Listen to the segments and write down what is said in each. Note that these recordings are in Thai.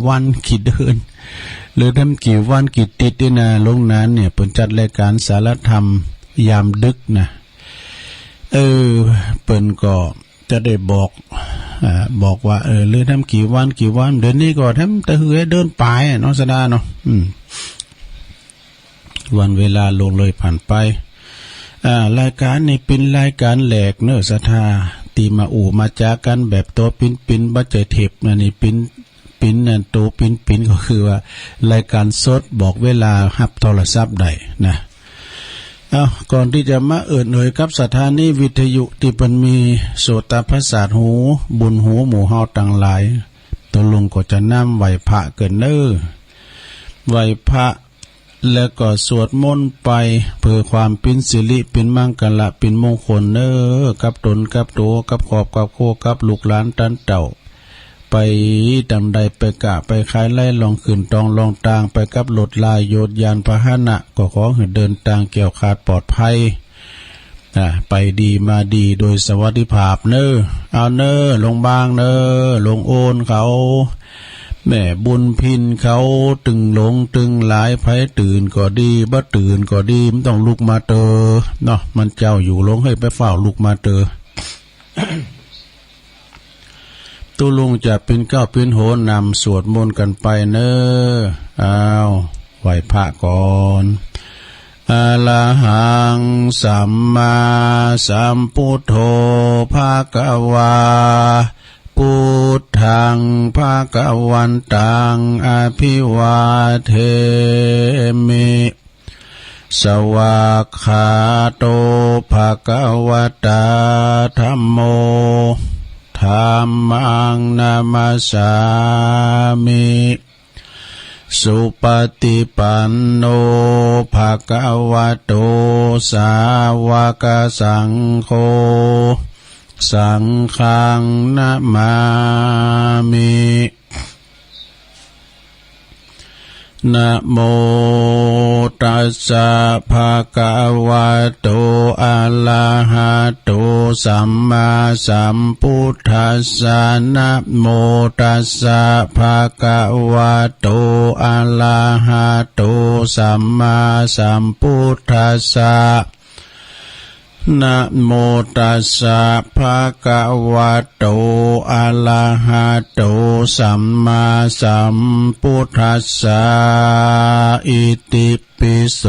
วันกี่เดือนหรือทำกี่วันกี่ติดนี่นะลงนั้นเนี่ยเปิ่นจัดรายการสารธรรมยามดึกนะเปิ่นก็จะได้บอกว่าหรือทำกี่วันเดือนนี้ก็ทำตะหือเดินป่ายน้องสดาเนาะวันเวลาลงเลยผ่านไปรายการนี้เป็นรายการแหลกเนื้อศรัทธาตีมามาจากกันแบบตัวปิ้นบัจเจเทปนี่ปิ้นนั่นตัวปิ้นก็คือว่ารายการสดบอกเวลาหับโทรศัพท์ได้นะก่อนที่จะมาเอ่ยกับสถานีวิทยุที่มันมีโสตประสาทหูบุญหูหมู่เฮาต่างหลายตัวลงก็จะนำไหวพระเกินไหวพระแล้วก็สวดมนต์ไปเพื่อความเป็นสิริเป็นมังกรเป็นมงคลกับตนกับตัวกับครอบกับโคกับลูกหลานตันเต่าไปดังใดไปกะไปคายไล่ลองขึ้นตองลองตางไปกับรถลายโยดยานพาหนะก็ขอให้เดินทางเกี่ยวขาดปลอดภัยไปดีมาดีโดยสวัสดิภาพเอาลงบางลงโอนเขาแม่บุญพินเขาตึงหลงตึงหลายไผตื่นก็ดีบ่ตื่นก็ดีมันต้องลุกมาเตอเนาะมันเจ้าอยู่ลงให้ไปเฝ้าลุกมาเตอ ตุลุงจะเป็นเก้าเป็นโหนำสวดมนต์กันไปไหวพระก่อนอะระหังสัมมาสัมพุทโธภะคะวาพุทธังภะคะวันตังอภิวาเทมิสวากขาโตภะคะวะตาธัมโมธัมมังนามัสสามิสุปฏิปันโนภะคะวะโตสาวกสังโฆสังฆังนะมามินะโมตัสสะภะคะวะโตอะระหะโตสัมมาสัมพุทธัสสะนะโมตัสสะภะคะวะโตอะระหะโตสัมมาสัมพุทธัสสะนะโมตัสสะภะคะวะโตอะระหะโตสัมมาสัมพุทธัสสะอิติปิโส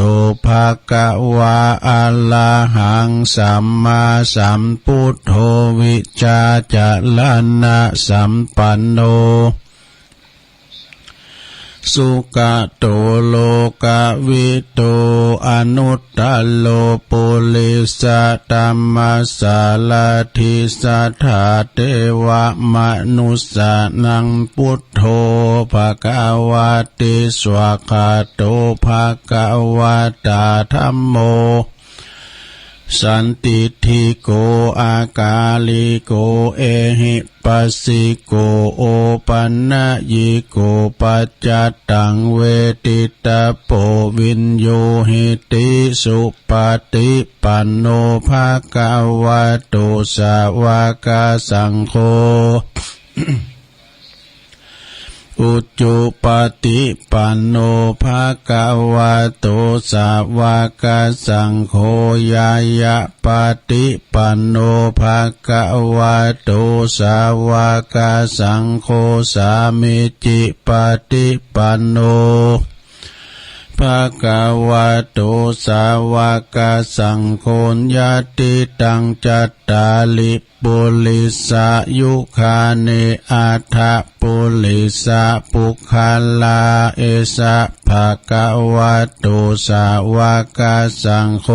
ภะคะวะอะระหังสัมมาสัมพุทโธวิชาจารณะสัมปันโนสุกะโตโลกะวิโตอนุตตโลปุริสตัมมัสสาลทิสัทธาเทวมนุสสานังพุทโธภะคะวะติสวากขาโตภะคะวะตาธัมโมสันติทิโกอากาลิโกเอหิปัสสิโกโอปันนะยิโกปัจจตังเวทิตาโปวินโยหิติสุปฏิปันโนภะคะวะโตสาวกสังโฆ อุจจุปฏิปันโนภะคะวะโตสาวกสังโฆยายะปฏิปันโนภะคะวะโตสาวกสังโฆสามิจิปฏิปันโนภะคะวะโตสาวกสังโฆญาติตังจัตตาลิปุริสายุคาเนอัฏฐปุริสาปุคาลาเอสะภะคะวะโตสาวกสังโฆ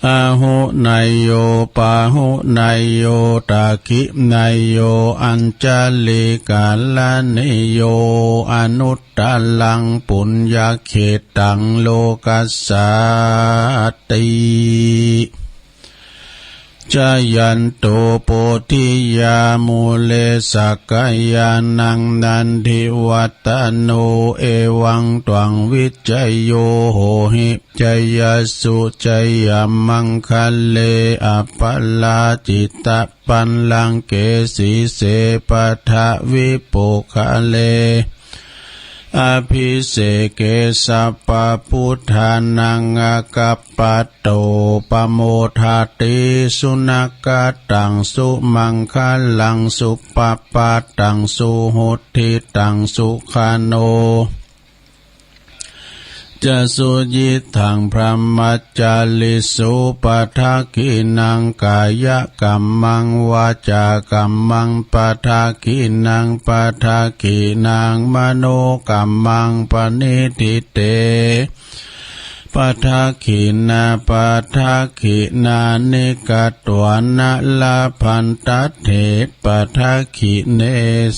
อาหุนายโยปาหุนายโยตาคินายโยอัญจลิกาลนิโยอนุตตลังปุญญเขตังโลกัสสาติ จายันโตโพธิยามูเลสักกายานังนันทิวัตโนเอวังตวังวิจัยโยโหหิจยสุจยมังคัลเลอปัลลาจิตตปันลังเกสีเสปทะวิปุคะเลอภิเสเกสัพพพุทธานังอากัปปะโตปโมทาติสุนักตังสุมังคะลังสุปปะตังสุหุทิตังสุขาโนจะสุยิทังพระมัจจาลิสุปทักขินังกายกัมมังวาจากัมมังปทักขินังปทักขินังมโนกัมมังปณิทิเตปทักขินาปทักขินานิกัตวานะลาพันตัตเถปทักขิเน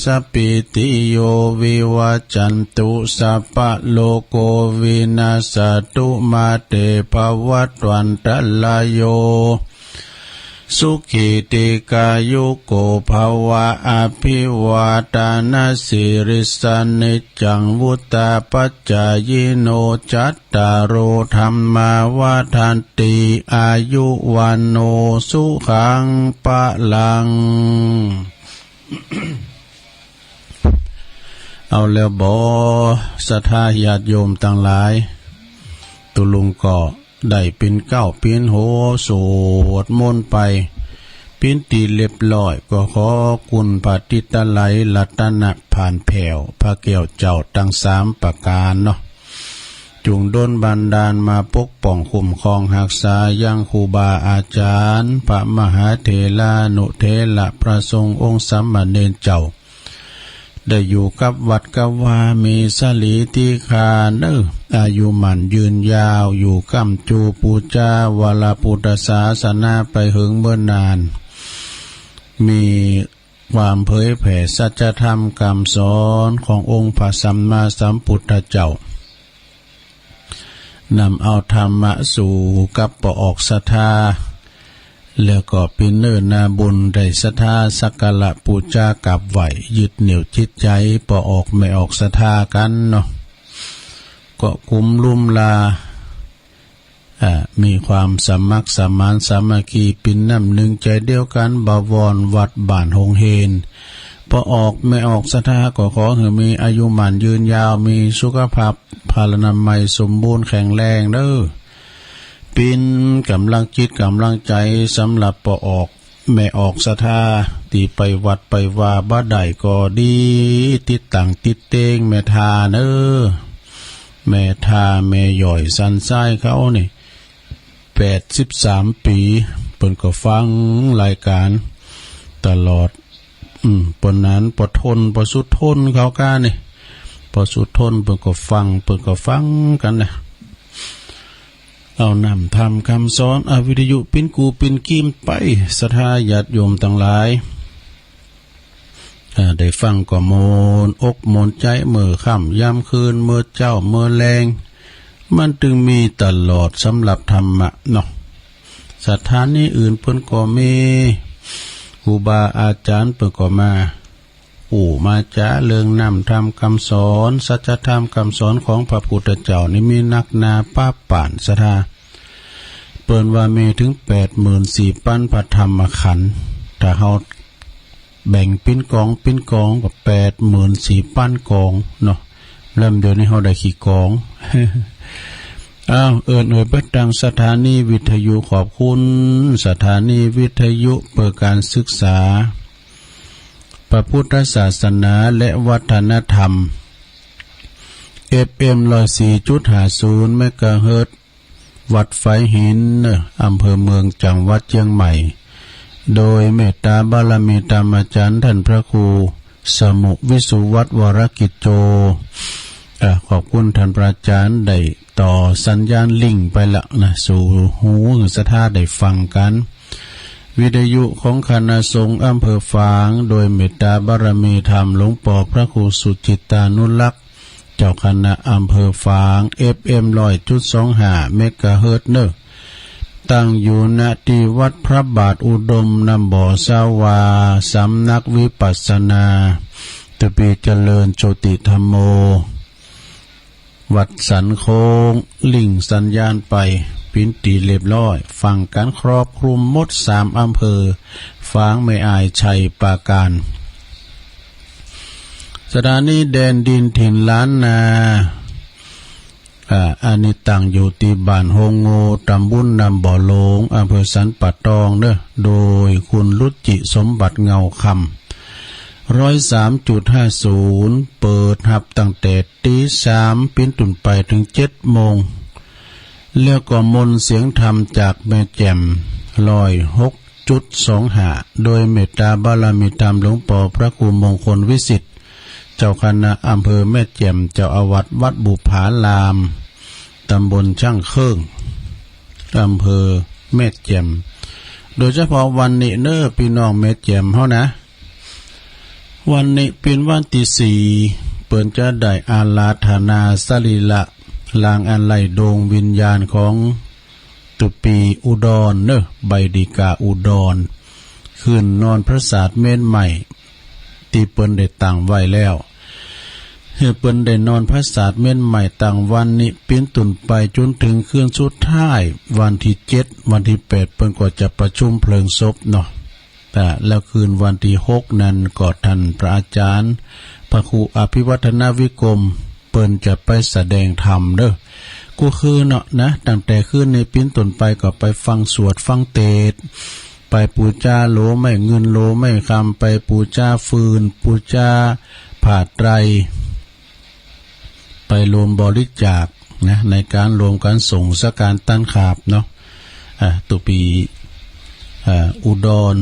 สปิติโยวิวัจจันตุสัพพะโลโกวินาสตุมาเตภวัตวันตลายโยสุขิติกายุโกภวะอภิวาทานาสิริสนิจังวุตตาปัจจายโนจัตตารโอธรรมาวาทันติอายุวันโนสุขังปะลัง เอาแล้วบ่ศรัทธาญาติโยมทั้งหลายตุลุงก็ได้เป็นเก้าปีนโหสวดมนต์ไปปีนตีเรียบร้อยก็ขอคุณปฏิตไลรัตนะผ่านแผ่วพระแก้วเจ้าทั้งสามประการเนาะจุงดลบันดาลมาปกป้องคุ้มครองรักษายังครูบาอาจารย์พระมหาเถรานุเถระพระสงฆ์องค์สามเณรเจ้าได้อยู่กับวัดกับวามีสลีติคาเนออายุมันยืนยาวอยู่กำจูปูจาวลพุทธศาสนาไปหึงเมื่อนานมีความเผยแผ่สัจธรรมคำสอนขององค์พระสัมมาสัมพุทธเจ้านำเอาธรรมะสู่กับปออกศรัทธาแล้วก็เป็นเนื้อนาบุญได้ศรัทธาสักการะปูจากับไหวยึดเหนี่ยวจิตใจปออกไม่ออกศรัทธากันเนาะก็คุมลุ่มลามีความสมัครสมานสามัคคีเป็นน้ำหนึ่งใจเดียวกันบวรวัดบ้านหงเฮนพอออกไม่ออกศรัทธาก็ขอให้มีอายุมันยืนยาวมีสุขภาพพลานามัยสมบูรณ์แข็งแรงเด้อเป็นกำลังจิตกำลังใจสำหรับปอออกไม่ออกศรัทธาตีไปวัดไปว่าบ้าใดก็ดีติดต่างติดเตงแม่ทาเด้อแม่ทาแม่ย่อยสันไส้เขานี่83 ปีเพิ่นก็ฟังรายการตลอดปนนั้นปทนปสุดทนเขาก้านี่ปสุดทนเพิ่นก็ฟังกันนะเอานำทำคำสอนอวิทยุปิ้นกูปิ้นกิมไปศรัทธาญาติโยมทั้งหลายได้ฟังก็โมนอกโมนใจเมื่อค่ำยามคืนเมื่อเจ้าเมื่อแรงมันจึงมีตลอดสำหรับธรรมะเนาะสถานนี้อื่นเพิ่นก็มีครูบาอาจารย์เพิ่นก็มามาจ้าเรื่องนำธรรมคำสอนสัจธรรมคำสอนของพระพุทธเจ้านี่มีนักนาป้าป่านศรัทธาเปิ้นว่ามีถึง 84,000 พระธรรมขันธ์ถ้าเฮาแบ่งเป็นกองก็ 84,000 กองเนาะเริ่มเดี๋ยวนี้เฮาได้กี่กอง เปิดดังสถานีวิทยุขอบคุณสถานีวิทยุเปิดการศึกษาพระพุทธศาสนาและวัฒนธรรม FM 104.50 เมกะเฮิรตซ์วัดไฟหินอำเภอเมืองจังหวัดเชียงใหม่โดยเมตตาบารมีธรรมอาจารย์ท่านพระครูสมุวิสุวัฒน์วรกิจโจขอบคุณท่านพระอาจารย์ได้ต่อสัญญาณลิงก์ไปละนะสู่หูศรัทธาได้ฟังกันวิทยุของคณะสงฆ์อำเภอฝางโดยเมตตาบารมีธรรมหลวงปู่พระครูสุจิตานุรักษ์เจ้าคณะอำเภอฝาง FM 100.25 เมกะเฮิรตซ์เนอ ตั้งอยู่ณที่วัดพระบาทอุดมนำบ่อสาวาสำนักวิปัสสนาตปีเจริญโชติธรรมโมวัดสันโค้งลิงสัญญาณไปปินตีเรียบร้อยฟังการครอบคลุมหมด3อำเภอฟางไม่อายชัยปราการสถานีแดนดินถิ่นล้านนาอันนี้ตั้งอยู่ที่บ้านโฮงโงตำบลนำบ่อโลงอำเภอสันป่าตองเด้อโดยคุณรุจิสมบัติเงาคำ103.50 เปิดหับตั้งแต่ตี3ปิ้นตุนไปถึง7 โมงแล้วก็มนต์เสียงธรรมจากแม่แจ่ม106.25โดยเมตตาบารมีธรรมหลวงปู่พระครูมงคลวิสิทธิ์เจ้าคณะอำเภอแม่แจ่มเจ้าอาวาสวัดบุภารามตำบลช่างเคิงอำเภอแม่แจ่มโดยเฉพาะวันนี้เน้อพี่น้องแม่แจ่มเฮานะวันนี้เป็นวันที่4เปิ้นจะได้อาราธนาสรีระลางอันไหลดวงวิญญาณของตุปีอุดรเน้อใบดิกาอุดรขึ้นนอนพระศาสตร์เมนใหม่ที่เปิ้นได้ตั้งไว้แล้วเปิ้นได้นอนพระศาสตร์เมนใหม่ตั้งวันนี้เป็นตุนไปจนถึงคืนสุดท้ายวันที่7วันที่8เปิ้นก็จะประชุมเพลิงศพเนาะแต่แล้วคืนวันที่6นั้นก็ท่านพระอาจารย์พระครูอภิวัฒนวิกรมเปิ้นจะไปแสดงธรรมเด้อกูคือเนาะนะตั้งแต่คืนในปิ้นตุนไปก็ไปฟังสวดฟังเทศน์ไปปูจาโลไม่เงินโลไม่คำไปปูจาฟืนปูจาผ้าไตรไปรวมบริจาคนะในการรวมกันส่งสการตั้นขาบเนาะตุปีอุดร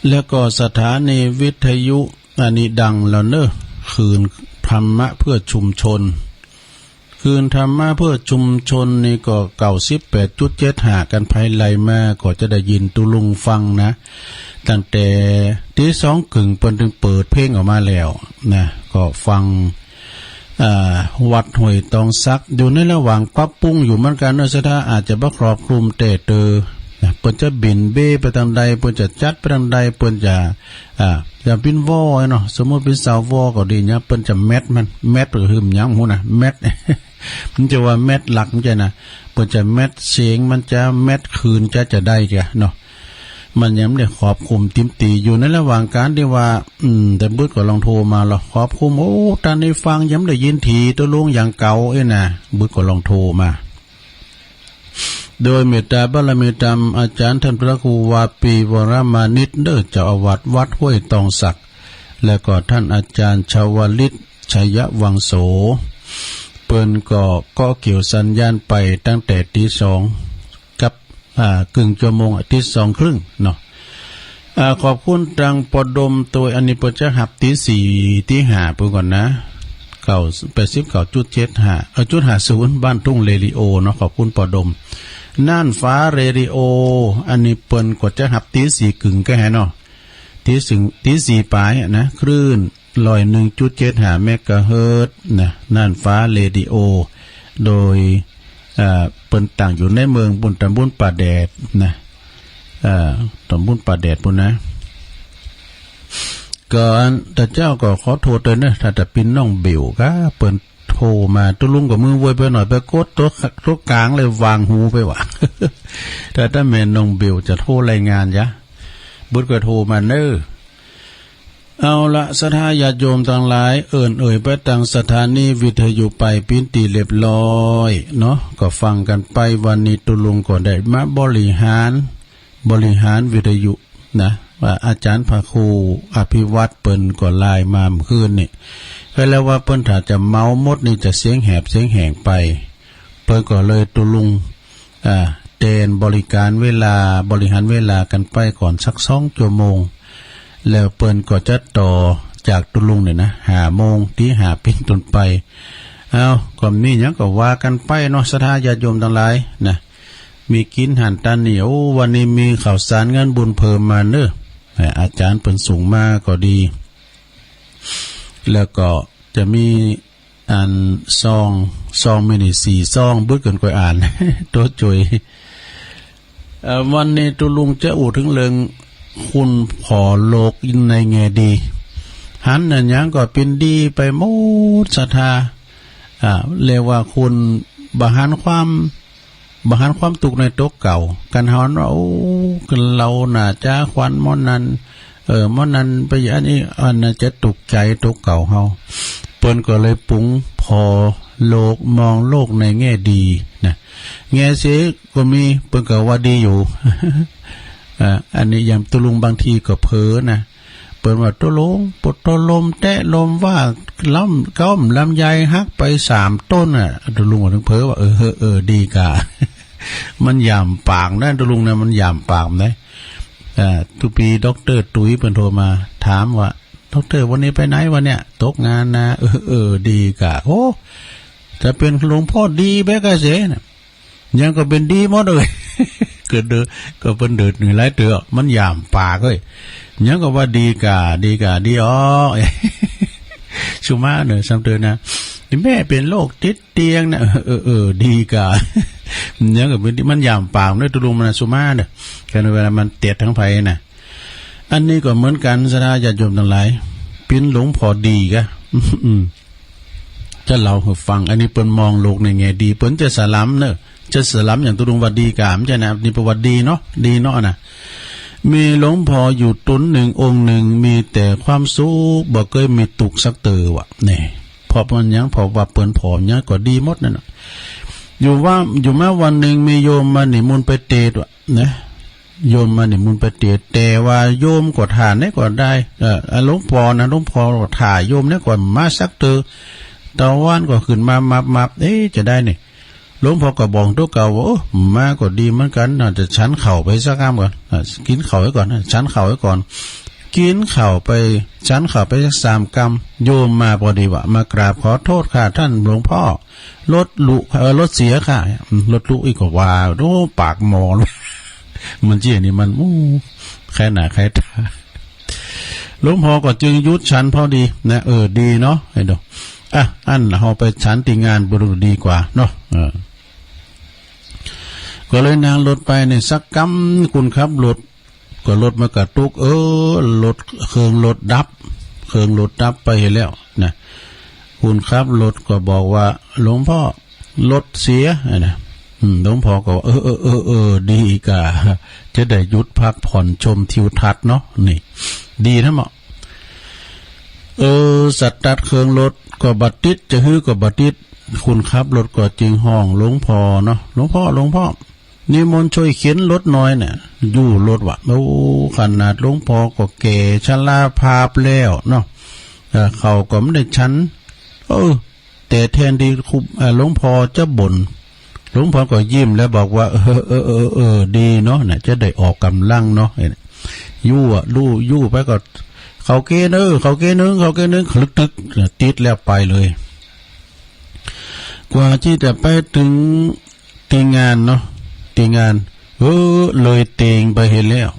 แล้วก็สถานีวิทยุอันนี้ดังแล้วเนอะคืนธรรมะเพื่อชุมชนคืนธรรมะเพื่อชุมชนนี่ก็98.75กันภายไหลมาก็จะได้ยินตุลุงฟังนะตั้งแต่ตี2กึ่งเปิ้นถึงเปิดเพลงออกมาแล้วนะก็ฟังวัดห้วยตองซักอยู่ในระหว่างปรับปรุงอยู่เหมือนกันเนอะสถาอาจจะบ่ครอบคลุมแต่เปิ้นจะบินเบ้ไปทางใดเปิ้นจะจัดไปทางใดเปิ้นจะบินวอเนาะสมมุติเป็นสาววอก็ดีเนี่ยเปิ้นจะแมทมันแมทหรือหึมหยังฮู้นะแมท มันจะว่าแมทหลักมันจะนะเปิ้นจะแมทเสียงมันจะแมทคืนจะได้แกเนาะมันยังไม่ได้ขอบคุมติมตีอยู่ในระหว่างการที่ว่าแต่บึ้ดก็ลองโทรมาหรอขอบคุมโอ้ตอนนี้ฟังยังได้ยินทีตัวลุงอย่างเก่านะบึ้ดก็ลองโทรมาโดยเมตตาบารมีธรรมอาจารย์ท่านพระครูวาปีวรมานิตเด้อเจ้าอาวาสวัดห้วยตองศักดิ์และก็ท่านอาจารย์ชาวลิตชัยวังโสเปิ้นก็เกี่ยวสัญญาณไปตั้งแต่ตี2กับกึ่งชั่วโมงตี2ครึ่งเนาะขอบคุณทางปดมตัวอันนี้เปิ้นจะหับตี4ตี5เพิ่นก่อนนะ89.75.50บ้านทุ่งเรดิโอเนาะขอบคุณปดมน่านฟ้าเรดิโออันนี้เปิ้นก็จะหับตี4กึ่งก็แฮเนาะตี4ปลายนะคลื่น101.75เมกะเฮิรตซ์นะน่านฟ้าเรดิโอโดยเปิ้นตั้งอยู่ในเมืองบุญตำบลป่าแดดนะตำบลป่าแดดพุ่นนะก่อนแต่เจ้าก็ขอโทษเลยนะถ้าจะเป็นน้องเบลก็เปิ้นโทรมาตุลุงกับมือไว้ไปหน่อยไปกดตัวกลางเลยวางหูไปว่ะ แต่ถ้าแม่น้องเบลจะโทรรายงานยะบุตรก็โทรมาเน้อเอาละสถาญาติโยมทั้งหลายเอ่ยไปทางสถานีวิทยุไปปิ้นตีเรียบร้อยเนาะก็ฟังกันไปวันนี้ตุลุงก็ได้มาบริหารวิทยุนะว่าอาจารย์พระครูอภิวัตรเปิ้นก็ไลน์มาเมื่อคืนนี่ก็แล้วว่าเปิ้นถ้าจะเมาหมดนี่จะเสียงแหบเสียงแหงไปเปิ้นก็เลยตุลุงเตนบริหารเวลากันไปก่อนสัก2ชั่วโมงแล้วเปิ้นก็จะต่อจากตุลุงเนี่ยนะ5 โมงที่5เป็นต้นไปเอาก็มีหยังก็ว่ากันไปเนาะสถาญาติโยมทั้งหลายนะมีกินหันตันเหนียววันนี้มีข่าวสารงานบุญเพิ่มมาเนอะอาจารย์เปิ้นส่งมาก็ดีแล้วก็จะมีอันซองไม่ได้4ซองบึ้ดเกินกว่าอ่าน ตัวจุย วันนี้ตุลุงจะอู่ถึงเรื่องคุณพอโลกในแง่ดีหันนั่นยังก็เป็นดีไปหมดศรัทธาเรียกว่าคุณบหันความตุกในโต๊ะเก่ากันหอนว่าโอ้เราน่าจะควันมอนนั้นมอนนั้นไปอันนี้อันน่าจะตุกใจโต๊ะเก่าเฮาเปิ้นก็เลยปรุงพอโลกมองโลกในแง่ดีนะแง่เสียก็มีเปิ้นก็ว่าดีอยู่อันนี้ยามตุลุงบางทีก็เพ้อนะเปิ้นว่าตุลุงปดตลมแตะลมว่าล้ำก้อมลำไยฮักไป3ต้นน่ะตุลุงก็ถึงเพ้อว่าดีกะ มันย่ำปากนะตุลุงนะมันย่ำปากได้ทุกปีด็อกเตอร์ตุ้ยเปิ้นโทรมาถามว่าด็อกเตอร์วันนี้ไปไหนวะเนี่ยตกงานนะดีกะโอ้ถ้าเป็นหลวงพ่อดีแบ๊กเสนะยังก็เป็นดีหมดเลย เกิดก็เป็นเดือดหนึ่งหลายเตือมันย่ำปากเลยยังก็ว่าดีกะดีอ๋อ ชุมาเนี่ยซ้ำเตือนนะแม่เป็นโรคติดเตียงนะดีกะ ยังก็เป็นมันย่ำปากด้วยตุลุงมันชุมาเนี่ยกันเวลามันเตียดทั้งไผ่น่ะอันนี้ก็เหมือนกันสราญาติโยมทั้งหลายเป็นหลวงพ่อดีกะ จะเล่าให้ฟังอันนี้เปิ้นมองโลกในแง่ดีเปิ้นจะสลัมเนอะจะสลัมอย่างตุลุงว่าดีกามใช่นะนี่ประวัติดีเนาะนะมีหลวงพ่ออยู่ตุนหนึ่งองค์หนึ่งมีแต่ความสุขบ่เคยมีตุกสักเตอวะนี่พอมันยังพอว่าเปิ้นผอมยังก็ดีหมดนั่นน่ะอยู่แม้วันหนึ่งมีโยมมานิมนต์ไปเทศวะนะโยมมานิมนต์ไปเทศแต่ว่าโยมก็ทานได้ก็ได้หลวงพ่อก็ถ่ายโยมเนี่ยก่อนมาสักเตอตะวันก็ขึ้นมาจะได้นี่หลวงพ่อก็บอกตัวเก่าว่ามาก็ดีเหมือนกันจะฉันเข่าไปสักคำก่อนกินเข่าไว้ก่อนฉันเข่าไว้ก่อนกินเข่าไปฉันเข่าไปสัก3 กำโยมมาพอดีว่ามากราบขอโทษค่ะท่านหลวงพ่อรถเสียค่ะรถลุอีกว่าโอ้ปากหมอนมันเจี๊ยนี่มันแค่หนาแค่ตาหลวงพ่อก็จึงยุดฉันพอดีนะดีเนาะไอ้ดอกอันเราไปฉันติงานบุรุษดีกว่าเนาะก็เลยนางรถไปในสักกำคุณครับรถก็รถมากระตุกรถเครื่องรถดับไปเห็นแล้วนะคุณครับรถก็บอกว่าหลวงพ่อรถเสียนะหลวงพ่อก็ดีกะจะได้หยุดพักผ่อนชมทิวทัศน์เนาะนี่ดีนะหมอสัตว์ตัดเครื่องรถก็บัดติดจะฮื้อก็บัดติดคุณครับรถก็จึงห้องหลวงพ่อเนาะหลวงพ่อนิมนต์ช่วยเข็นรถหน่อยเนี่ยอยู่รถวะขนาดหลวงพ่อก็แก่ชราภาพแล้วเนาะเขาก็ไม่ได้ชั้นแต่แทนที่หลวงพ่อจะบ่นหลวงพ่อก็ยิ้มแล้วบอกว่าดีเนาะเนี่ยจะได้ออกกำลังเนาะยู่ไปก็เขาเกนึงคลึกติดแล้วไปเลยกว่าที่จะไปถึงตีงานเนาะเลยเตงไปเห็นแล้ว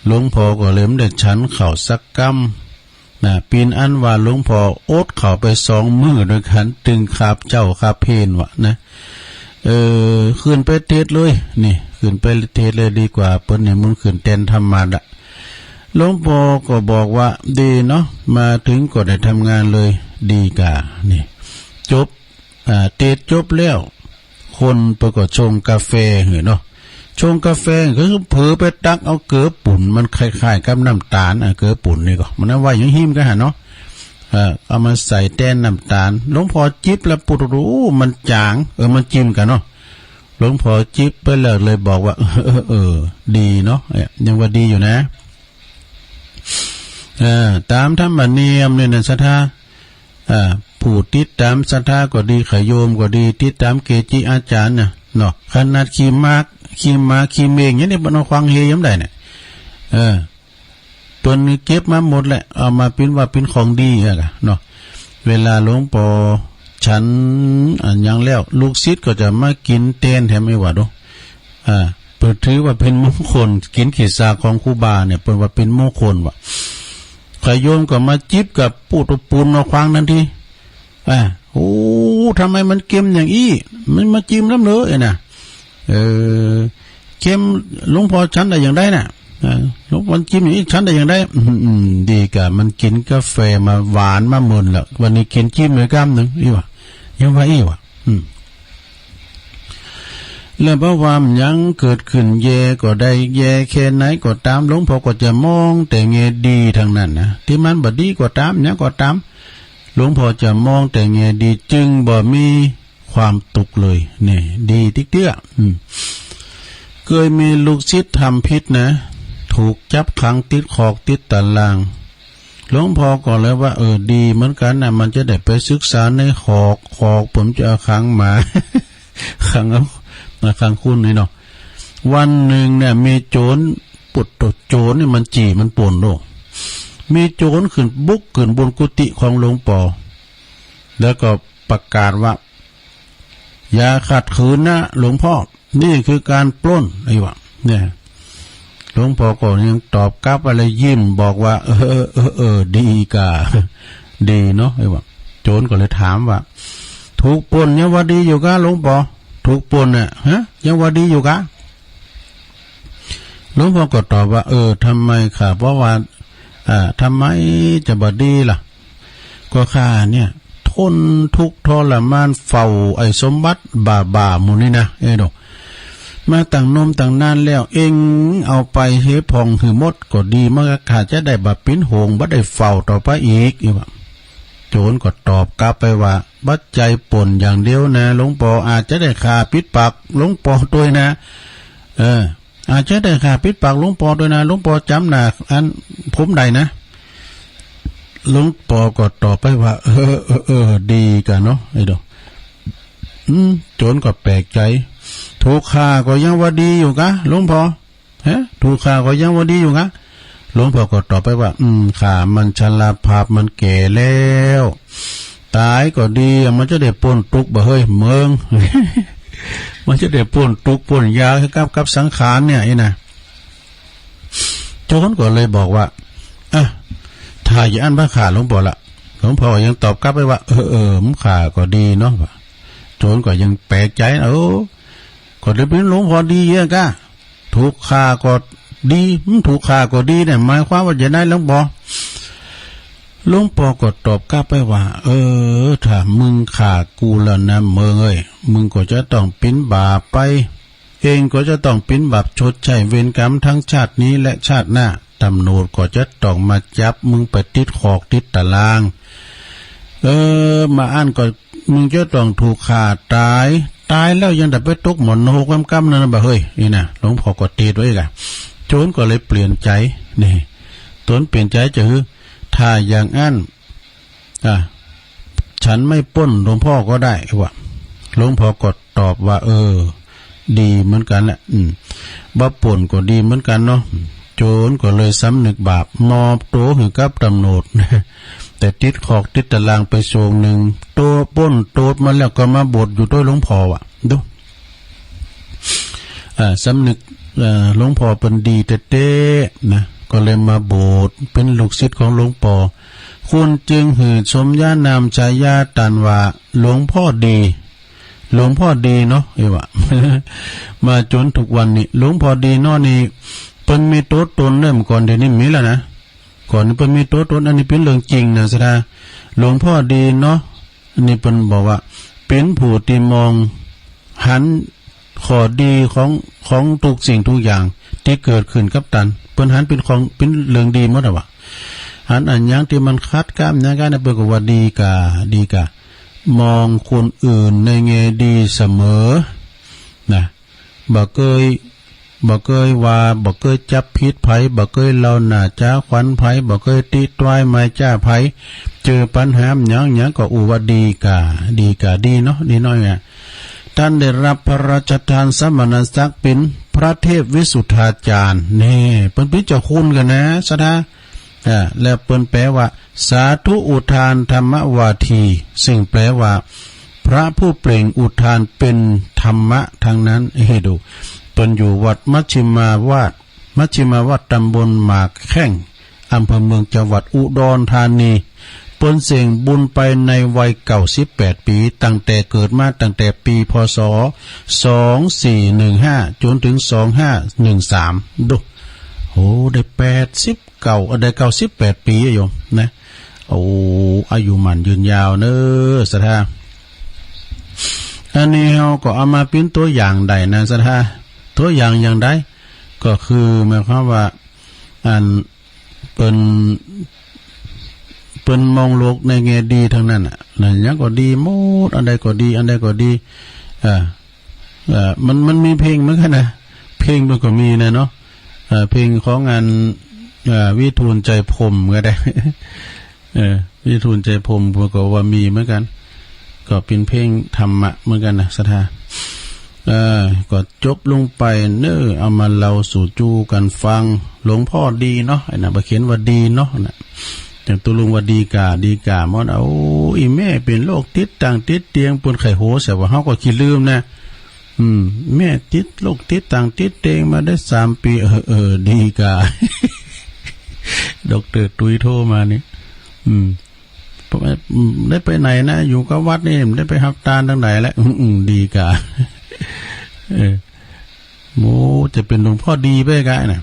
หลวงพ่อก็เลยไม่ได้ฉันเข่าสักกำนะปีนอันว่าหลวงพ่ออดเข่าไป2 มื้อด้วยกันตึงคาบเจ้าคาเพนวะนะขึ้นไปเทศเลยนี่ขึ้นไปเทศเลยดีกว่าเปิ้นเนี่ยมึงขึ้นเต้นธรรมดาหลวงพ่อก็บอกว่าดีเนาะมาถึงก็ได้ทำงานเลยดีกะนี่จบเทศจบแล้วคนประกอบชงกาแฟเนาะชงกาแฟก็เผลอไปตักเอาเกลือปุ่นมันคล้ายๆกับน้ำตาลเกลือปุ่นนี่ก็มันเอาไว้อย่างหิมกันฮะเนาะเอามาใส่แต้นน้ำตาลหลวงพ่อจิบแล้วปุรู้มันจางมันจิ้มกันเนาะหลวงพ่อจิบไปเลยบอกว่าดีเนาะยังว่าดีอยู่นะตามธรรมเนียมเนี่ยนะศรัทธาผู้ติดตามศรัทธาก็ดีขโยมก็ดีติดตามเกจิอาจารย์เนี่ยเนาะขนาดขี้เมงอย่างนี้บรรณควางเฮยยังได้เนี่ยตัวนี้เก็บมาหมดแหละเอามาเป็นของดีอะเนาะเวลาหลวงปู่ฉันยังแล้วลูกศิษย์ก็จะมากินเต้นแถมไม่ว่าดูเปิดถือว่าเป็นมงคลกินขีดสาของครูบาเนี่ยเปิดว่าเป็นมงคลว่ะขโยมก็มาจิบกับปูตุปูนมาควางนั่นทีทำไมมันเค็มอย่างอี้มันมาจิ้มน้ำเนื้อนะ เค็มหลวงพ่อฉันได้อย่างได้น่ะหลวงพ่อจิ้มอย่างนี้ฉันได้อย่างได้ดีกะมันกินกาแฟมาหวานมามึนแล้ววันนี้กินจิ้มเลยก้ามหนึ่งอีวะยังว่าอีวะแล้วเพราะว่ามันยังเกิดขึ้นแย่ก็ได้แย่แค่ไหนก็ตามหลวงพ่อก็จะมองแต่แง่ดีทางนั้นนะที่มันบ่ดีก็ตามเนี่ยก็ตามหลวงพ่อจะมองแต่แง่ดีจึงบ่มีความตุกเลยเนี่ยดีติ๊กเตี้ยเคยมีลูกศิษย์ทำผิดนะถูกจับขังติดขอกติดตารางหลวงพ่อก็เลยว่าดีเหมือนกันนะมันจะได้ไปศึกษาในขอกผมจะเอาขังหมา ขังเอาขังคุณนี่เนาะวันหนึ่งเนี่ยมีโจรปุดตัวโจรนี่มันจี่มันป่นโลกมีโจรขึ้นบุกขึ้นบนกุฏิของหลวงพ่อแล้วก็ประกาศว่าอย่าขัดขืนนะหลวงพ่อนี่คือการปล้นไอ้วะเนี่ยหลวงพ่อก็ยังตอบกลับอะไรยิ้มบอกว่าดีกาดีเนาะไอ้วะโจรก็เลยถามว่าถูกปล้นยังว่าดีอยู่กะหลวงพ่อถูกปล้นเนี่ยยังว่าดีอยู่กะหลวงพ่อก็ตอบว่าทำไมค่ะเพราะว่าทำไมจะบ่ดีล่ะก็ข้าเนี่ยทนทุกข์ทรมานเฝ้าไอ้สมบัติบ่าหมู่นี่นะดอกมาตั้งนมตั้งนานแล้วเองเอาไปเฮพองหือมดก็ดีมากขาจะได้บ่ปิ้นโหงบ่ได้เฝ้าต่อไปอีกอีว่าโจรก็ตอบกลับไปว่าบัดใจป่นอย่างเดียวนะหลวงปู่อาจจะได้ขาปิดปากหลวงปู่ด้วยนะอาจจะได้ขาปิดปากหลวงปู่ด้วยนะหลวงปู่จำหนักอันผมใดนะหลวงปู่ก็ตอบไปว่าดีกันเนาะไอ้ดอกโจรก็แปลกใจถูกฆ่าก็ยังว่าดีอยู่กะหลวงพ่อถูกฆ่าก็ยังว่าดีอยู่กะหลวงพ่อก็ตอบไปว่าฆ่ามันชราภาพมันแก่แล้วตายก็ดีมันจะได้ป่นตุกบ่เฮ้ยเมือง มันจะได้ป่นตุกป่นยากับสังขารเนี่ยไอ้นะโจรก็เลยบอกว่าถ้าอย่างนั้นพระขาหลวงพ่อละหลวงพ่อยังตอบกลับไปว่ามึงขาก็ดีเนาะโจรก็ยังแปลกใจก็ได้เป็นหลวงพ่อดีเยอะกะถูกฆ่าก็ดีถูกฆ่าก็ดีเนี่ยหมายความว่าจะได้หลวงพ่อก็ตอบกลับไปว่าถ้ามึงฆ่ากูแล้วนะเมืองมึงก็จะต้องเป็นบาปไปเองก็จะต้องเป็นบาปชดใช้เวรกรรมทั้งชาตินี้และชาติหน้าตำรวจก็จะต้องมาจับมึงไปติดขอกติดตารางมาอ่านก็มึงจะต้องถูกฆ่าตายแล้วยังได้ไปตกหมอนโหกำนั่นบ่เฮ้ยนี่นะหลวงพ่อก็ตีไว้กะโจรก็เลยเปลี่ยนใจนี่ตนเปลี่ยนใจจะคือถ้าอย่างนั้นฉันไม่ปล้นหลวงพ่อก็ได้ว่ะหลวงพ่อก็ตอบว่าดีเหมือนกันแหละบ่ปล้นก็ดีเหมือนกันเนาะโจรก็เลยสำนึกบาปมอบตัวให้กับตำรวจแต่ติดขอกติดตารางไปโชงหนึ่งตัวป้นโตดมาแล้วก็มาบดอยู่ด้วยหลวงพ่อว่ะดูสำนึกหลวงพ่อเป็นดีเต้ๆนะก็เลยมาโบสถ์เป็นลูกศิษย์ของหลวงพ่อคุณจึงหือชมญานามชายาตันว่าหลวงพ่อดีเนาะวะ มาจนทุกวันนี้หลวงพ่อดีเนาะนี่เป็นมีตัวตนเริ่มก่อนเดี๋ยวนี้มีแล้วนะก่อนนี้เป็นมีตัวตนอันนี้เป็นเรื่องจริงนะสิท่าหลวงพ่อดีเนาะอันนี้เป็นบอกว่าเป็นผู้ที่มองหันข้อดีของทุกสิ่งทุกอย่างที่เกิดขึ้นกับตันเป็นหันเป็นของเป็นเรื่องดีหมดอ่ะวะหันอันยังที่มันคัดก้ามนะกันนะเป็นว่าดีกะมองคนอื่นในแง่ดีเสมอนะบ่เคยว่าบ่เคยจับผิดไผบ่เคยเล่าหน้าจ้าขวัญไผบ่เคยติต้อยไม้จ้าไผเจอปัญหาหยังก็อุว่าดีกะดีเนาะดีน้อยอ่ะท่านได้รับพระราชทานสมณศักดิ์เป็นพระเทพวิสุทธาจารย์นี่เปิ้นพิจารคุณกันนะสดาแล้วเปิ้นแปลว่าสาธุอุทานธรรมวาทีซึ่งแปลว่าพระผู้เปล่งอุทานเป็นธรรมะทั้งนั้นให้ดูตนอยู่วัดมัชชิมาวาดตำบลหมากแข้งอำเภอเมืองจังหวัดอุดรธานี เปิ้นเสียงบุญไปในวัย98ปีตั้งแต่เกิดมาตั้งแต่ปีพศ2415จนถึง2513ดูโหได้89ได้98ปีโยมนะโอ้อายุมันยืนยาวเน้อสะท่าอันนี้เฮาก็เอามาเป็นตัวอย่างใดนะสะท่าตัวอย่างใดก็คือหมายความว่าอันเป็นมองโลกในแง่ดีทั้งนั้นน่ะนั่นยังก็ดีหมดอันใดก็ดีมันมีเพลงเหมือนกันนะเพลงมันก็มีนะเนาะเพลงของงานวิทูลใจพรหมก็ได้วิทูลใจพรหมก็ว่ามีเหมือนกันก็เป็นเพลงธรรมะเหมือนกันนะศรัทธาก็จบลงไปเน้อเอามาเล่าสู่จูกันฟังหลวงพ่อดีเนาะไอ้น่ะบ่เขียนว่าดีเนาะนะแต่ตัวลุงว่าดีกามันเอาอีแม่เป็นโรคติดต่างติดเตียงปวดไข้โหแต่ว่าเฮาก็คิดลืมนะแม่ติดโรคติดต่างติดเตียงมาได้3ปีดีกาดอกเตอร์ตุยโทรมานี่ได้ไปไหนนะอยู่กับวัดนี่ได้ไปหักตาลทางไหนแล้วดีกาโมจะเป็นหลวงพ่อดีไปกะน่ะ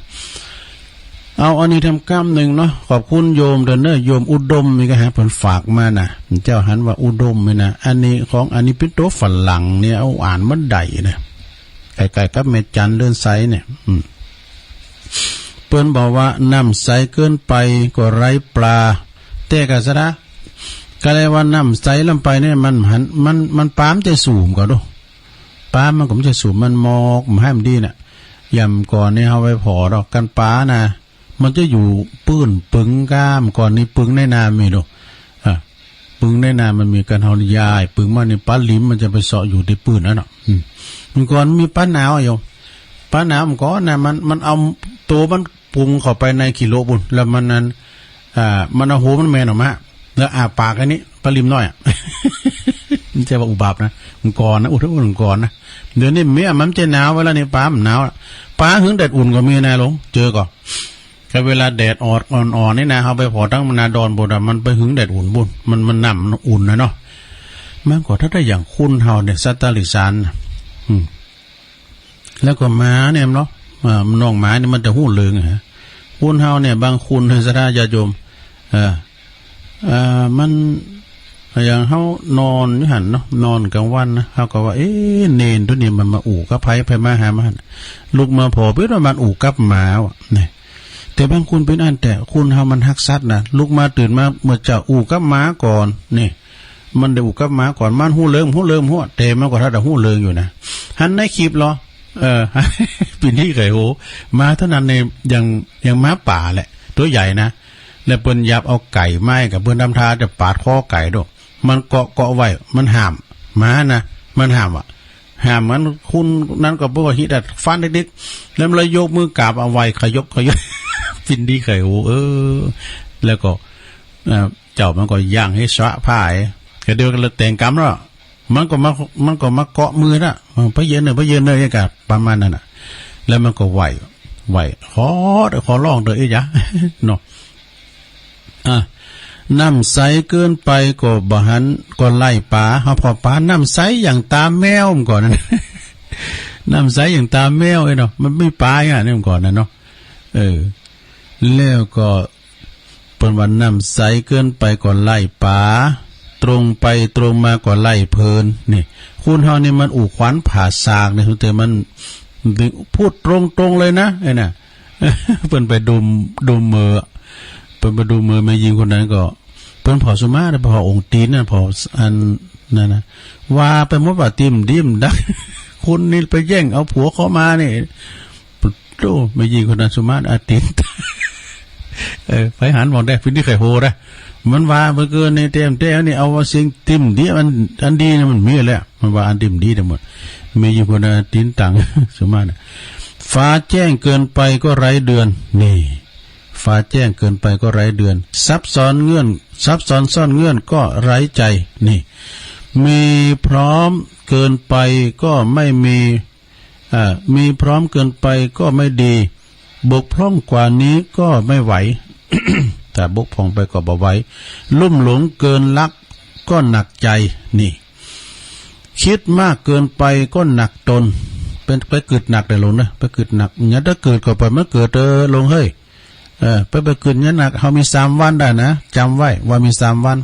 เอาอันนี้ทำกรรมหนึ่งเนาะขอบคุณโยมเดนเนอร์โยมอุดมนี่ก็ฮะเพิ่นฝากมาน่ะเจ้าหันว่าอุดมนี่นะอันนี้ของอันนี้เป็นตัวฝรั่งเนี่ยเอาอ่านมันได้เนี่ยไก่กับเม็ดจันเดินไซเนี่ยเพิ่นบอกว่าน้ำใสเกินไปก็ไร้ปลาแต่กะซะนะก็เลยว่าน้ำใสลงไปเนี่ยมันปามใจสูงกว่าดูปามมันก็จะสูงมันมอกมันให้มันดีน่ะยำก่อนนี่เอาไว้พอดอกกันป้านะมันจะอยู่ปื้นปึงก้ามก่อนนี้ปึงในนามีดูปึงในนามันมีกันเฮายายปึงมาในป้าลิ้มมันจะไปเสาะอยู่ที่ปื้นนั่นเนาะมันก่อนมีป้าหนาวอยู่ป้าหนาวมันก่อนนะมันเอาตัวมันปรุงเข้าไปในกิโลบุญแล้วมันนั้นมันเอาหูมันแมนออกมาแล้วปากอันนี้ป้าลิ้มน้อยมันจะว่าอุบาปนะมันก่อนนะอุทธมันก่อนนะเดี๋ยวนี้เมียมันจะหนาวเวลานี่ป้ามันหนาวป้าหึงแดดอุ่นก็มีนะลงเจอก่อนแต่เวลาแดดอ่อนนี่นะเขาไปพอตั้งมนาดอนบนมันไปหึงแดดอุ่นบุญมันหนำอุ่นนะเนาะมันก็ถ้าได้อย่างคุณเฮาเนี่ยสัตตลิสานแล้วก็ม้าเนี่ยเนาะน้องม้านี่มันจะหู้เลืองฮะคุณเฮาเนี่ยบางคุณเฮสราญาโยมมันอย่างเขานอนอยู่หันเนาะนอนกลางวันนะเขาก็ว่าเนนตัวนี้มันมาอู่กับไผมาหามันลูกมาพอเพื่อมันอู่กับหมาว่ะนี่แต่บางคุณเป็นอันแต่คุณเฮามันฮักซัดนะลูกมาตื่นมาเมื่อจะอู่กับหมาก่อนนี่มันได้อู่กับหมาก่อนมันหู้เลิงหัวเตะมากกว่าถ้าแต่หู้เลิงอยู่นะหันในคลิปเหรอปีนี้ไก่โหมาเท่านั้นในยังม้าป่าแหละตัวใหญ่นะแล้วเปิ้นยับเอาไก่ไม้กับเปิ้นดำทาจะปาดคอไก่ด้วยมันเกาะไว้มันห้ามม้านะมันห้ามห้ามมันคุณนั้นก็บ่ว่าฮิตฟันเด็กๆแล้วมันเลยยกมือกราบเอาไว้ขยบฟินดีไข่โหแล้วก็เจ้ามันก็ย่างให้สะพายก็เดียวกันเลยแต่งกรรมแล้วมันก็มาเกาะมือน่ะไปเย็นเลยกับประมาณนั้นน่ะแล้วมันก็ไหวขอร้องเด้อจ๊ะเนาะน้ำใสเกินไปก็บ่หันก็ไล่ปลาพอปลาน้ำใสอย่างตาแมวก่อนนะน้ำใสอย่างตาแมวเนาะมันไม่ปลาอ่ะนี่ก่อนนะเนาะแล้วก็เป็นวันน้ำใสเกินไปก็ไล่ปลาตรงไปตรงมาก็ไล่เพลินนี่คุณเฮานี่มันอู่ขวัญผ่าซากเนี่ยแต่มันพูดตรงเลยนะไอ้น่ะเพิ่นไปดมมือไปดูมือแม่ยิงคนนั้นก็เพิ่นพอสุมาได้พอองค์ตีนนั่นพออันนั่นนะว่าไปหมดว่าติ่มดิมดักคุณนี่ไปแย่งเอาผัวเขามานี่โตแม่ยิงคนนั้นสุมาอาตินไปหันมองได้พิธีไข่โหได้มันว่าเมื่อเกินในเต็มนี่เอาว่าสิ่งติ่มดีมันอันดีนะมันมีแล้วมันว่าอันติ่มดีทั้งหมดแม่ยิงคนนั้นตินตังสุมาฟ้าแจ้งเกินไปก็ไร้เดือนนี่ฟ้าแจ้งเกินไปก็ไร้เดือนซับซ้อนซ่อนเงื่อนก็ไร้ใจนี่มีพร้อมเกินไปก็ไม่มีพร้อมเกินไปก็ไม่ดีบกพร่องกว่านี้ก็ไม่ไหว แต่บกพร่องไปก็บ่ไหวลุ่มหลงเกินลักก็หนักใจนี่คิดมากเกินไปก็หนักตนเป็นไปเกิดหนักได้ลงนะไปเกิดหนักเนี่ยถ้าเกิดก็ไปเมื่อเกิดลงเฮ้ยไปเกิดเนี่ยหนักเขามี3 วันได้นะจำไว้ว่ามี3 วัน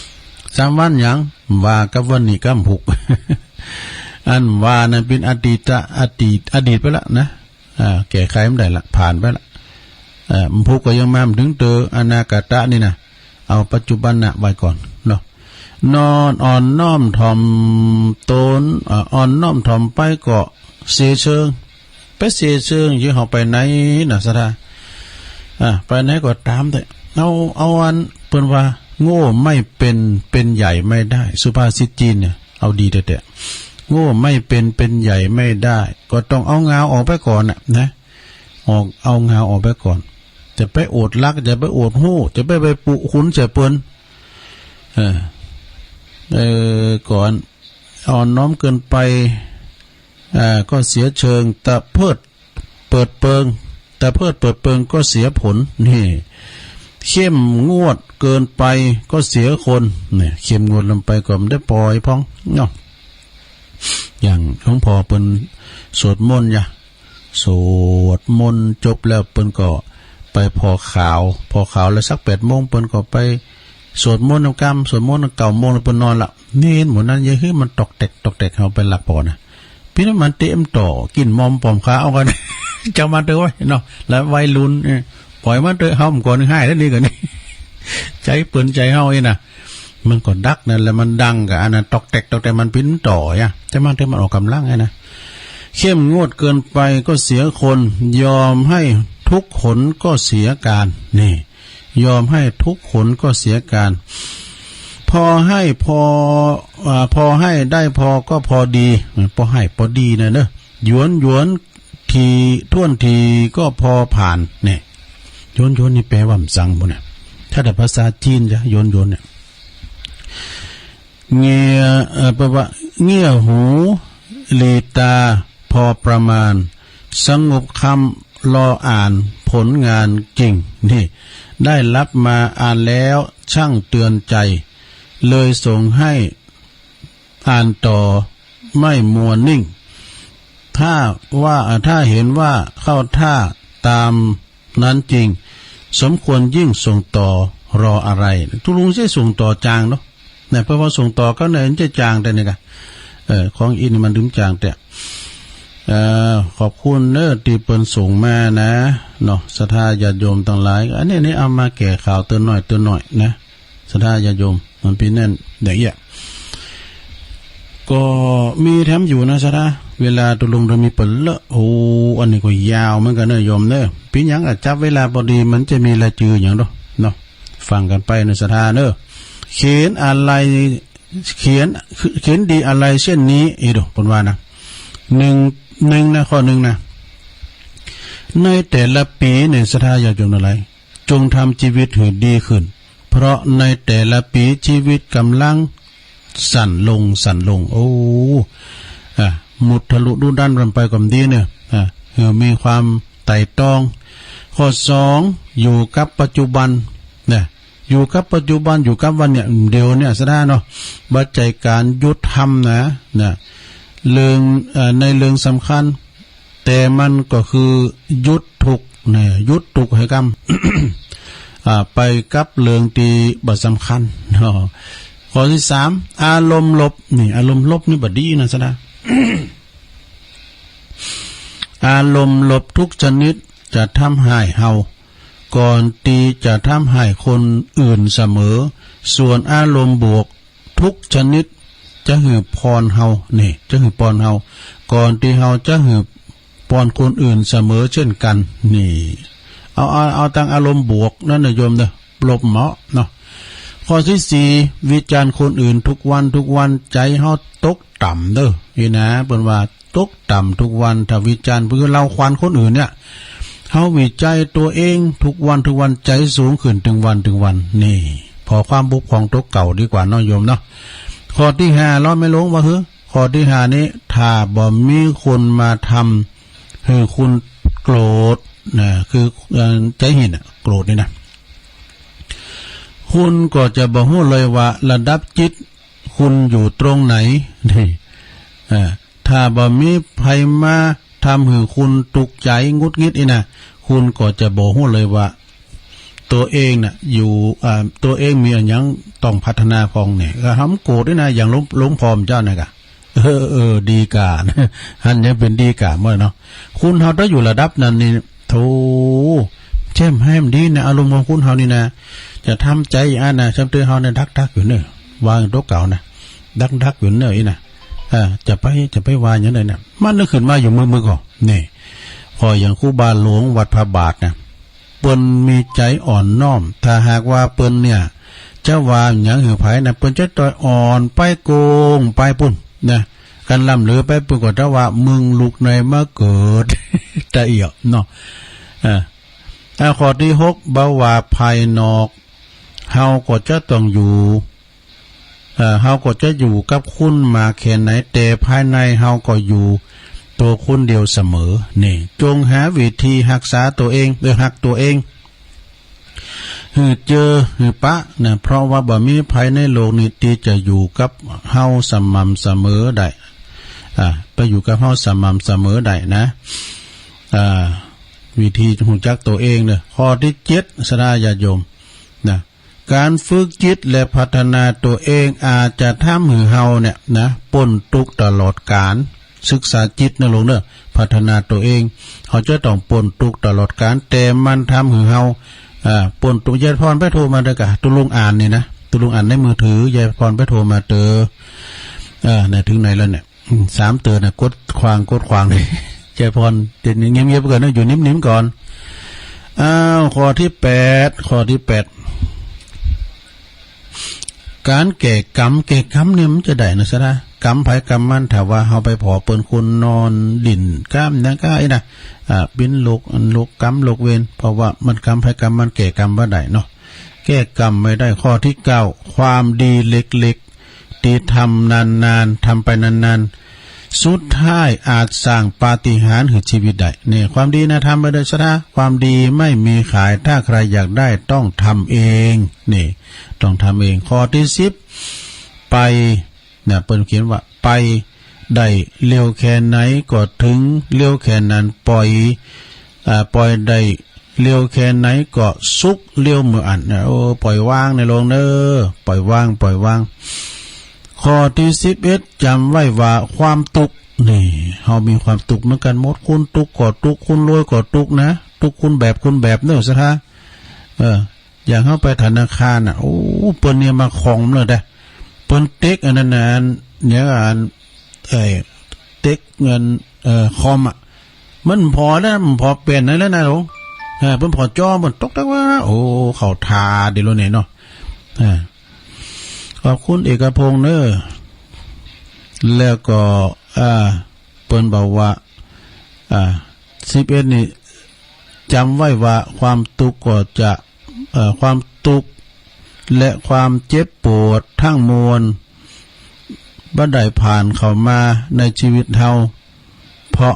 3 วันอย่างว่ากับวันนี้กำหุก อันว่านั้นเป็นอดีตไปละนะแก้ไขไม่ได้ละผ่านไปละมันพุกก็ยังมาถึงอนาคตนี่นะเอาปัจจุบันนะไว้ก่อนเนาะนอนอ่อนน้อมถ่อมตนอ่อนน้อมถ่อมไปก็เสียเชิงไปเสียเชิงยี่ห้อไปไหนนะสะดาไปไหนก็ตามแต่เอาอันเปิ้นว่าโง่ไม่เป็นใหญ่ไม่ได้สุภาษิตจีนเนี่ยเอาดีแต่โง่ไม่เป็นใหญ่ไม่ได้ก็ต้องเอางาออกไปก่อนนะเอางาออกไปก่อนจะไปโอดลักจะไปโอดหู้จะไปปุขุนเสียเปิ้นก่อนอ่อนน้อมเกินไปก็เสียเชิงแต่เพิดเปิดเปิงก็เสียผลนี่เข้มงวดเกินไปก็เสียคนเนี่ยเข้มงวดลงไปก็ไม่ได้ปล่อยพ้องเนาะอย่างหลวงพ่อเปิ้นสวดมนต์สวดมนต์จบแล้วเปิ้นก็ไปพอข่าวแล้วสัก8 โมงเปิ้นก็ไปสวดมนต์กรรมสวดมนต์9 โมงแล้วเปิ้นนอนละนี่หมู่นั้นยังคือมันตอกแตกเฮาไปหลับปอนะพี่น้ำมันเต็มต่อกินมอมปอมขาเอากัน จะมาเด้อไว้เนาะแล้ววัยรุ่นปล่อยมันเด้อเฮาก่อนให้แล้วนี่ก็นี่ ใจเปิ้นใจเฮานี่น่ะมันก็ดักนั่นแล้วมันดังกับอันนั้นตอกแตกมันปิ้นต่อแต่มันออกกำลังไงนะเข้มงวดเกินไปก็เสียคนยอมให้ทุกขนก็เสียการนี่ยอมให้ทุกขนก็เสียการพอให้ได้พอก็พอดีพอให้พอดีนะเนอะหยวนทีท่วนทีก็พอผ่านเนี่ยหยวนนี่แปลว่าสั่งบ่เนี่ยถ้าแต่ภาษาจีนจะหยวนเนี่ยเงี่ยหูลีตาพอประมาณสงบคำรออ่านผลงานเก่งนี่ได้รับมาอ่านแล้วช่างเตือนใจเลยส่งให้อ่านต่อไม่มัวนิ่งถ้าเห็นว่าเข้าท่าตามนั้นจริงสมควรยิ่งส่งต่อรออะไรทุลุงใช่ส่งต่อจางเนาะเนี่ยเพราะว่าส่งต่อก็เนี่ยจะจางแต่เนี่ยกันของอินมันดึงจางแต่ขอบคุณเนอที่เปิ้นส่งมานะเนาะศรัทธาญาติโยมทั้งหลายอันนี้เอามาแก่ข่าวเตือนหน่อยนะศรัทธาญาติโยมมันเป็นนั่นเด็กอ่ะก็มีแถมอยู่นะศรัทธาเวลาตุลงเรามีเปิ่นเลอะโอ้อันนี้ก็ยาวเหมือนกันเนอะโยมเนอะพี่ยังจับเวลาพอดีมันจะมีรายชื่ออย่างเนาะฟังกันไปในศรัทธาเนอะเขียนอะไรเขียนดีอะไรเช่นนี้อีดปนว่านะหนึ่งนะข้อ1นะในแต่ละปีในศรัทธาญาติโยมอะไรจงทำชีวิตให้ดีขึ้นเพราะในแต่ละปีชีวิตกำลังสั่นลงโอ้หมุดทะลุดุดันกันไปกับดีเนี่ยมีความไต่ตองข้อ2อยู่กับปัจจุบันเนี่ยอยู่กับปัจจุบันอยู่กับวันเนี่ยเดี๋ยวเนี่ยศรัทธาเนาะบัดใจการยุดทำนะเรื่องในเรื่องสำคัญแต่มันก็คือยุดทุกเนี่ยยุดทุกให้กรรม ไปกับเรื่องที่บ่สำคัญข้อที่3อารมณ์ลบนี่อารมณ์ลบนี่บ่ดีนะศรัทธา อารมณ์ลบทุกชนิดจะทำให้เฮาก่อนตีจะทำให้คนอื่นเสมอส่วนอารมณ์บวกทุกชนิดจะหืบพรเฮานี่จะหืบพรเฮาก่อนที่เฮาจะหืบพรคนอื่นเสมอเช่นกันนี่เอาตั้งอารมณ์บวกนั่นนะโยมเด้อลบเหมาะเนาะข้อที่4วิจารณ์คนอื่นทุกวันใจเฮาตกต่ำเด้อนี่นะเปิ้นว่าตกต่ำทุกวันถ้าวิจารณ์เพื่อเราควานคนอื่นเนี่ยเฮาวิจัยตัวเองทุกวันใจสูงขึ้นถึงวันนี่พอความบุกของตกเก่าดีกว่าเนาะโยมเนาะข้อที่5เราไม่ลงว่าข้อที่5นี้ถ้าบ่มีคนมาทำให้คุณโกรธนะคือใจเห็นโกรธนี่นะ คุณก็จะบอกฮู้เลยว่าระดับจิตคุณอยู่ตรงไหนนี่ถ้าบ่มีใครมาทำให้คุณตุกใจงุดงิดนะคุณก็จะบอกฮู้เลยว่าตัวเองน่ะอยู่ตัวเองมีอันยังต้องพัฒนาพองเนี่ยก็ทำโกรธด้วยนะอย่างหลวงพรเจ้านะกะดีกาอันนี้เป็นดีกาเมื่อเนาะคุณเฮาได้อยู่ระดับนั้นนี่โธ่แช่มให้มันดีนะอารมณ์ของคุณเฮานี่นะจะทำใจอย่างนั้นนะจำเตือนเฮาเนี่ยดักอยู่เนอะวางตัวเก่านะดักอยู่เนอะอีนะจะไปวางอย่างไรเนี่ยมันนึกขึ้นมาอยู่มือก่อนนี่พออย่างครูบาหลวงวัดพระบาทนะเปิ้นมีใจอ่อนน้อมถ้าหากว่าเปิ้นเนี่ยจะว่าอย่างหือไผนะเปิ้นจะต่อยอ่อนไปโกงไปปุ่นนะกันล่ำเหลือไปปรากฏว่ามึงลูกในมาเกิดตะเอียบเนาะข้อที่6บ่ว่าภายนอกเฮาก็จะต้องอยู่เฮาก็จะอยู่กับคุณมาแค่ไหนแต่ภายในเฮาก็อยู่ตัวคุณเดียวเสมอนี่จงหาวิธีรักษาตัวเองหักตัวเองเจอปะนะเพราะว่าบ่มีภัยในโลกนี้ที่จะอยู่กับเฮาสม่ำเสมอได้ไปอยู่กับเฮาสม่ำเสมอได้นะวิธีรู้จักตัวเองเนี่ยข้อที่7สดาญาโยมนะการฝึกจิตและพัฒนาตัวเองอาจจะทำให้เฮาเนี่ยนะพ้นทุกข์ตลอดกาลศึกษาจิตนะลงเด้อพัฒนาตัวเองเขาจะต้องพ้นทุกข์ตลอดกาลแต่มันทำให้เฮาพ้นทุกข์ยายพรไปโทรมาเด้อกะตุลุงอ่านนี่นะตุลุงอ่านในมือถือยายพรไปโทรมาเตอเนี่ยถึงไหนแล้วเนี่ย3เตือนน่ะกดขวางเลยยายพรเดี๋ยวเงียบๆก่อนนะอยู่นิ่มๆก่อนข้อที่8การแก่กรรมเนี่ยมันจะได้นะซะนะกรรมไผกรรมมันถ้าว่าเฮาไปพอเปิ้นคุณนอนดิ่นกล้ามนะก็ไอ้นะบินโลกกรรมโลกเวรเพราะว่ามันกรรมไผกรรมมันแก่กรรมบ่ได้เนาะแก้กรรมไม่ได้ข้อที่9ความดีเล็กๆที่ทำนานๆทำไปนานๆสุดท้ายอาจสร้างปาฏิหาริย์ให้ชีวิตได้นี่ความดีนะทำไปได้ซะนะความดีไม่มีขายถ้าใครอยากได้ต้องทำเองนี่ต้องทำเองข้อที่10ไปเนี่ยเปิ้นเขียนว่าไปได้เร็วแค่ไหนก็ถึงเร็วแค่นั้นปล่อยได้เร็วแค่ไหนก็สุกเร็วเหมือนอันโอ้ปล่อยวางในโลกเด้อปล่อยวางข้อที่11จำไว้ว่าความทุกข์นี่เฮามีความทุกข์เหมือนกันหมดคุณทุกข์ก็ทุกข์คุณรวยก็ทุกข์นะทุกข์คุณแบบเด้อซะท่าอย่างเฮาไปธนาคารน่ะโอ้เปิ้นเนี่ยมาของเลยเด้เปิ้นเต็กอันนั้นน่ะเนี่ยเต็กเงินคอมอ่ะมันพอแล้วมันพอเปลี่ยนได้แล้วนะหลวงเพิ่นพอจอมันตกตักว่าโอ้เข้าทาดิโลเนี่ยเนาะขอบคุณเอกพงษ์เด้อแล้วก็เปิ้นบอกว่า11นี่จำไว้ว่าความทุกข์ก็จะความทุกข์และความเจ็บปวดทั้งมวลบ่ได้ผ่านเข้ามาในชีวิตเฮาเพราะ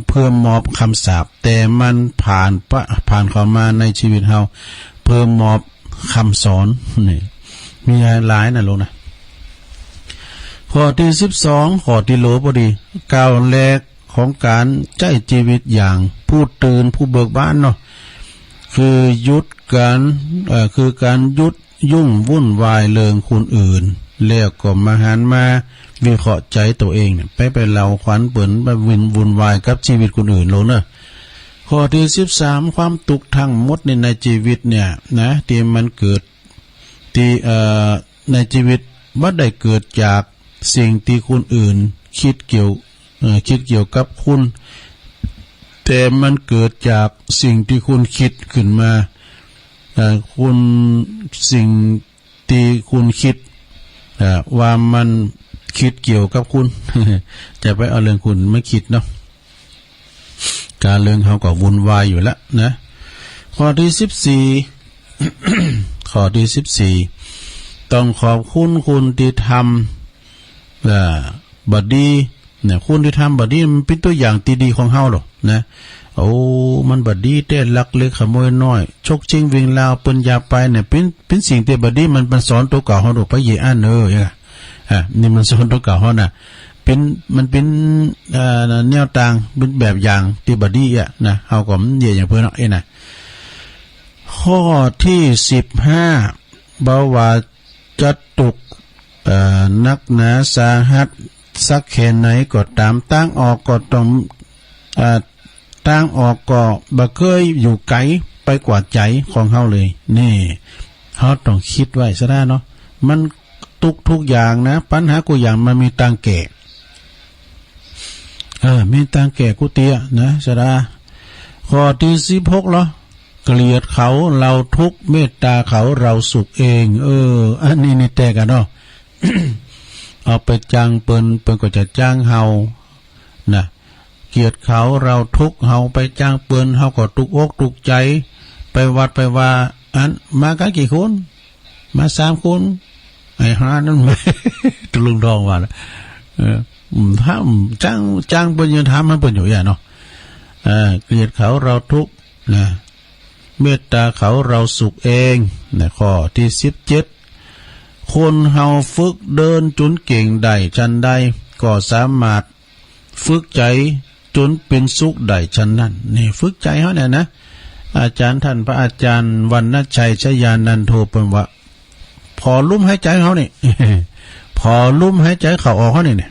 เพื่อมอบคำสาปแต่มันผ่านเข้ามาในชีวิตเฮาเพื่อมอบคำสอนนี่มีหลายนะลูกนะข้อที่12ข้อที่โลพอดีก้าวแรกของการใช้ชีวิตอย่างผู้ตื่นผู้เบิกบานเนาะคือการหยุดยุ่งวุ่นวายเรื่องคนอื่นแล้วก็มาหันมาวิเคราะห์ใจตัวเองเนี่ยไปเล่าขวัญเปิ้นไปวุ่นวายกับชีวิตคนอื่นโลกเนาะข้อที่13ความทุกข์ทั้งหมดในชีวิตเนี่ยนะที่มันเกิดที่ในชีวิตบ่ได้เกิดจากสิ่งที่คนอื่นคิดเกี่ยวกับคุณแต่มันเกิดจากสิ่งที่คุณคิดขึ้นมาคุณสิ่งที่คุณคิดว่ามันคิดเกี่ยวกับคุณ จะไปเอาเรื่องคุณไม่คิดเนาะการเรื่องเขาก็วุ่นวายอยู่แล้วนะข้อที่14 ข้อที่14ต้องขอบคุณที่ทำบดีเนี่ยคุณที่ทำบดีมันเป็นตัวอย่างที่ดีของเฮาหรอกนะ โอ้มันบดีเต้ลักเล็กขโมยน้อยชกชิงวิ่งลาวเปิ้นยาไปเนี่ยเป็นสิ่งที่บดีมันสอนตัวเก่าเฮาดูไปเยอันนี่มันสอนตัวเก่าเฮาน่ะมันเป็นแนวทางเป็นแบบอย่างที่บดีนะเฮาก็มันเยอย่างเพิ่นเนาะน่ะข้อที่15บ่ว่าจะตุกนักหนาสาหัสสักแค่ไหนก็ตามตั้งออกก็ต้องตั้งออกก็บ่เคยอยู่ไกลไปกว่าใจของเฮาเลยนี่เฮาต้องคิดไว้ซะได้เนาะมันทุกอย่างนะปัญหากูอย่างมันมีตังแก่มีตังแก่กูเตี้ยนะซะได้ข้อที่16เหรอเกลียดเขาเราทุกข์เมตตาเขาเราสุขเองอันนี้แต่กันเนาะ เอาไปจ้างเปิ้นก็จะจ้างเฮานะเกลียดเขาเราทุกข์เฮาไปจ้างเปิ้นเฮาก็ทุกอกทุกใจไปวัดไปว่าอันมากันกี่คนมา3คนไอ้5นั่น ตะลุงดองว่าถ้าจ้างเปิ้นยังถามมันเปิ้นอยู่เนาะเกลียดเขาเราทุกข์นะเมตตาเขาเราสุขเองนะข้อที่17คนเฮาฝึกเดินจนเก่งได้ชันใดก็สามารถฝึกใจจนเป็นสุขได้ชันนั้นนี่ฝึกใจเฮาเนี่ยนะอาจารย์ท่านพระอาจารย์วรรณชัยชยานันโทเปิ้นว่าพอลุ่มหายใจเฮานี่ พอลุ่มหายใจเข้าออกเฮานี่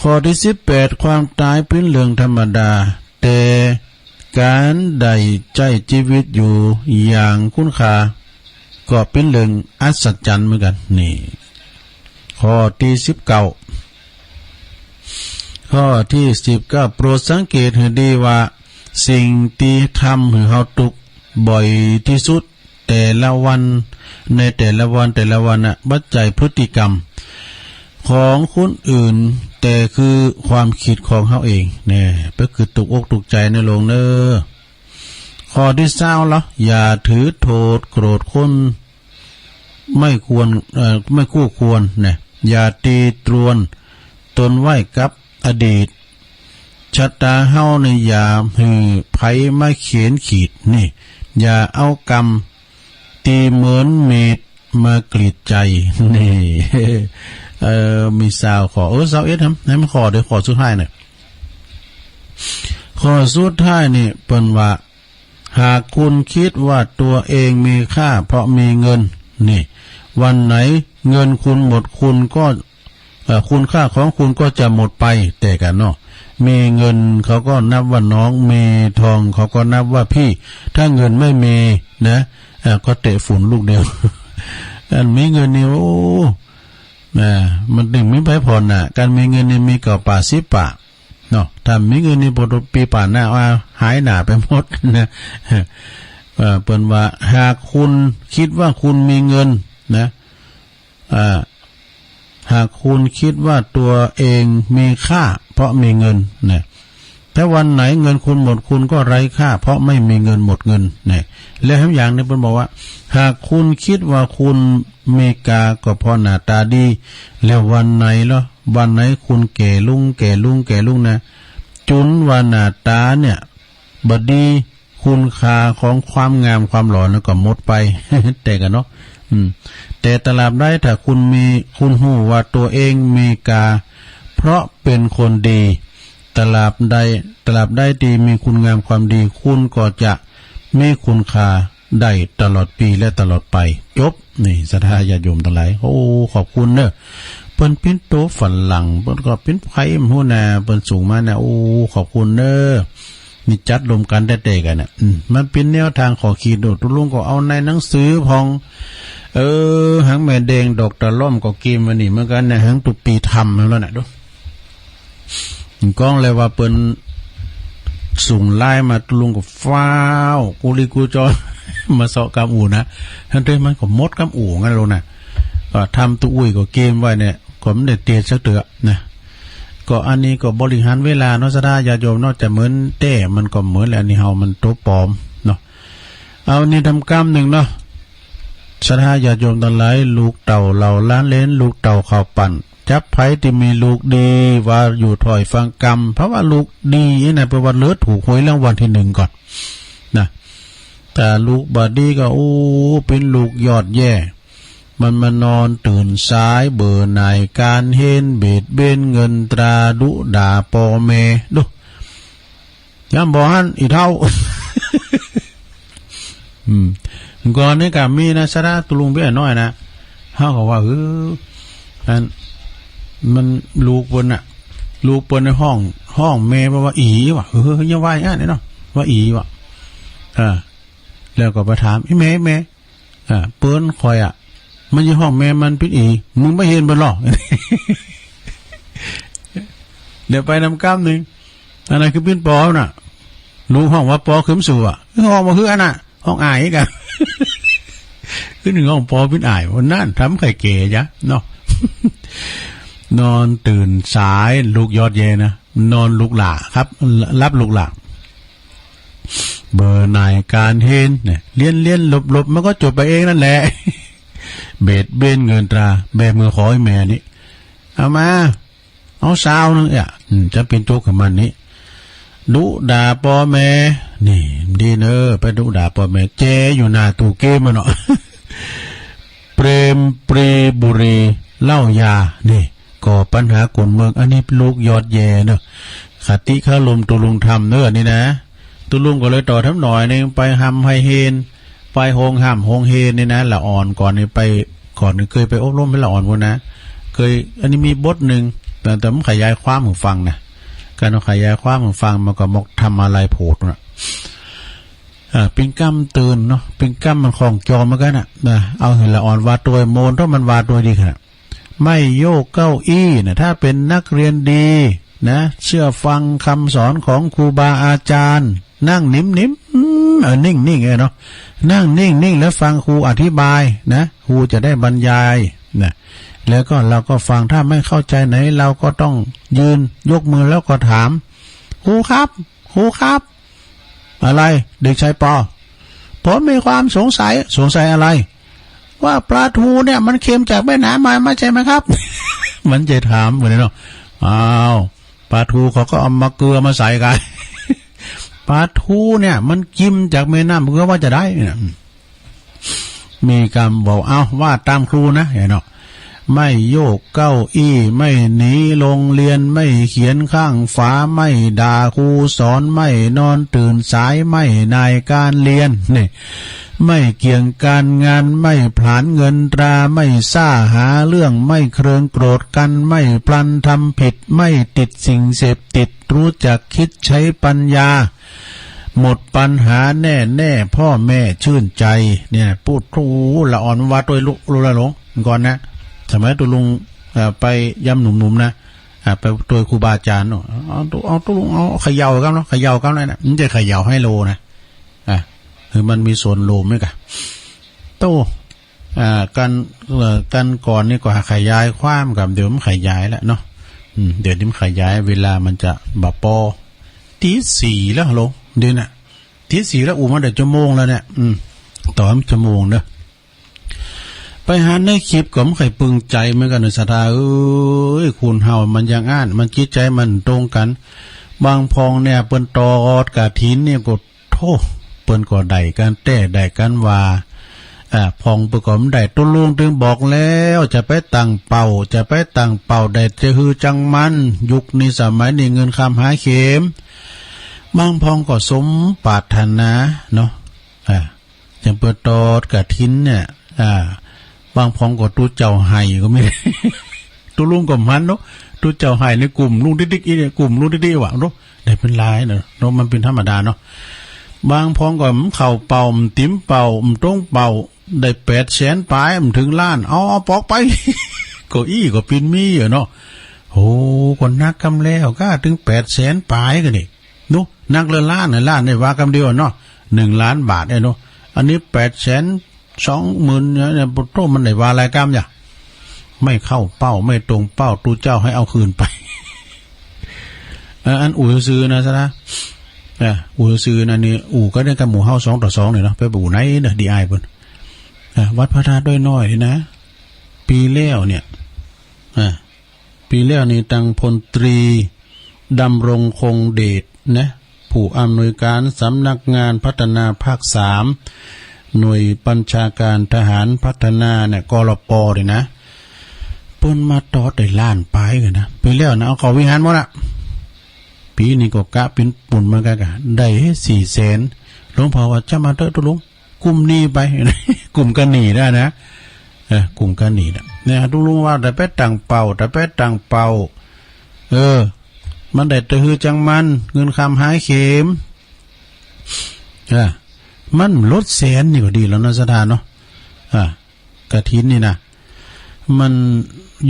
ข้อที่18ความตายเป็นเรื่องธรรมดาแต่การได้ใจชีวิตอยู่อย่างคุณค่าก็เป็นเรื่องอัศจรรย์เหมือนกันนี่ข้อที่19ข้อที่10โปรดสังเกตให้ดีว่าสิ่งที่ทำให้เฮาทุกข์บ่อยที่สุดแต่ละวันในแต่ละวันบัดใจพฤติกรรมของคนอื่นแต่คือความคิดของเฮาเองเนี่ยก็คือตุกอกตุกใจในโลงเนอข้อที่20ละอย่าถือโทษโกรธคนไม่คู่ควรเนี่ยอย่าตีตรวนตนไว้กับอดีตชะตาเฮาในอย่าหือไผมาเขียนขีดนี่อย่าเอากรรมตีเหมือนเม็ดมากรีดใจนี่ มีสาวขอสาวทำให้มันขอเดี๋ยวขอสุดท้ายหน่อยขอสุดท้ายนี่เปิ้นว่าหากคุณคิดว่าตัวเองมีค่าเพราะมีเงินนี่วันไหนเงินคุณหมดคุณก็คุณค่าของคุณก็จะหมดไปแต่กันเนาะมีเงินเขาก็นับว่าน้องมีทองเขาก็นับว่าพี่ถ้าเงินไม่มีนะก็เตะฝุ่นลูกเดียว อันมีเงินนี่โอ้มันดึงไม่ไปพอน่ะการมีเงินนี่มีกับป่าสิป่าเนาะถ้ามีเงินนี่บ่ปีป่าหน้าว่าหายหน้าไปหมดนะเปิ้นว่าหากคุณคิดว่าคุณมีเงินนะหากคุณคิดว่าตัวเองมีค่าเพราะมีเงินนะถ้าวันไหนเงินคุณหมดคุณก็ไร้ค่าเพราะไม่มีเงินหมดเงินนะแล้วทั้งอย่างนี้เพิ่นบอกว่าหากคุณคิดว่าคุณมีกาก็เพราะหน้าตาดีแล้ววันไหนล่ะวันไหนคุณแก่ลุงนะจุนว่าหน้าตาเนี่ยบ่ดีคุณค่าของความงามความหล่อนั้นก็หมดไป แต่กันเนาะแต่ตราบใดถ้าคุณฮู้ว่าตัวเองมีกาเพราะเป็นคนดีตราบใดดีมีคุณงามความดีคุณก็จะมีคุณค่าได้ตลอดปีและตลอดไปจบนี่ศรัทธาญาติโยมทั้งหลายโอ้ขอบคุณเด้อเปิ้นเป็นโตฝรั่งเปิ้นก็เป็นไผฮู้น่ะเปิ้นสูงมาน่ะโอ้ขอบคุณเด้อมีจัดรวมกันได้ๆกันน่ะมันเป็นแนวทางขอขีดตุลุงก็เอาในหนังสือพองหังแม่แดงดอกตะล่อมก็กินมานี่เหมือนกันนะหังตุปีทำแล้วน่ะดูก้องเลยว่าเปิ้นสูงไล่มาตุลุงก็ฟ้าวกูลีกูจอ มาเสาะกำอู่นะท่านเด้มันก็มดกำอู่งั้นโลน่ะก็ทำตุอุ้ยก็เกมไว้เนี่ยก็ไม่ได้เตียสักเตือนะก็อันนี้ก็บริหารเวลาเนาะซะได้ญาติโยมนอกจากเหมือนเต้มันก็เหมือนแล้วนี่เฮามันตัวปลอมเนาะเอานี่ทำกรรมหนึ่งเนาะศรัทธาญาติโยมทั้งหลายลูกเต่าเหล่าล้านเลนลูกเต่าข้าวปั่น จับไผที่มีลูกดีว่าอยู่ถอยฟังกรรมเพราะว่าลูกดีนี่ประวัติเลือดถูกหวยรางวัลที่ 1ก่อนนะแต่ลูกบาดีก็เป็นลูกยอดแย่มันมานอนตื่นสายเบื่อหน่ายการเห็นเบียดเบนเงินตราดุด่าปอเมดูย้ำบอกฮันอีเท่า ก่อนนี้กับมีนะสระตุลุงเบี้ยน้อยนะเขาก็ว่าอันมันลูกบนน่ะลูกบนในห้องเมย์บอกว่าอีว่ะยังว่าอย่างนี้เนาะว่าอีว่ะแล้วก็ไปถามเมย์เปิ้นคอยมันอยู่ห้องเมย์มันเป็นอีมึงไม่เห็นบ่หรอกเดี๋ยวไปนำก้ามหนึ่งอันนั้นคือเป็นปอน่ะลูกห้องว่าปอขึ้นสู่ห้องมาคืออันน่ะห้องอายกันคือหนึ่งห้องปอเป็นอายวันนั้นทำไข่เก๋จ้ะเนาะนอนตื่นสายลูกยอดเยนะนอนลูกหล่าครับรับลูกหล่าเบอร์นายการเห็นเนี่ยเลี้ยนหลบมันก็จบไปเองนั่นแหละเบ็ดเบนเงินตราแบมือขอให้แม่นี่เอามาเอาสาวนึงจะเป็นโจ๊กกับมันนี่ดุด่าปอแม่นี่ดีเนอไปดุด่าปอแม่เจอยู่หน้าตู้เกมมันเนาะเปรมปรีบุรีเล่ายานี่ก่อปัญหากลุ่มเมืองอันนี้ลูกยอดแย่เนอะคติข้าลมตุลุงทำเนอะนี่นะตุลุงก็เลยต่อทำหน่อยนึงไปหำให้เฮนไปโฮงหำโฮงเฮนนี่นะละอ่อนก่อนนี่ไปก่อนนี่เคยไปอบรมให้ละอ่อนพวกนะเคยอันนี้มีบทหนึ่งแต่ผมขยายความให้ฟังนะการขยายความให้ฟังมันก็มกทำอะไรโผดนะเป็นกรรมตื่นเนาะเป็นกรรมมันของจอมมันกันนะเอาเห็นละอ่อนว่าตัวโมนต้องมันว่าตัวดีขนาดไม่โยกเก้าอี้นะถ้าเป็นนักเรียนดีนะเชื่อฟังคำสอนของครูบาอาจารย์นั่งนิ่มนิ่งเนาะนั่งนิ่งแล้วฟังครูอธิบายนะครูจะได้บรรยายนะแล้วก็เราก็ฟังถ้าไม่เข้าใจไหนเราก็ต้องยืนยกมือแล้วก็ถามครูครับอะไรเด็กชายปอผมมีความสงสัยอะไรว่าปลาทูเนี่ยมันเค็มจากแม่น้ำมาไม่ใช่ไหมครับ มันจะถามเหมือนเนาะอ้าวปลาทูเขาก็เอามาเกลือมาใส่กัน ปลาทูเนี่ยมันกิมจากแม่น้ำเพื่อว่าจะได้เนี่ยมีคำบอกเอาว่าตามครูนะเนาะไม่โยกเก้าอี้ไม่หนีโรงเรียนไม่เขียนข้างฝาไม่ด่าครูสอนไม่นอนตื่นสายไม่นายการเรียนนี่ไม่เกี่ยงการงานไม่ผลาญเงินตราไม่ซ่าหาเรื่องไม่เครืองโกรธกันไม่พลันทำผิดไม่ติดสิ่งเสพติดรู้จักคิดใช้ปัญญาหมดปัญหาแน่พ่อแม่ชื่นใจเนี่ยพูดครูละอ่อนว่าตัวลูกละหลงก่อนนะสมัยตัวลุงไปย่ำหนุ่มๆนะไปตัวครูบาอาจารย์เอาตัวลุงเอาเขย่ากันเนาะเขย่ากันเลยนะมันจะเขย่าให้โลนะคือมันมีส่วนโลมไหมกะโตกันก่อนนี่ก็ขยายความกับเดี๋ยวมันขยายแล้วเนาะเดี๋ยวนี้มันขยายเวลามันจะบะปอตีสี่แล้วโลเดี๋ยวน่ะตีสี่แล้วมาเดี๋ยวชั่วโมงแล้วเนี่ยต่อชั่วโมงเนอะไปหาในคลิปก็ไม่เคยปึงใจเหมือนกันในศรัทธาคุณเฮามันยังอ่านมันจิตใจมันตรงกันบางพองเนี่ยเปิ้นตอดกะถินเนี่ยก็โทเปิ้นก็ได้กันแต่ได้กันว่าพองประกอบได้ตุลุงถึงบอกแล้วจะไปตั้งเป่าได้จะฮือจังมันยุคนี้สมัยนี้เงินคำหาเข็มบางพองก็สมปรารถนาเนาะจังเปิ้นตอดกะถินเนี่ยบางพองก็ตู้เจ้าไห้ก็ไม่ได้ ตู้ลุงก็มันเนาะตู้เจ้าไห้ในกลุ่มลุงติ๊กๆเนี่ยกลุ่มลุงติ๊กๆว่ะเนาะได้เป็นลายเนาะมันเป็นธรรมดาเนาะบางพองก็เข่าเป่าติ๋มเป่าตรงเป่าได้800,000ปลายถึงล้านเอาปอกไปก็ก็ปินมีเนาะโอ้คนนักกำแล้วก็ถึง800,000ปลายกันนี่เนาะนักล้านได้ว่ากำเดียวเนาะ1 ล้านบาทเนาะอันนี้820,000เนี่ยปุโตมันได้ว่าอะไรกรรมอย่าไม่เข้าเป้าไม่ตรงเป้าตูเจ้าให้เอาคืนไปอันอู่ซื้อนะซะนะอู่ซื้อนะนี่อู่ก็ได้กับหมู่เฮา2-2เนี่ยเนาะไปบู่ไหนเด้อดีไอเพิ่นวัดพระธาตุด้วยน้อยนะปีแล้วเนี่ย ปีแล้วนี่ตังพลตรีดำรงคงเดชนะผู้อำนวยการสำนักงานพัฒนาภาค3หน่วยบัญชาการทหารพัฒนาเนี่ยกลปเลยนะเปิ้นมาต่อได้ล้านปลายกันนะปีแล้วนะเอาเขาวิหารหมดละปีนี้ก็กะเป็นปุ่นเหมือนกันกะได้400,000หลวงพ่อว่าจะมาเถอะตุลุงกลุ่มนี้ไป กลุ่มกันหนีได้นะกลุ่มกันหนีนะเนี่ยตุลุงว่าแต่ไปต่างเป่ามันได้แต่ฮือจังมันเงินคำหายเข็มมันลดแสนนี่ก็ดีแล้วนะสถานเนาะกฐินนี่นะมัน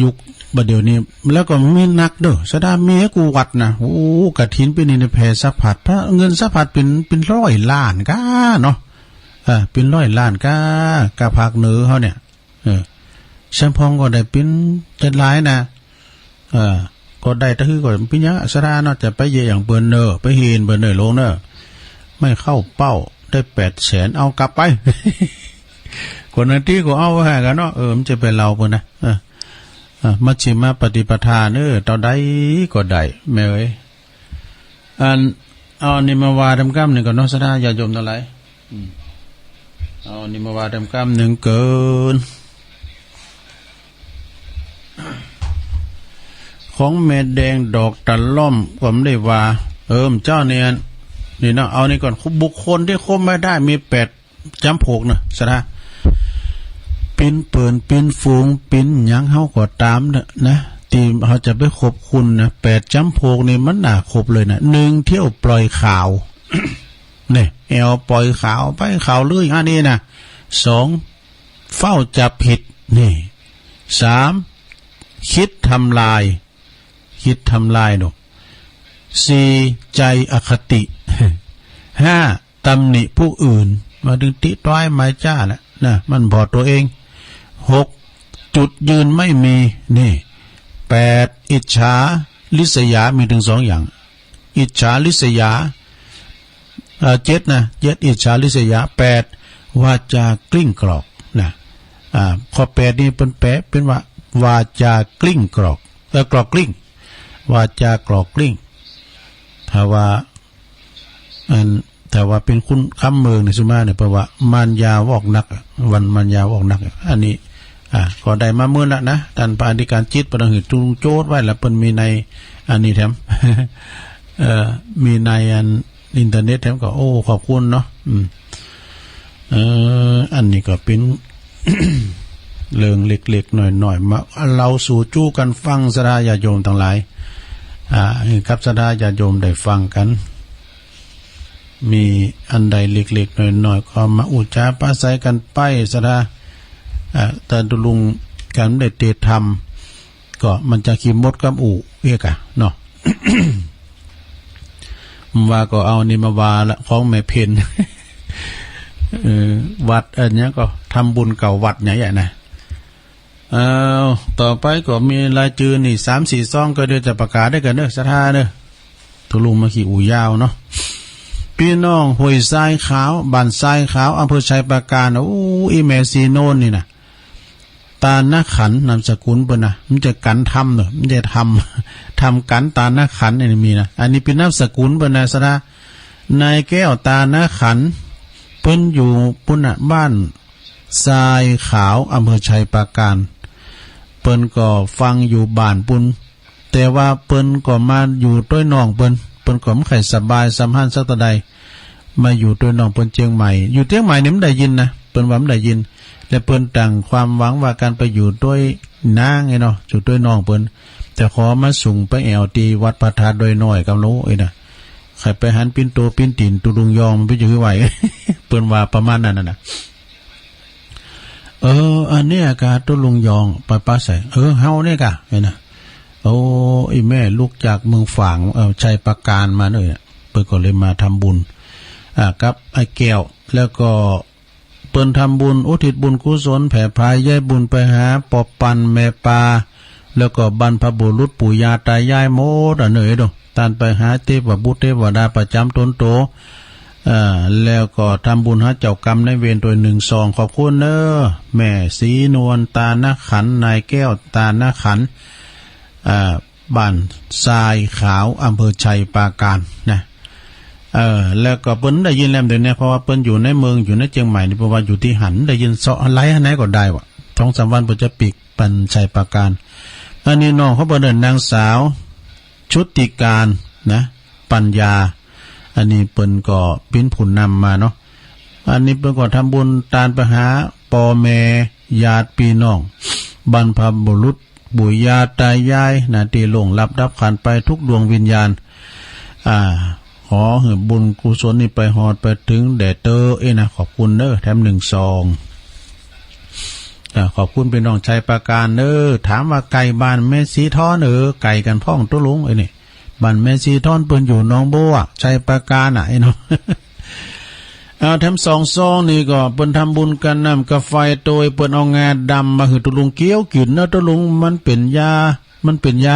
ยุคบัดเดี๋ยวนี้แล้วก็มีนักเด้อสดามีให้กูวัดนะโอ้กฐินเป็นนี่แผ่สะพัดพระเงินสะพัดเป็น100 ล้านก้าเนาะเป็น100 ล้านก้ากะภาคเหนือเฮาเนี่ยเชียงพองก็ได้เป็นจะหลายนะก็ได้แต่คือก็เป็นหยังสดาเนาะจะไปเยอย่างเปิ้นเนอไปเห็นเปิ้นเนอลงเนอไม่เข้าเป้าได้800,000เอากลับไป คนนั้นที่ก็เอาไว้ให้กันเนาะมันจะเป็นเราเพิ่นนะมัชฌิมาปฏิปทาเต่าใดก็ได้แม่เอ้ยเอานี่มาวาดำกำนึงก็เนาะสดาญาโยมทั้งหลายเอานี่มาวาดำกำนึงเกินของเม็ดแดงดอกตะล่อมก็ไม่ได้ว่าเจ้าเนี่ยนี่เนาะเอานี่ก่อนบุคคลที่คบไม่ได้มี8จำพวกนะสดาเป็นเปิ่นเป็นฝูงเป็นหยังเฮาก็ตามนะที่เขาจะไปคบคุณนะ8จำพวกนี่มันน่าคบเลยนะ1เที่ยวปล่อยข่าว นี่ปล่อยข่าวไปข่าวเรื่อยนี่นะ2เฝ้าจับผิดนี่3คิดทำลายดอก4ใจอคติ 5ตำหนิผู้อื่นมาดึงติต้อยไม้จ้านะมันบอดตัวเอง6จุดยืนไม่มีนี่8อิจฉาลิษยามีถึง2อย่างอิจฉาลิษยา7นะ7อิจฉาลิษยา8วาจากลิ้งกรอกนะข้อ8นี่เป็นแปะเป็นว่าวาจากลิ้งกรอกกรอกกลิ้งวาจากรอกกลิ้งถ้าว่าเป็นคุณคำเมืองในสุมาเนี่ยเพราะว่ามันยาวอกนักวันมันยาวอกนักอันนี้ก็ได้มาเมื่อละนะท่านปาธิการจิตประหิตจุงโจทย์ไว้แล้วเพิ่นมีในอันนี้แถม มีในอินเทอร์เน็ตแถมก็โอ้ขอบคุณเนาะอันนี้ก็เป็น เรื่องเล็กๆหน่อยๆมาเราสู่จู้กันฟังสดาญาโยมทั้งหลายครับสดาญาโยมได้ฟังกันมีอันใดเล็กๆหน่อยๆก็มาอุจาปาศัยกันไปสดาแต่ตุลุงกันได้เตธรรมก็มันจะขีมดกับอู่เอกะเนาะ ว่าก็เอานี่มาว่าละของแม่เพน วัดอันนี้ก็ทำบุญเก่าวัดใหญ่ๆนะต่อไปก็มีรายชื่อนี่3-4ซองก็เดี๋ยวจะประกาศได้กันเด้อสถาเด้อตุลุงมาขี่อู่ยาวเนาะพี่น้องห้วยทรายขาวบ้านทรายขาวอำเภอชัยปราการอีเมซีโนนนี่นะตาหน้าขันนามสกุลเปิ้นนะมันจะกันทำเนอะมันจะทำกันตาหน้าขันนี่มีนะอันนี้เป็นนามสกุลเปิ้นนะสระนายแก้วตาหน้าขันเปิ้นอยู่ปุ่นน่ะบ้านทรายขาวอำเภอชัยปราการเปิ้นก็ฟังอยู่บ้านปุ่นแต่ว่าเปิ้นก็มาอยู่ด้วยน้องเปิ้นก็ไม่ค่อยสบายสัมพันธ์สักตะใดมาอยู่ด้วยน้องเปิ้นเชียงใหม่อยู่เชียงใหม่นี่มันได้ยินนะเปิ้นว่ามันได้ยินและเปิ้นตั้งความหวังว่าการไปอยู่ด้วยนางไงเนาะอยู่ด้วยน้องเปิ้นแต่ขอมาส่งไปแอวตีวัดพระธาตุโดยน้อยกับโลนะใครไปหันปิ้นโตปิ้นตีนตุลุงยองมันไปอยู่ไหว เปิ้นว่าประมาณนั้นน่ะอันนี้อากาศตุลุงยองไปป้าใส่เฮาเนี่ยกะเห็นน่ะโอ้ไอ้แม่ลูกจากเมืองฝางชัยปราการมาเนยเปิ้นก็เลยมาทำบุญกับไอ้แก้วแล้วก็เปิ้นทำบุญอุทิศบุญกุศลแผ่พายย้ายบุญไปหาปอบปันแม่ปาแล้วก็บรรพบุรุษปู่ย่าตายายโมดเนยดอกตานไปหาเทพบุตรเทวดาประจำตนโตแล้วก็ทำบุญหาเจ้ากรรมในเวรตัว1 2ขอบคุณแม่สีนวลตาหน้าขันนายแก้วตาหน้าขัน บ้านทรายขาวอำเภอชัยปราการนะแล้วก็เปิ้นได้ยินแล้วเดี๋ยวนี้เพราะว่าเปิ้นอยู่ในเมืองอยู่ในเชียงใหม่นี่เพราะว่าอยู่ที่หันได้ยินเสาะอะไรไหนก็ได้ว่ะ2-3 วันเปิ้นจะปิกปันชัยปราการอันนี้น้องเขาเปิ้นเดินนางสาวชุติการนะปัญญาอันนี้เปิ้นก็ปิ้นผุนนำมาเนาะอันนี้เปิ้นก็ทำบุญตานไปหาพ่อแม่ญาติพี่น้องบรรพบุรุษปู่ย่าตายายนะที่ล่วงลับดับขันไปทุกดวงวิญญาณขอให้บุญกุศลนี้ไปฮอดไปถึงแด่เตอนะขอบคุณเด้อแถม1 ซองขอบคุณพี่น้องชัยปราการเด้อถามว่าไก่บ้านแม่สีทอนไก่กันพ่องตุลุงนี่บ้านแม่สีทอนเปิ้นอยู่หนองบัวชัยปราการไอ้เนาะแถม2 ซองนี่ก็เปิ้นทำบุญกันน้ำกาแฟโดยเปิ้นเอางาดำมาให้ตุลุงเกี้ยวกินเนาะตุลุงมันเป็นย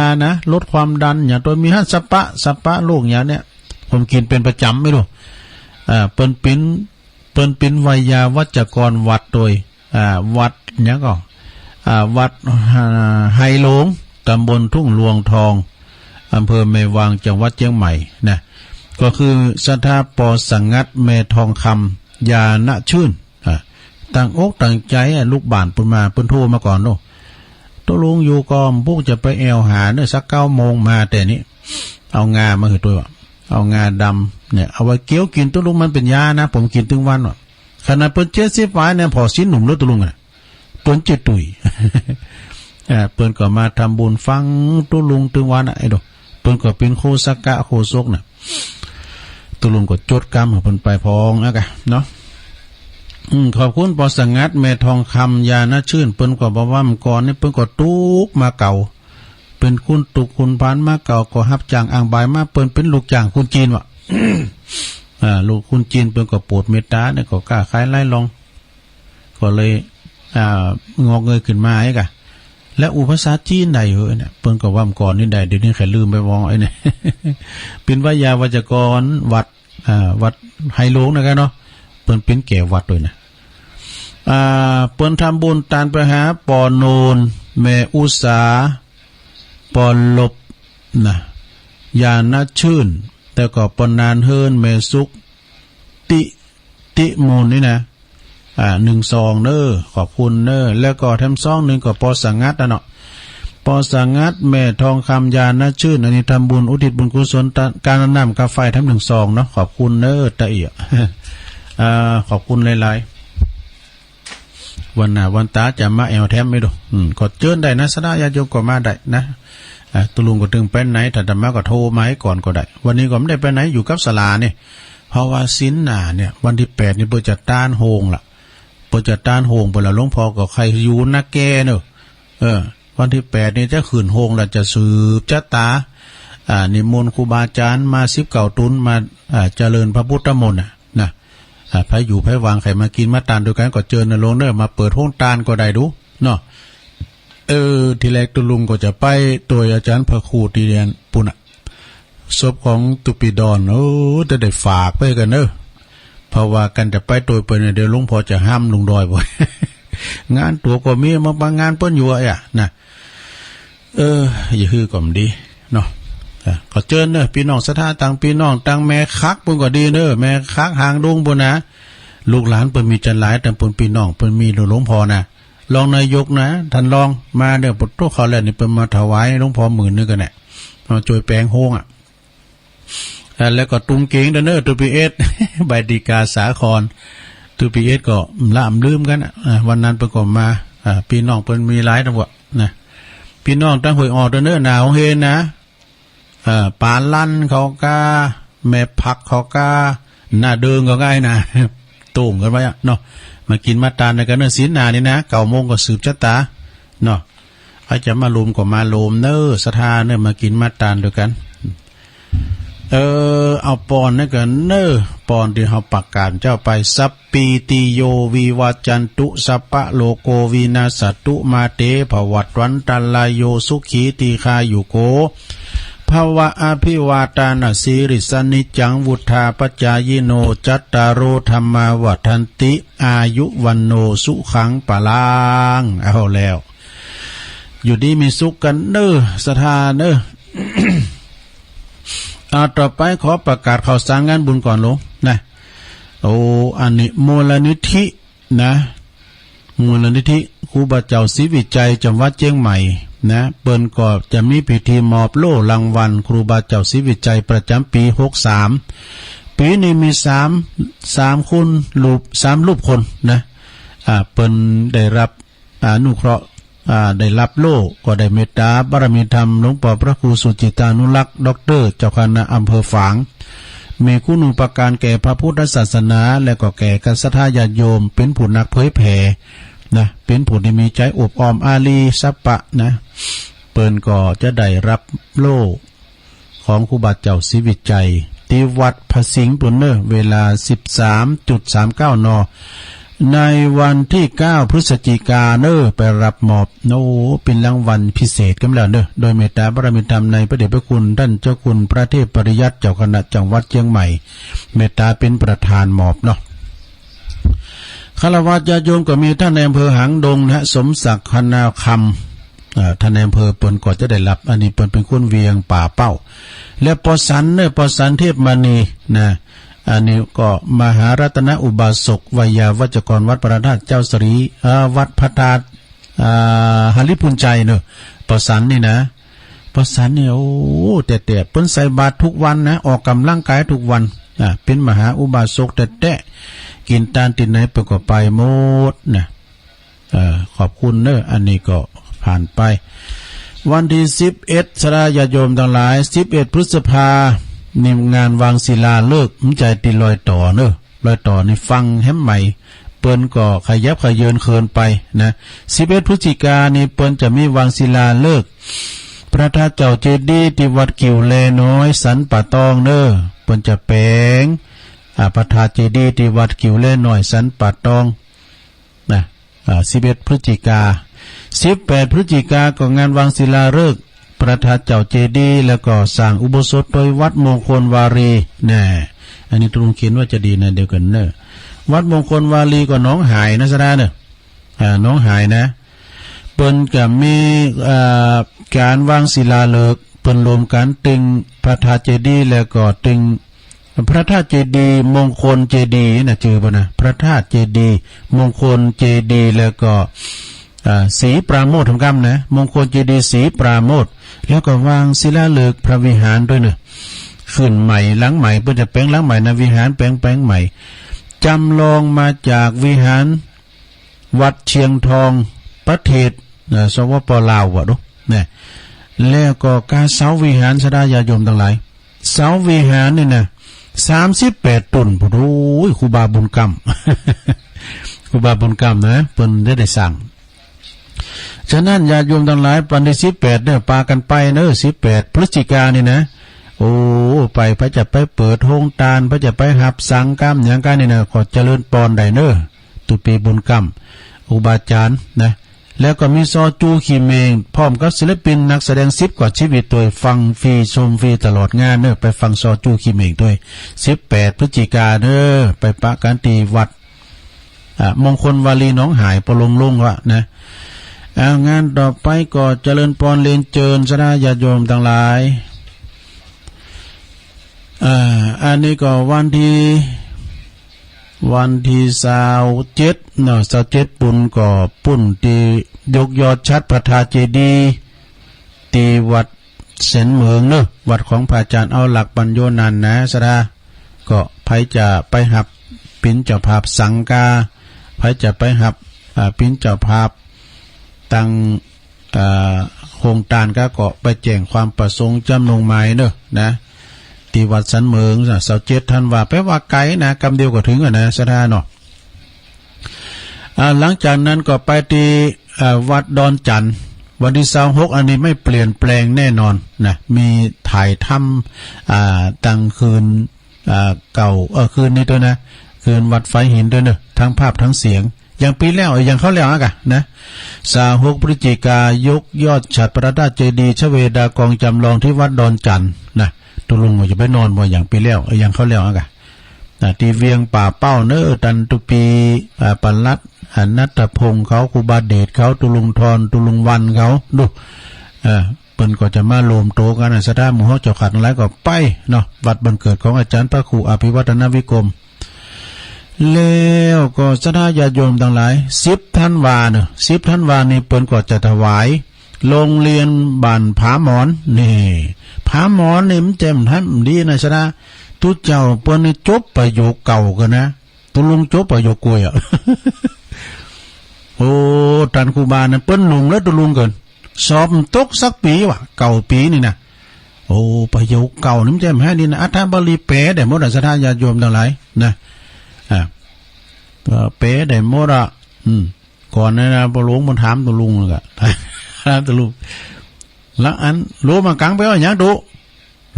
านะลดความดันอย่างตัวมีสปะโรคอย่างเนี้ยผมกินเป็นประจำไม่รู้เปิ้นเป็นไวยาวัจกรวัดโดยวัดเนี้ยก็วัดไฮหลงตำบลทุ่งหลวงทองอำเภอแม่วางจังหวัดเชียงใหม่นะก็คือสถาปสังงัดแม่ทองคำยาณชื่นตั้งอกตั้งใจลูกบ้านเปิ้นมาเปิ้นโทรมาก่อนโน่ตัวลุงอยู่ก็พวกจะไปแอวหาเนี่ยสัก9 โมงมาแต่นี้เอางามาให้ตัวเอางาดำเนี่ยเอาไว้เคี้ยวกินตัวลุงมันเป็นยานะผมกินถึงวันขนาดเปิ้น70 ฝ่ายเนี่ยพอสิ้นหนุ่มแล้วตัวลุงเปิ้นจิตตุยเปิ้นก็มาทำบุญฟังตัวลุงถึงวันไอ้ดอกเปิ้นก็เป็นโคสักกะโคซกน่ะตัวลุงก็จดกรรมของเพิ่นไปพองนะกะเนาะขอบคุณปอสังงัดแม่ทองคำยาณชื่นเปิ้นก็บอกว่าเมื่อก่อนนี่เปิ้นก็ตุกมาเก่าเป็นคุณตุกคุณพานมาเก่าก็รับจ้างอ่างบายมาเปิ้นเป็นลูกจ้างคุณจีนว่ะ ลูกคุณจีนเปิ้นก็โปรดเมตตาเนี่ยก็กล้าขายไล่ลองก็เลยงอกเงยขึ้นมาไอ้กะและอุปสาจีนใดเนี่ยเปิ้นก็ว่าเมื่อก่อนนี่ได้เดี๋ยวนี้แค่ลืมไปวองไอ้เนี่ย เป็นวิทยาวัจกรวัดไฮโลงนะครับเนาะเปิ้นเป็นแก่วัดด้วยนะเปิ้นทำบุญตานไปหาปอโนนแม่อุษาปอลบนะยาณชื่นแต่ก็ปนานเฮินแม่สุกติมูลนี่นะ1 ซองเด้อขอบคุณเด้อแล้วก็แถมซอง1ก็ปอสังงัดเนาะปอสังงัดแม่ทองคำยาณชื่นอันนี้ทำบุญอุทิศบุญกุศลการนำกาแฟทั้ง1 ซองเนาะขอบคุณเด้อตะเอียขอบคุณหลายๆวันหน้าวันตาจะมาแอวแถมไม่ดูก็เชิญได้นะสดาญาโยมก็มาได้นะตุลุงก็ถึงไปไหนถ้าธรรมะก็โทรมาให้ก่อนก็ได้วันนี้ก็ไม่ได้ไปไหนอยู่กับศาลาเนี่ยเพราะว่าศีลหน้าเนี่ยวันที่8นี่เปิดจะต้านโฮงล่ะเปิดจะต้านโฮงเปิดละหลวงพ่อก็ใครอยู่นักแก่เนอะวันที่8นี่จะขืนโฮงแล้วจะสืบชะตานิมนต์ครูบาอาจารย์มา19 ตุนมาเจริญพระพุทธมนต์นะไผอยู่ไผวางไข่มากินมาตานด้วยกันก็เจอในโรงเนอะมาเปิดห้องตานก็ได้ดูเนาะทีแรกตุลุงก็จะไปตัวอาจารย์พระครูที่เรียนปุ่นศพของตุปิดอนจะได้ฝากไปกันเพราะว่ากันจะไปตัวเปิ้นเดี๋ยวหลวงพ่อจะห้ามลุงดอยบ่ งานตัวก็มีมาบางงานเปิ้นอยู่นะอย่าฮือก่อมดีเนาะก็เชิญเนอะพี่น้องศรัทธาต่างพี่น้องต่างแม่คักเปิ้นก็ดีเนอะแม่คักหางดงบ่นะลูกหลานเปิ้นมีจันหลายแต่เปิ้นพี่น้องเปิ้นมีหลวงพ่อนะรองนายกนะท่านรองมาเด้อปุถุเขาแล้วนี่เปิ้นมาถวายหลวงพ่อ10,000นึงกันแหละมาช่วยแปลงโฮงแล้วก็ตุ้งเก่งเด้อตุปีเอส ใบดีกาสาครตุปีเอสก็ละลืมกันวันนั้นเปิ้นก็มาพี่น้องเปิ้นมีหลายทั้งหมดนะพี่น้องตั้งห้วยออกเด้อหนาวเฮนะปานลั่นเขาก็แม่ผักเขาก็หน้าเดิงก็ง่ายนะตุ่มกันไว้เนาะมากินมาตานในกันเนอศีลนานี่นะ9 โมงก็สืบชะตาเนาะใครจะมาลุมก็มาลุมเนอศรัทธาเนอมากินมาตานด้วยกันเอาปอนนี่กันเนอปอนที่เขาปักการเจ้าไปสัพปีติโยวิวัจจันตุสัพพะโลโกวินาศตุมาเตภวัตวันตัลลายโยสุขีติคายุโกภวะอภิวาตานาสิริสนิจังวุธาปจายโนจัตตารโอธรรมาวัฏันติอายุวันโนสุขังปะลังเอาแล้ว อยู่ดีมีสุขกันเด้อศรัทธาเด้อ ต่อไปขอประกาศข่าวสารงานบุญก่อนลงนะโอ้อันนี้มูลนิธินะมูลนิธิครูบาเจ้าศรีวิจัยจังหวัดเชียงใหม่นะเปิ้นก็จะมีพิธีมอบโล่รางวัลครูบาเจ้าศรีวิจัยประจำปี63ปีนี้มี3คนรูปคนนะเปิ้นได้รับอนุเคราะห์ได้รับโล่ก็ได้เมตตาบารมีธรรมหลวงพ่อพระครูสุจิตานุรักษ์ด็อกเตอร์เจ้าคณะอำเภอฝางมีคุณูปการแก่พระพุทธศาสนาและก็แก่กัศทญาติโยมเป็นผู้นักเผยแผ่นะเป็นผู้ที่มีใจอบอ้อมอารีสัปปะนะเปิ้นก็จะได้รับโล่ของครูบาเจ้าศรีวิจัยที่วัดพระสิงห์ปุ่นเนอเวลา 13.39 น.ในวันที่9พฤศจิกายนไปรับมอบเป็นรางวัลพิเศษกันแล้วโดยเมตตาบารมีธรรมในพระเดชพระคุณท่านเจ้าคุณพระเทพปริยัติเจ้าคณะจังหวัดเชียงใหม่เมตตาเป็นประธานมอบเนาะฆราวาสญาติโยมก็มีท่านในอำเภอหางดงนะสมศักดิ์คณาคำท่านในอำเภอเปิ้นก็จะได้รับอันนี้เปิ้นเป็นคนเวียงป่าเป้าและปสันเทพมณีนะอันนี้ก็มหารัตนอุบาสกวิยาวัจกรวัดประธาตเจ้าสรีวัดพระธาตุหฤพุนใจเนอะปสันนี่นะปสันเนี่ยโอ้แต่เปิ้นใส่บาตรทุกวันนะออกกำลังกายทุกวันเป็นมหาอุบาสกแต่กินตานติดไหนเปิ้นก็ไปหมดนะขอบคุณเนอะอันนี้ก็ผ่านไปวันที่11สราญาติโยมทั้งหลาย11พฤษภานี่งานวางศิลาฤกษ์ใจติลอยต่อเนอะลอยต่อในฟังแฮมใหม่เปิ้นก็ขยับขยืนเคินไปนะ11พฤศจิกายนนี่เปิ้นจะมีวางศิลาฤกษ์พระธาตุเจ้าเจดีย์ที่วัดกิ่วแลน้อยสันป่าตองเนอะเปิ้นจะแปลงพระธาตุเจดีย์ที่วัดกิ่วแลน้อยสันป่าตองนะ11พฤศจิกายน18พฤศจิกายนก็งานวางศิลาฤกษ์พระธาตุเจ้าเจดีย์แล้วก็สร้างอุโบสถโดยวัดมงคลวารีแน่อันนี้ตรงเขียนว่าจะดีนะเดียวกันเนอะวัดมงคลวารีก็น้องหายนะสระเนอะน้องหายนะเปิ้นก็มีการวางศิลาฤกษ์เปิ้นรวมกันตึงพระธาตุเจดีย์แล้วก็ตึงพระธาตุเจดีย์มงคลเจดีย์นะชื่อป่ะนะพระธาตุเจดีย์มงคลเจดีย์แล้วก็ศรีปราโมทย์ทำกรรมนะมงคลเจดีย์ศรีปราโมทย์แล้วก็วางศิลาฤกษ์พระวิหารด้วยเนอะขึ้นใหม่หลังใหม่เพื่อจะแปลงหลังใหม่นะวิหารแปลงใหม่จำลองมาจากวิหารวัดเชียงทองประเทศสปป.ลาวว่ะดูเนี่ยแล้วก็การเสาวิหารสดาญาโยมทั้งหลายเสาวิหารนี่นะ38 ตุนโอ้ยครูบาบุญกรรม ครูบาบุญกรรมนะเพิ่นได้สั่งฉะนั้นญาติโยมทั้งหลายวันที่18เนี่ยปากันไปเนอะ18พฤศจิกายนนี่นะโอ้ไปพระจะไปเปิดโรงทานพระจะไปหับสังกรรมอย่างกันนี่นะขอเจริญปอนได้เนอะตุปีบุญกรรมอุบาจารย์นะแล้วก็มีซอจูขีเมงพร้อมกับศิลปินนักแสดง10 กว่าชีวิตตัวฟังฟรีชมฟรีตลอดงานเนอะไปฟังซอจูขีเมงด้วย18พฤศจิกายนเนอะไปปะกันตีวัดมงคลวารีน้องหายปลงลงวะนะงานต่อไปก็เจริญพรเรียนเจิญสนาญาติโยมทั้งหลายอันนี้ก็วันที่27เนาะ27ปุ่นก็ปุ่นที่ยกยอดชัดพระธาตุเจดีย์ที่วัดเสนเมืองเนอะวัดของพระอาจารย์เอาหลักปัญโยนันนะสดาก็ไผจะไปหับปิ่นเจ้าภาพสังกาไผจะไปหับปิ่นเจ้าภาพตั้งโครงการก็ไปแจ้งความประสงค์จำลงหมายเนอะนะที่วัดสันเมือง27ธันวาคมแปลว่าไกลนะกำเดียวก็ถึงนะสถานเนาะหลังจากนั้นก็ไปที่วัดดอนจันทร์วันที่26อันนี้ไม่เปลี่ยนแปลงแน่นอนนะมีถ่ายทำตั้งคืนเก่าคืนนี้ด้วยนะคืนวัดไฟหินด้วยเนอะทั้งภาพทั้งเสียงอย่างปีแล้วอย่างเขาแล้วอ่ะนะ26พฤศจิกายกยอดฉัตรพระธาตุเจดีย์ชเวดากองจำลองที่วัดดอนจันทร์นะตุลุงว่าจะไปนอนบ่อย่างปีแล้วอย่างเขาแล้วอ่ะ ที่เวียงป่าเป้าเน้อตันตุปีปันลัดนัตพงศ์เขาครูบาเดชเขาตุลุงทรตุลุงวันเขาดูเปิ้นก็จะมารวมโตกันสถานหมู่เฮาเจ้าขัดหลายก็ไปเนาะวัดบันเกิดของอาจารย์พระครูอภิวัฒนวิกรมแล้วก็สถานญาติโยมทั้งหลาย10ธันวาเนาะ10ธันวานี่เปิ้นก็จะถวายโรงเรียนบ้านผาหมอนนี่ผาหมอนนี่มันแจ่มทันดีนะสนะทุเจ้าเปิ้นนี่จบประโยคเก่ากันนะตุลุงจบประโยคกล้วยอ่ะ โอ้ตันครูบานะเปิ้นลุงแล้วตุลุงเกินสอบตกสักปีวะเก่าปีนี่นะโอ้ประโยคเก่านี่มันแจ่มให้ดีนะอัฐบาลีแปลได้หมดสถานญาติโยมทั้งหลายนะเป๋ได้หมดอ่ะก่อนนะพอหลวงมันถามตุลุงเลยถามตุลุงแล้วอันรู้มากังไปว่าอย่างดู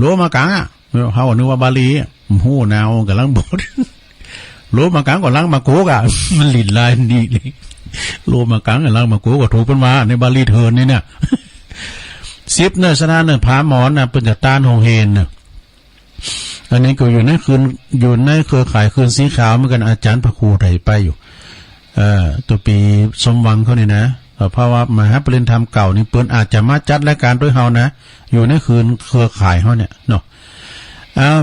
รู้มากังอ่ะเขานึกว่าบาลีหูนาวกับลังบดรู้มากังกับลังมาโกกอ่ะมันหลินลายดีเลยรู้มากังกับลังมาโกกก็ถูกเป็นมาในบาลีเทินนี่เนี่ย10เนื้อสนาเนื้อผาหมอนนะเป็นจากต้านหงเฮนเนี่ยอันนี้ก็อยู่ในคืนอยู่ในเครือข่ายคืนสีขาวเหมือนกันอาจารย์พระครูไถไปอยู่ตัวปีสมหวังเขานี่นะเพราะว่ามหาปริญญาธรรมเก่านี่เปิ้นอาจจะมาจัดรายการด้วยเฮานะอยู่ในคืนเครือข่ายเฮาเนี่ยเนาะ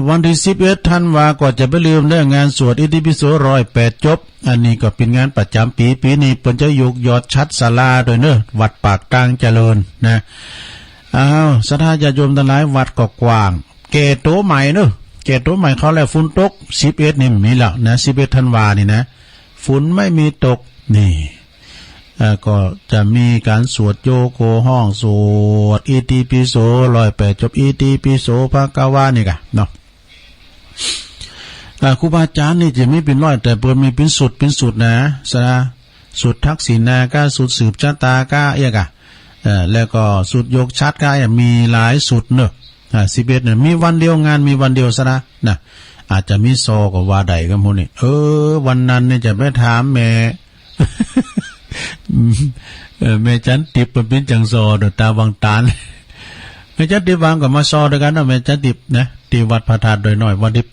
วันที่11ธันวาก็จะไปลืมเรื่องงานสวดอิติปิโส108จบอันนี้ก็เป็นงานประจำปีนี้เปิ้นจะยกยอดชัดศาลาโดยเนอะวัดปากกลางเจริญนะสถานญาติโยมทั้งหลายวัดก็กว้างเกตโตใหม่เนอะเกตโตใหม่เขาแล้วฝนตก11นี่มีแล้วนะ11ธันวานี่นะฝนไม่มีตกนี่ก็จะมีการสวดโยโกห้องสวดอิติปิโส108จบอิติปิโสภควานี่กะเนาะครูบาอาจารย์นี่จะไม่เป็นร้อยแต่เปิ้นมีเป็นสุดนะสะสุดทักษิณาก็สุดสืบชะตาก็เอียกะแล้วก็สุดยกชัดก็มีหลายสุดเนอะ11เนี่ยมีวันเดียวงานมีวันเดียวซะนะอาจจะมีซอก็ว่าใดกันพุ่นนี่วันนั้นเนี่ยจะไปถามแม่แม่จันติบเป็นจังซอเดตาวังตาลแม่จันติบวางก็มาซอด้วยกันนะแม่จันติบนะที่วัดพระธาตุโดยน้อยวันที่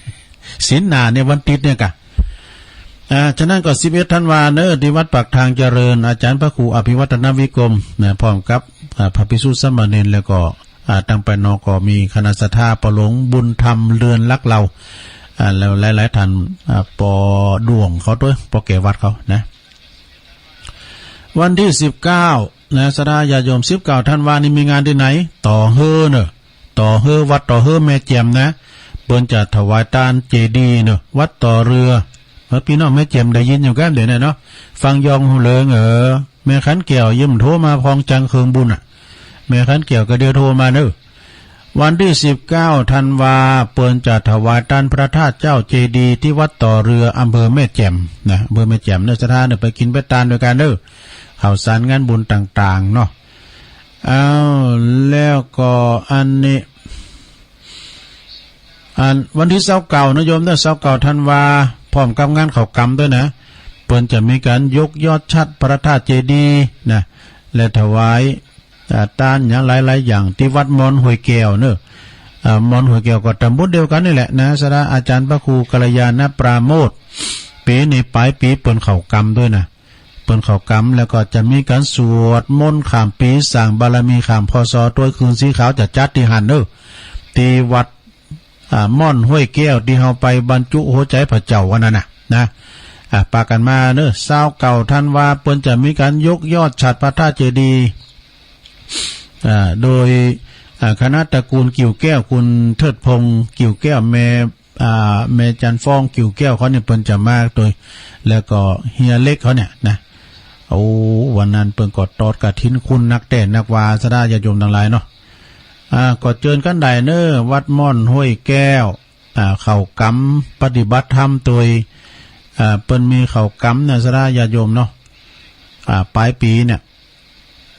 8ศีลหน้าเนี่ยวันติดเนี่ยกะฉะนั้นก็11ธันวาเนอะที่วัดปากทางเจริญอาจารย์พระครูอภิวัฒนวิกรมนะพร้อมกับพระภิกษุสามเณรแล้วก็ตั้งไปนก็มีคณะสัทธาประหลงบุญธรรมเรือนรักเราแล้วหลายๆท่านปอดวงเขาด้วยปอเกวัดเขานะวันที่19นะสดาญาโยม19ธันวานี้มีงานที่ไหนต่อเฮอเนอะต่อเฮอวัดต่อเฮอแม่แจ่มนะเปิ้นจะถวายทานเจดีย์เนอะวัดต่อเรือพี่น้องแม่แจ่มได้ยินอยู่กันเดี๋ยวนี้เนาะฟังยองหูเลิงแม่ขันเกี่ยวยิ้มโทรมาพองจังเคืองบุญแม่ขันเกี่ยวก็เดียวโทรมาเนอะวันที่19ธันวาเปิ้นจะถวายทานพระธาตุเจ้าเจดีย์ที่วัดต่อเรืออำเภอแม่แจ่มนะอำเภอแม่แจ่มเนอะสถานไปกินไปทานด้วยกันเนอะข่าวสารงานบุญต่างๆเนาะแล้วก็อันนี้วันที่29นะโยมเนอะ29ธันวาพร้อมกับงานเขากรรมด้วยนะเปิ้นจะมีการยกยอดชัดพระธาตุเจดีย์นะและถวายตานอย่างหลายๆอย่างที่วัดมอนห้วยแก้วเนอะมอนห้วยแก้วก็ตำบลเดียวกันนี่แหละนะสระอาจารย์พระครูกัลยาณปราโมทย์ปีนี้ปลายปีเปิ้นเขากรรมด้วยนะเปิ้นเขากรรมแล้วก็จะมีการสวดมนต์ข้ามปีสร้างบารมีข้ามพศตัวคืนสีขาวจะจัดที่หันเนอะที่วัดม่อนห้วยแก้วที่เฮาไปบรรจุหัวใจพระเจ้าวันนั้นนะปากันมาเนอะ29ธันวาเปิ้นจะมีการยกยอดฉัตรพระธาตุเจดีย์โดยคณะตระกูลกิ่วแก้วคุณเทิดพงษ์กิ่วแก้วแม่จันฟ้องกิ่วแก้วเขาเนี่ยเปิ้นจะมาโดยแล้วก็เฮียเล็กเขาเนี่ยนะวันนั้นเปิ้นก็ตอดกฐินคุณนักเต้นนักวาสดาญาโยมทั้งหลายเนาะก็เจิญกันได้เนอะวัดม่อนห้วยแก้วเข้ากรรมปฏิบัติธรรมโดยเปิ้นมีเข้ากรรมนะสดาญาโยมเนาะปลายปีเนี่ย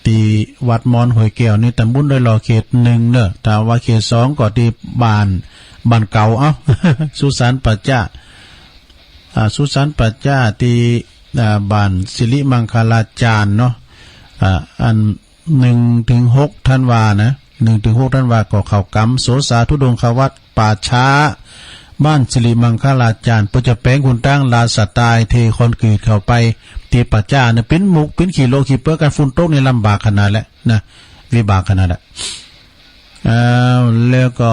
ที่วัดมอนห้วยแก้วนี่ตำบลโดยรอเขต1เนอะแต่ว่าเขต2ก็ที่บ้านเก่าสุสานปัจจ้าสุสานปัจจ้าที่บ้านสิริมังคลาจารย์เนาะอัน1ถึง6ธันวานะ1ถึง6ธันวาก็เข้ากรรมโสสาธุดงควัดป่าช้า บ้านสิริมังคลาจารย์ปุจแปงคุณตั้งลาสไตล์เทคอนกรีตเข้าไปตีปัจจ้าเนี่ยเป็นมุกเป็นขีโลขีเปอร์กันฝุ่นตกในลำบากขนาดแล้วนะวิบากขนาดละแล้วก็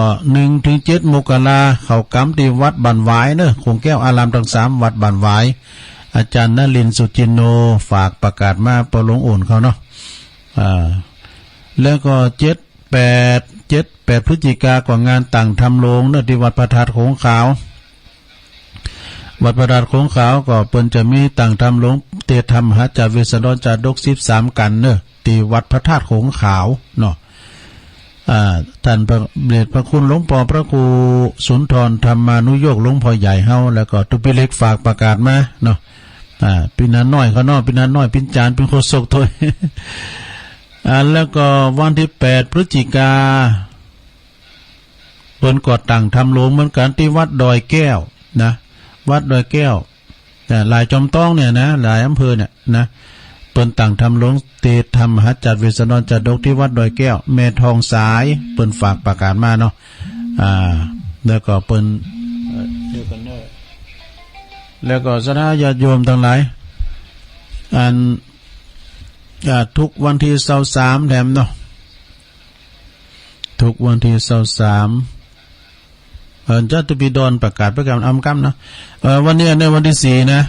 1-7 มกราเขากำที่วัดบันหวายเนอะคงแก้วอารามทั้ง3วัดบันหวายอาจารย์นลินทร์สุจินโนฝากประกาศมาปลงโอนเขาเนาะแล้วก็7 พฤศจิกากว่างานต่างทำโรงเนอะที่วัดพระธาตุโขงขาววัดพระธาตุโขงขาวก็เปิ้นจะมีต่างทำโรงเตธรรมหาจาเวสดรจาดก13กันเนอะที่วัดพระธาตุโขงขาวเนาะท่านพระเดชพระคุณหลวงพ่อพระครูสุนทรธรรมานุโยคหลวงพ่อใหญ่เฮาแล้วก็ตุปิเล็กฝากประกาศมาเนาะปีนั้นน้อยเขาเนาะปีนั้นน้อยปินจานเป็นโคศกถอยแล้วก็วันที่8 พฤศจิกาเปิ้นก็ตั้งทำโรงเหมือนกันที่วัดดอยแก้วนะวัดดอยแก้วแต่หลายจอมต้องเนี่ยนะหลายอำเภอเนี่ยนะเปิ้นตั้งทำโรงเตธรรมหาจัดเวสนรจัดดกที่วัดดอยแก้วแม่ทองสายเปิ้นฝากประกาศมาเนาะแล้วก็เปิ้นเดี๋ยวกันเด้อแล้วก็สถาญาติโยมทั้งหลายทุกวันที่23แถมเนาะทุกวันที่23จตุปิฎรประกาศประกาศอำกำนะวันนี้ในวันที่4นะ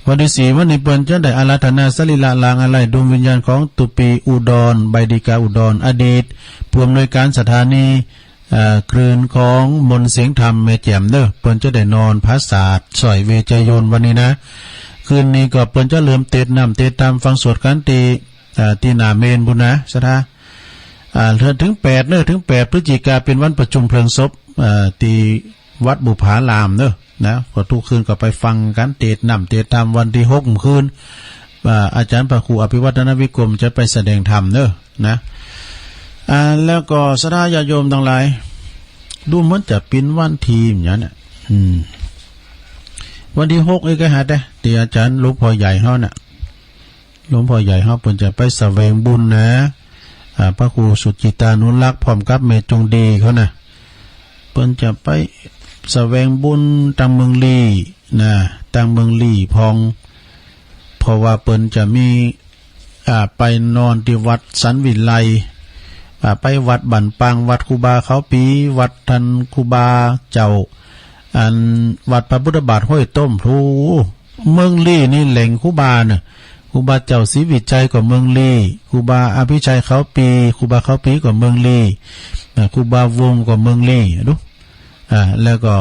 วันที่4วันนี้เปิ้นจะได้อาราธนาสรีระลางอะไรดวงวิญญาณของตุปีอุดรใบดีกาอุดรอดีตผู้อำนวยการสถานีคลื่นของมนเสียงธรรมแม่แจ่มเด้อเปิ้นจะได้นอนพระศาสตร์สอยเวจโยนวันนี้นะคืนนี้ก็เปิ้นจะเริ่มเตะน้ำเตะตามฟังสวดกันตีหน้าเมนบุญนะสถาถึง8เนอะถึง8 พฤศจิกาเป็นวันประชุมเพลิงศพที่วัดบุภารามเนอะนะก็ทุกคืนก็ไปฟังกันเตะน้ำเตะตามวันที่6คืนอาจารย์พระครูอภิวัฒนวิกรมจะไปแสดงธรรมเนอะนะแล้วก็สถาญาติโยมทั้งหลายดูเหมือนจะเป็นวันทีมอย่างนั้นวันที่6ก็หาได้ที่อาจารย์หลวงพ่อใหญ่เฮาน่ะหลวงพ่อใหญ่เฮาเพิ่นจะไปแสวงบุญนะพระครูสุจิตานุรักษ์พร้อมกับเมจงดีเขานะเพิ่นจะไปแสวงบุญตังเมืองลีนะตังเมืองลีพองเพราะว่าเปิ้นจะมีไปนอนที่วัดสันวิไลไปวัดบันปังวัดครูบาเขาปีวัดทันครูบาเจ้าวัดพระพุทธบาทห้วยต้มพลูเมืองลีนี่แหล่งครูบาเนี่ยครูบาเจ้าศรีวิจัยกว่าเมืองลีครูบาอภิชัยเขาปีครูบาเขาปีกว่าเมืองลีครูบาวงกว่าเมืองลีดูแล้วก็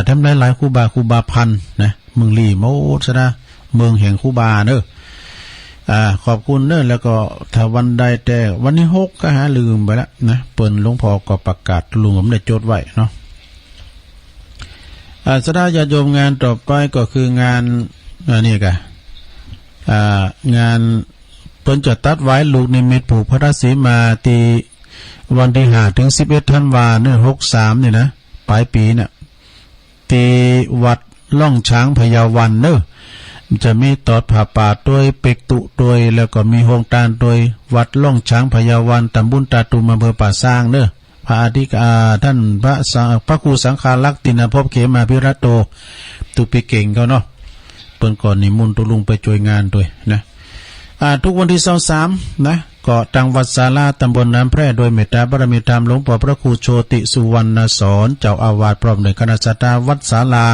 ทำหลายครูบาพันนะเมืองลีโมดซะนะเมืองแห่งครูบาเนอะขอบคุณเนอะแล้วก็ถ้าวันใดแต่วันที่6ก็ลืมไปแล้วนะเปิ้นหลวงพ่อก็ประกาศลุงผมได้จดไว้เนาะสถาญาติโยมงานต่อไปก็คืองานนี่กะงานเปิ้นจะตัดไว้ลูกนิมิตผูกพระราชสีมาตีวันที่5 ถึง 11 ธันวาคม63นี่นะปลายปีเนี่ยตีวัดล่องช้างพยาวันเนอะจะมีตอดผ่าป่าด้วยเป็กตุด้วยแล้วก็มีโฮงตานด้วยวัดล่องช้างพยาวันตำบลตาตุมอำเภอป่าสร้างเนอะพระอธิการท่านพระครูสังฆาลักษณ์ตินภพเขมาภิรัตโตตุปิเก่งเขาเนาะเปิ้นก่อนนิมนต์ตุลุงไปช่วยงานด้วยนะทุกวันที่23นะก็ตังวัดศาลาตำบลน้ำแพร่โดยเมตตาบารมีธรรมหลวงพ่อพระครูโชติสุวรรณสอนเจ้าอาวาสพร้อมด้วยคณะสัตยาวัดศาลา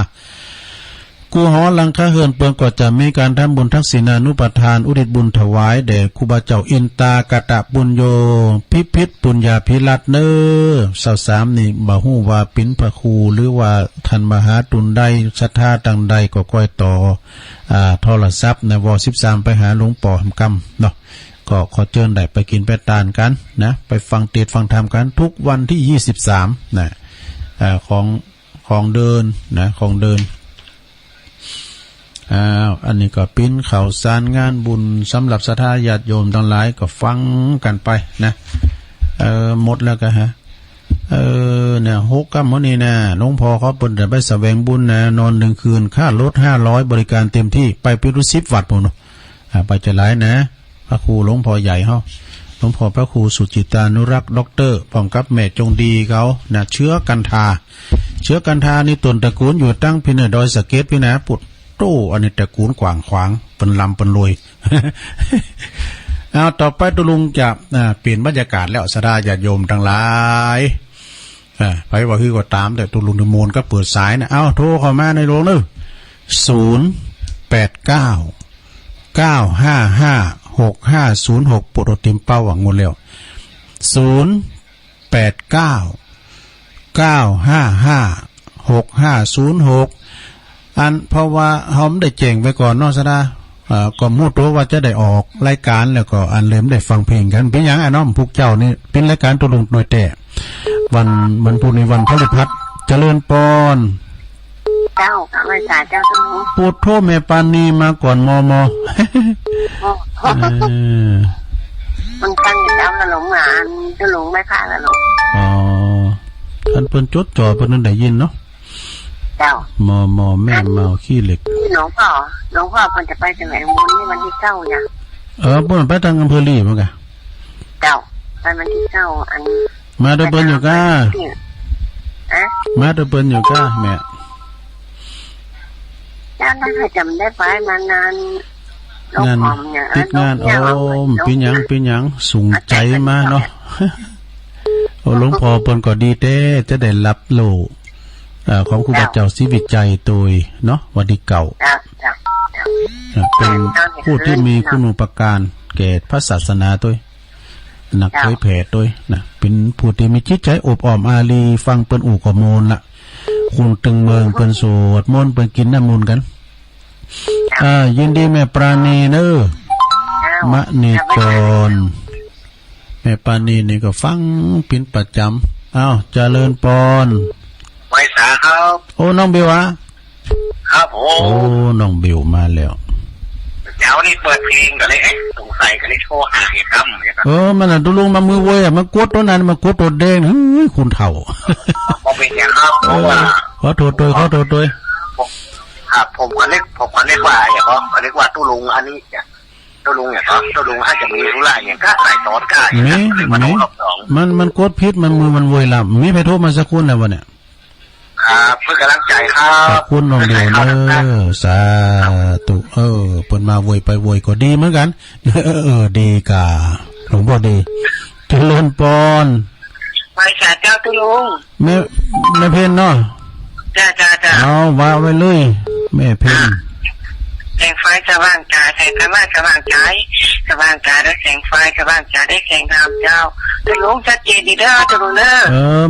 กูหอหลังคาเฮือนเปิ้นก็จะมีการทำบุญทักษิณานุปทานอุทิศบุญถวายแด่ครูบาเจ้าอินตากตะปุญโยพิพิธปุญญาภิรัตน์เนอ23นี่บ่ฮู้ว่าเป็นพระครูหรือว่าท่านมหาตุลใดศรัทธาตังใดก็ก้อยต่อโทรศัพท์ในว13ไปหาหลวงปู่หำกำเนาะก็ขอเชิญได้ไปกินไปทานกันนะไปฟังเทศน์ฟังธรรมกันทุกวันที่23นะของเดินนะของเดินอันนี้ก็ปิ้นข่าวสารงานบุญสำหรับศรัทธาญาติโยมทั้งหลายก็ฟังกันไปนะหมดแล้วก็เนี่ย6 ค่ำมื้อนี้นะหลวงพ่อเขาเปิ้นจะไปแสวงบุญนะนอน1 คืนค่ารถ500บริการเต็มที่ไปพิรุ10 วัดพุ่นไปจะหลายนะพระครูหลวงพ่อใหญ่เฮา หลวงพ่อพระครูสุจิตานุรักษ์ด็อกเตอร์พร้อมกับแม่จงดีเขานะเชื้อกันทานี่ต้นตระกูลอยู่ตั้งพินดอยสะเก็ดพี่นะปุดโตอันนี้ตระกูลกว้างขวางเป็นลำเป็นรวย เอาต่อไปตุลุงจะเปลี่ยนบรรยากาศแล้วสดาญาติโยมทั้งหลายไปว่าคือก็ตามแต่ตุลุงนิมนต์ก็เปิดสายนะเอาโทรเข้ามาในโรงนึง089 955 6506ปุโรติมเป้าหวังงนแล้ว089 955 6506อันเพราะว่าเฮาได้แจ้งไว้ก่อนเนาะสดาก็มู้ตัวว่าจะได้ออกรายการแล้วก็อันเริ่มได้ฟังเพลงกันเป็นหยังไอ้น้องพวกเจ้านี่เป็นรายการตุลุงหน่อยแต่วันพุธในวันพฤหัสเจริญปอนเจ้าพระวิชาเจ้าตุลุงปูดโทแม่ปานีมาก่อนมอมันตั้งอยู่แล้วละหลงมาตุลุงไม่พลาดละหลงอ๋อท่านเปิ้นจดจ่อเปิ้นได้ยินเนาะเจ้ามอแม่เมาขี้เหล็กหลวงพ่อเพิ่นจะไปจังไหนบุญนี่วันที่9เนี่ยเปิ้นไปทางอำเภอลีมั้งกะเจ้าไปวันที่9อันมาเด้อเปิ้นอยู่กะมาเด้อเปิ้นอยู่กะแม่ถ้าจำได้ไปมานานติดงานเป็นหยังสูงใจมาเนาะหลวงพ่อเปิ้นก็ดีเต้จะได้รับโลของครูบาเจ้าศิวิจัยตัวเนาะวัดดีเก่าเป็นผู้ที่มีคุณูปการแก่พระศาสนาตัวนักเผยแผ่ตัวนะเป็นผู้ที่มีจิตใจอบอ้อมอารีฟังเปิ้นอู่ข้อมูลละคุณตึงเมืองเปิ้นสวดมนต์เปิ้นกินน้ำมนต์กันยินดีแม่ปราณีเนอมะนีจรแม่ปราณีนี่ก็ฟังเป็นประจำเจริญปอนไว้สาครับโอ้น้องบิวอะครับผมโอ้น้องบิวมาแล้วเจ้านี่เปิดเพลงกันเลยสงสัยกันเลยโชว์หาเหตุกรรมมันตุลุงมามือเว้ยมากดตัวนั้นมากดตัวแดงคุณเถ่าผมเป็นอย่างครับเพราะว่าขอโทษตัวครับผมก็เรียกว่าอย่างเขาเรียกว่าตุลุงอันนี้ตุลุงอย่างเขาตุลุงถ้าจะมีธุระอย่างก็ใส่ตอนก็มันกดพิษมันมือมันเว้ยล่ะมีไปโทรมาสักคนแล้ววะเนี่ยครับเพื่อกำลังใจครับขอบคุณน้องเดียวสาธุเปิ้นมาโวยไปโวยก็ดีเหมือนกันดีกะหลวงพ่อดีเจริญปอนไปสาเจ้าตุลุงแม่เพนเนาะจ้าเอาว่าไว้เลยแม่เพนแสงไฟสว่างจ่าแสงธรรมะสว่างใจสว่างจ่าได้แสงไฟสว่างจ่าได้แสงธรรมเจ้าตุลุงชัดเจนดีเด้อตุลุงเด้อ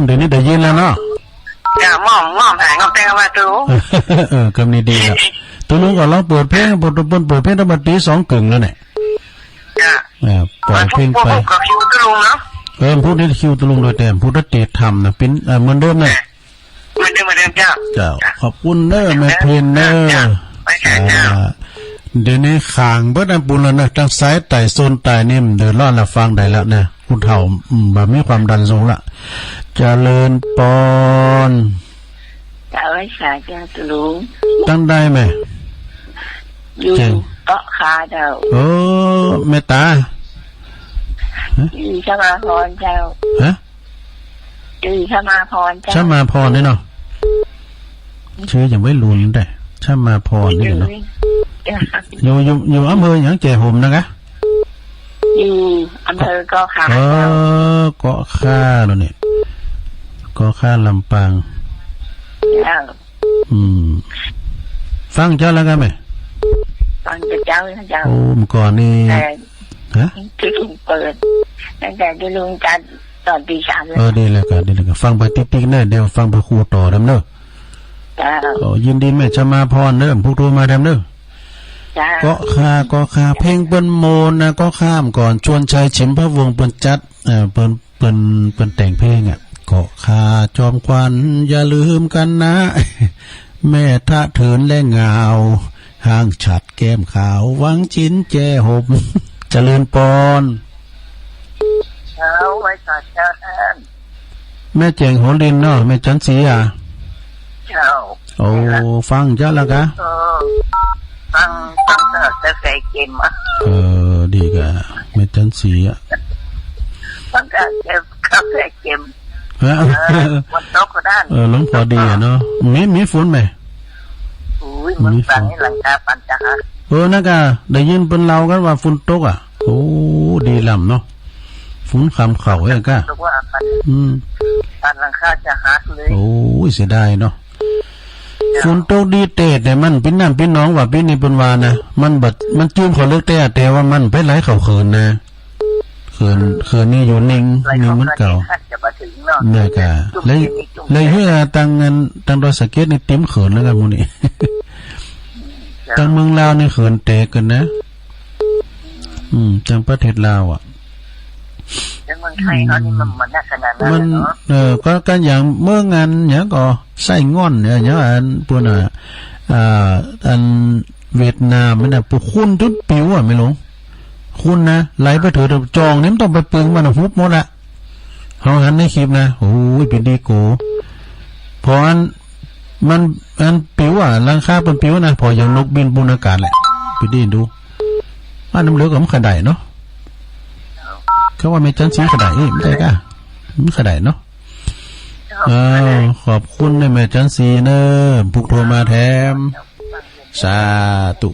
เดี๋ยวนี้ได้ยินแล้วเนาะจ้ามอมหายงอแปลว่าตุลุงกำนี้ดีแล้วตุลุงก็ลองเปิดเพลงเปิดเพลงตั้งแต่ตี 2 กึ่งแล้วเนี่ยจ้าปล่อยเพลงไปกับคิวตุลุงเนาะพูดได้คิวตุลุงโดยแต่พูดได้เจตธรรมนะเป็นเหมือนเดิมเลยเหมือนเดิมเจ้าขอบคุณเด้อแม่เพนเด้อเดี๋ยวนี้ขางเบิดอันปุนแล้วนะทั้งซ้ายไต่โซนไต่นิ่มเดินล่อนละฟังได้แล้วนะคุณเฒ่าแบบมีความดันสูงละเจริญปอนจะไว้สาเจ้าตุลุงตั้งได้ไหมอยู่เกาะคาเจ้าเมตตาอยู่สมาพรเจ้าอยู่สมาพรเจ้าสมาพรนี่เนาะชื่อยังไม่รุนได้สมาพรนี่เนาะอยู่อำเภออย่างแก่ห่มนะคะอยู่อำเภอเกาะคาเกาะคาแล้วเนี่ยเกาะคาลำปางฟังเจ้าแล้วกันไหมฟังเจ้าโอ้เมื่อก่อนนี่ที่ลุงเปิดตั้งแต่ที่ลุงจัดตอนตี 3เลยดีแล้วกันฟังไปติ๊กๆเนอะเดี๋ยวฟังไปครูต่อดำเนอะยินดีแม่จะมาพรเนอะพวกตัวมาดำเนอะก็ค่าเพลงเปิ้นโมนนะก็ข้ามก่อนชวนชัยฉิมพระวงศ์เปิ้นจัดเปิ้นแต่งเพลงก็ค่าจอมควันอย่าลืมกันนะแม่ทะเถินและเงาห้างฉัดแก้มขาววังจิ้นแจห่มเจริญปอนไว้ก่อนเจ้าท่านแม่เจงหัวลินเนาะแม่จันสีเจ้าโอ้ฟังเจ้าละกะฟังจะใส่เกมดีกะแม่จันสี เค็มกาแฟเค็ม มันตกก็ได้ หลวงพอดีเนาะมีฝนไหม อุ้ยมันสั่งให้หลังคาปัญจหัก นั่นก็ได้ยินเป็นเรากันว่าฝนตกอ่ะโอ้ดีลำเนาะฝนคำเข่าเองก็ปันหลังคาจะหักเลยโอ้ยเสียดายเนาะฝนตกดีเตะแต่มันเป็นน้ำเป็นน้องว่าเป็นในเป็นวานะมันจื้มขอเลิกแต่ว่ามันไปไหลเข่าเขินนะเขินนี่อยู่นิ่งเหมือนเก่าเนี่ยกะเลยเฮือตังดอยสะเก็ดนี่เต็มเขินแล้วกันมูนี่ตังเมืองลาวนี่เขินเตะกันนะจังประเทศลาวอ่ะจังเมืองไทยเขานี่มันน่าขนาดนั้นเนาะก็กันอย่างเมื่องานเนี่ยก็ใส่ง่อนเนี่ยอันพวกน่ะอันเวียดนามมันน่ะปุคุณจุดปิวอ่ะไม่หลงคุณนะไหลไปถือจองนี่มันต้องไปปึงมันฮุบหมดละเขาหันในคลิปนะโอ้ยเป็นดีโกพอมันปิวอ่ะลังคาเป็นปิวนะพออย่างนกบินบนอากาศแหละไปดีดูอันน้ำเหลืองกับมันขดายเนาะเขาว่าไม่จันสีขดายไม่ได้ก้ามันขดายเนาะขอบคุณในแม่จันสีเนอะผูกโทรมาแถมสาธุ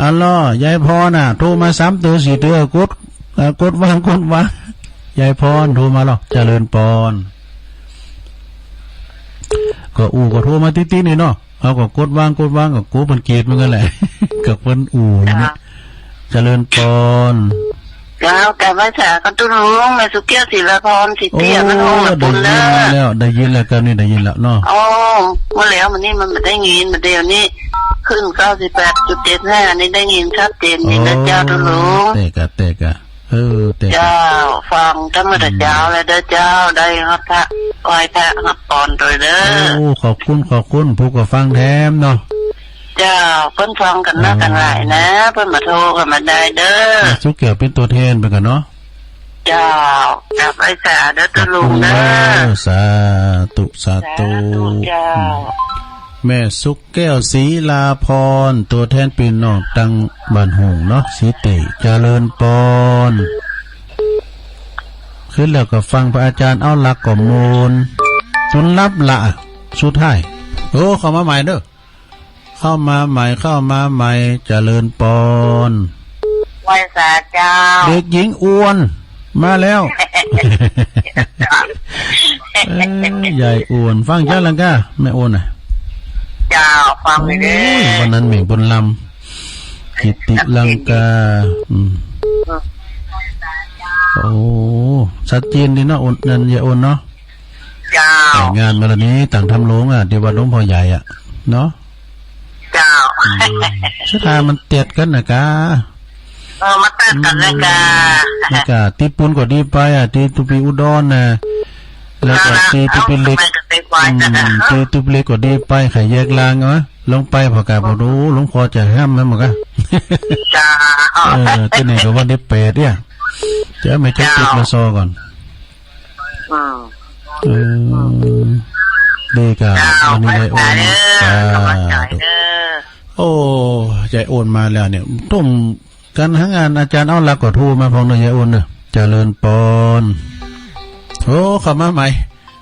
อัลลอฮ์ยายพรน่ะโทรมา3 ตัว 4 ตัวกดวางยายพรโทรมาหรอเจริญปอนก็ก็โทรมาติ๊ๆนี่เนาะเขาก็กดวางก็กูเป็นเกียรติเหมือนกันแหละกับเพิ่นนี่เจริญปอนแล้วแต่ว่าจะก็ตุ้นลุงแม่สุเกียศิลปรสิเตี้ยมันโอ้บุญแล้วได้ยินแล้วกันนี่ได้ยินแล้วเนาะอ๋อเมื่อแล้วมันนี่มันไม่ได้ยินมาเดี๋ยวนี้ขึ้น 98.75 นี่ได้ยินชัดเจนนี่นะเจ้าตุ้นลุงเตกะเตกะเจ้าฟังทั้งหมดเจ้าเลยเด้อเจ้าได้ครับพระไหว้พระรับปอนโดยเด้อขอบคุณผู้ก็ฟังแถมเนาะเจ้าเพิ่นฟังกันนะกันหลายนะเพิ่นมาโทรกันมาได้เด้อสุเกี่ยวเป็นตัวแทนไปกันเนาะเจ้าจับไอ้สาเด้อตะลุงเด้อสาธุเจ้าแม่สุกแก้วศรีลาพรตัวแทนปีน้องตังบ้านหงเนาะสีเตเจริญปอนขึ้นแล้วก็ฟังพระอาจารย์เอาหลักก่อมูลจุนรับละสุดท้ายเข้ามาใหม่เด้อเข้ามาใหม่เจริญปอนไหว้สาเจ้าเด็กหญิงอ้วนมาแล้วใหญ่อ้วนฟังเจ้าลังกาแม่อ้วนน่ะเจ้าฟังเลยเด้อวันนั้นเหม่งบนลำกิติลังกาโอ้ชัดเจนดีเนาะอ้นนั่นใหญ่อ้วนเนาะเจ้าแต่งานมาแล้วนี้ต่างทำโรงเดี๋ยววันหลวงพ่อใหญ่เนาะเจ้าชะตามันเตียดกันนะกามาเติดกันเลยกาตีปูนก็ดีไปตีตุปีอุดรนะแล้วก็ตีตุปีเล็กตีตุปีเล็กก็ดีไปไข่แยกลางวะลงไปพอกาบรู้หลวงพ่อจะห้ามไหมหมดกะที่ไหนก็ว่าได้เปรตเนี่ยจะไม่ใช่ติดมาซอก่อนดีกาวันนี้ได้โอนโอ้ใจโอนมาแล้วเนี่ยต้มกันทั้งงานอาจารย์เอาหลักก็โทรมาพองเลยใจโอนเนอะเจริญปอนเข้ามาใหม่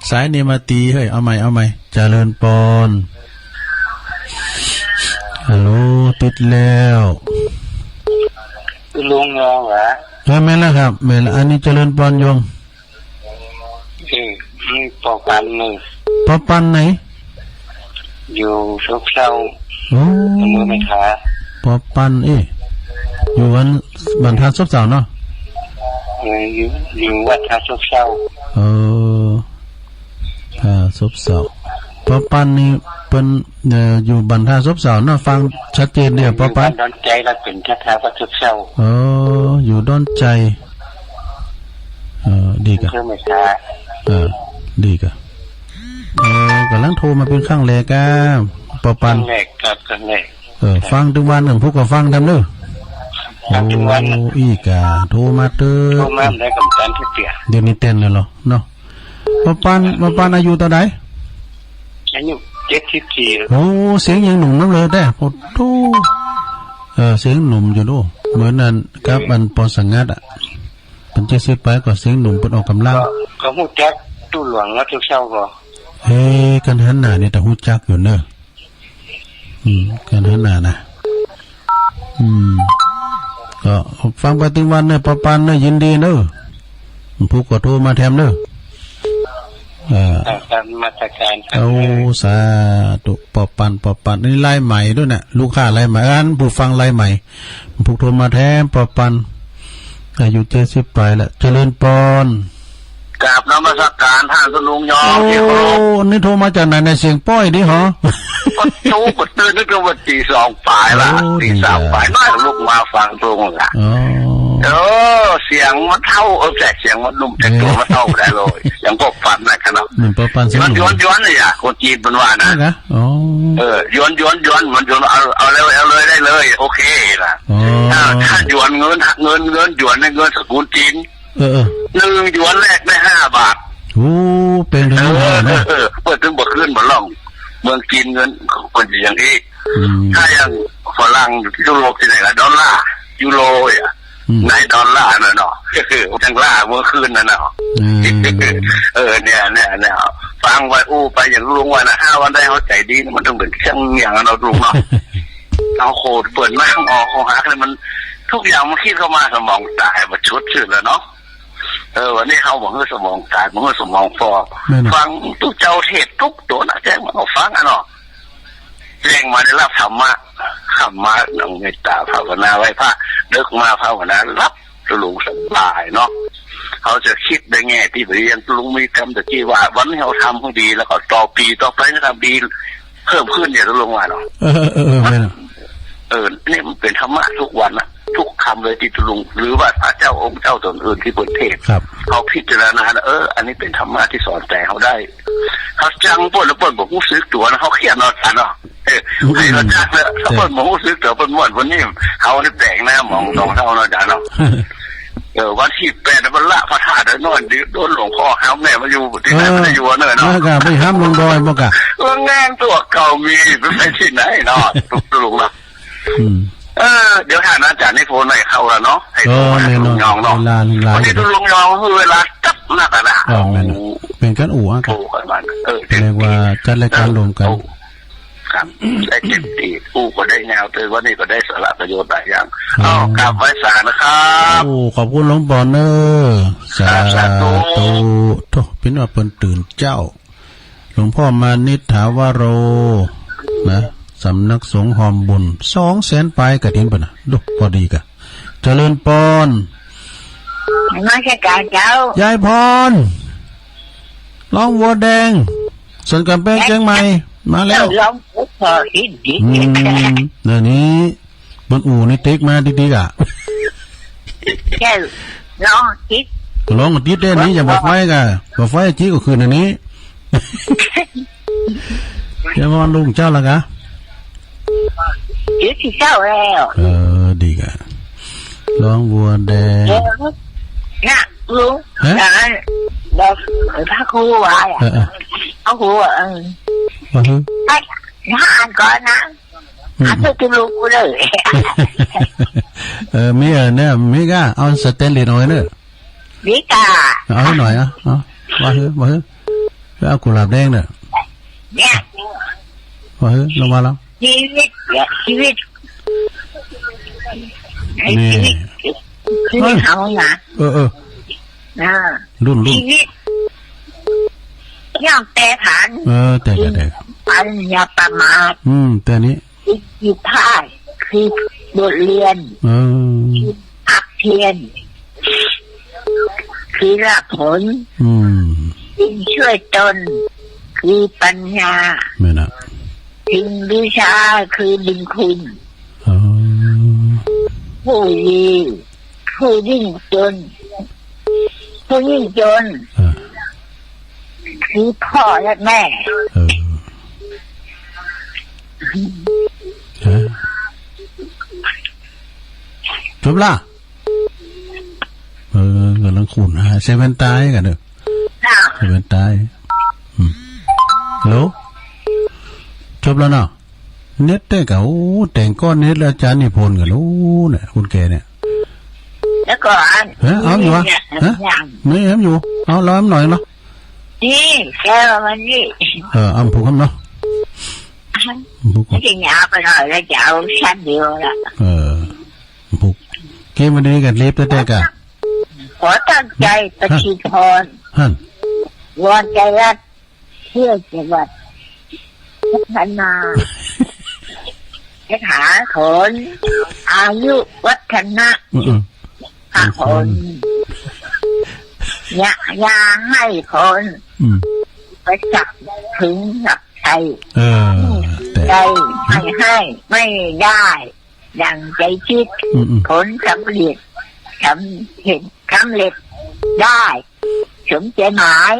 สายนี้มาตีเฮ้ยเอาใหม่เจริญปอนฮัลโหลติดแล้วลุงงอเหรอแม่แล้วครับแม่ละอันนี้เจริญปอนยงปอปันหนึ่งปอปันไหนอยู่ซุกเศร้ามือไม่ขาปอปันอยู่วันบรรทัดซบเสาเนาะอยู่วัดท่าซบเศร้าซบเสาปอปันนี่เป็นอยู่บรรทัดซบเสาเนาะฟังชัดเจนเนี่ยปอปันดอนใจเราเป็นท่าวัดซบเศร้าอยู่ดอนใจดีกะดีกะกำลังโทรมาเป็นข้างแรกปอปันฟังทุกวันหนึ่งพวกก็ฟังทำเด้ออีกาโทรมาเด้อโทรมาได้กำจัดที่เปียเดี๋ยวนี้เต้นเลยเหรอเนาะปอปันอายุเท่าไหร่อายุ74โอ้เสียงยังหนุ่มน้ำเลยได้โอ้โธ่เสียงหนุ่มอยู่ดูเหมือนนั้นกับอันปอสังงัด เป็น70ไปก็เสียงหนุ่มเปิ้นออกกำลังก็ฮู้จักตู้หลวงแล้วทุกเช้าก็กันหันหน้านี่แต่ฮู้จักอยู่เนอะกันหันหน้านะก็ฟังไปถึงวันเนี่ยปะปันเนี่ยยินดีเนอะผู้ก็โทรมาแถมเนอะการมาตรการเอาสาธุปอปันนี่ไล่ใหม่ด้วยน่ะลูกค้าไล่ใหม่ผู้ฟังไล่ใหม่ผู้โทรมาแถมปอปันอายุ70ปลายแล้วเจริญปอนกราบนมัสการท่านลุงยอมที่เคารพนี่โทรมาจากไหนในเสียงป้อยดิเหรอก็โทรกดตื่นนึกว่าตี 2ปลายละตี 3ปลายน้อยลูกมาฟังตรงล่ะเสียงมันเท่าแต่เสียงมันนุ่มแต่ตัวมันเท่าได้เลยอย่างพวกฟันนะครับเหมือนปอปันย้อนเลยอ่ะคนจีนเป็นว่านะย้อนมันย้อนเอาเลยได้เลยโอเคนะถ้าย้อนเงินย้อนในเงินสกุลจีน1หยวนแรกได้5 บาทโอ้เป็นทั้งหมดนะเปิดถึงบ่ขึ้นบ่ล่องเมืองจีนเงินคนอย่างนี้ถ้าอย่างฝรั่งยุโรปที่ไหนล่ะดอลลาร์ยูโรอ่ะในดอลลาร์น่ะเนาะจังล่าเมื่อคืนน่ะเนาะเนี่ยฟังไว้ไปอย่างลุงว่านะ5 วันได้เขาใจดีมันต้องเป็นเรื่องอย่างเราลุงเนาะเอาโคตรเปิดมากออกหาเลยมันทุกอย่างมันคิดเข้ามาสมองตายมาชุดชื่อแล้วเนาะวันนี้เขาบอกว่าสมองตายบอกว่าสมองฟอฟังทุกเจ้าเทศทุกตัวนะแจ้งมาฟังอ่ะเนาะแจ้งมาได้รับธรรมะนั่งเมตตาภาวนาไว้พระเลิกมาภาวนารับลุงสบายเนาะเขาจะคิดได้แง่ที่เรียนลุงมีคำตะกี้ว่าวันนี้เขาทำให้ดีแล้วก็ต่อปีต่อไปก็ทำดีเพิ่มขึ้นอย่าลุงว่าเนาะนี่มันเป็นธรรมะทุกวันนะทุกคำเลยที่ลุงหรือว่าพระเจ้าองค์เจ้าตนอื่นที่บนเทศเขาพิจารณาอันนี้เป็นธรรมะที่สอนใจเขาได้เขาจังปนแล้วปนบอกผู้ซื้อตัวนะเขาเขียนนอนกันเนาะให้เราจักเลยเขาปนบอกผู้ซื้อตัวปนม้วนวันนี้เขาได้แปลงหน้ามองตองเท่าเนาะจ้าเนาะวันที่8วันละพระธาตุนอนโดนหลวงพ่อห้ามแม่มาอยู่ที่ไหนไม่ได้อยู่เนอะเนาะไม่ห้ามลงดอยบ่กะงานตัวเก่ามีไปที่ไหนเนาะลุงเนาะเดี๋ยวท่านอาจารย์ในโฟนหน่อยเข้าแล้วเนาะให้ตัวลุงยองเนาะวันนี้ตัวลุงยองคือเวลาจับนักอะนะเป็นกันอู่อ่ะครับเรียกว่าจัดรายการรวมกันครับได้เจ็บตีก็ได้แนวเตือนว่านี่ก็ได้สาระประโยชน์หลายอย่างกราบไหว้ศาลนะครับขอบคุณหลวงปอนเนอร์สาธุโตเป็นว่าเปิ้นตื่นเจ้าหลวงพ่อมานิถาวโรนะสำนักสงฆ์หอมบุญ200,000 ปลายกะถินป่ะนะดูพอดีกะเจริญปอนมาแค่กาเจ้ายายพรร้องวัวแดงส่วนกำแพงเชียงใหม่มาแล้วร้องปุ๊บพออีกดิเนี่ยนี้บนอู่นี่ติ๊กมาติ๊กอ่ะแค่ร้องติ๊กติ๊กได้นี้อย่าบอกไฟกะบอกไฟจิ๊กก็คืนอันนี้จะมอนลุงเจ้าละกะที่เจ้าแล้วดีกะร้องวัวแดงนะลุงเราพระครูว่าพระครูว่าอ่านก่อนนะอ่านจะลุงกูเลยมีเนี่ยมีก้าเอาสเตนเลสหน่อยเนอะมีก้าเอาให้หน่อยอ่ะว่าเฮ้เอากุหลาบแดงเนอะเนี่ยว่าเฮ้ลงมาแล้วชีวิตเขานะรุ่นชีวิตย่อมแต่ผันแต่ปัญญาประมาทแต่นี้จิตท่าคือบทเรียนอักเทียนคือละผลสิ่งช่วยตนคือปัญญาไม่นะสิ่งวิชาคือดึงคุณผู้ดีผู้ยิ่งจนคือพ่อและแม่จบละกำลังขุนเซเว่นตายกันเด้อเซเว่นตายฮัลโหลจบแล้วเนาะเน็ตได้กับแต่งก้อนเน็ตแล้วอาจารย์นิพนธ์กันเนี่ยคุณแกเนี่ยแล้ว ก่อน เอาอยู่วะฮะไม่เอ็มอยู่เอาล้อมหน่อยเนาะนี่แค่มันนี่เอาผูกคำเนาะไม่ได้หยาบไปหน่อยแล้วจะเอาชั้นเดียวละผูกเกมวันนี้กันเล็บแต่กันขอตั้งใจประชิดพรวอนใจรักเพื่อจังหวัดพัฒนาหาผลอายุวัฒนะผลยาให้ผลไปจับถึงกับใจใจให้ไม่ได้ดังใจคิดผลสำเร็จสำเร็จได้สมใจหมาย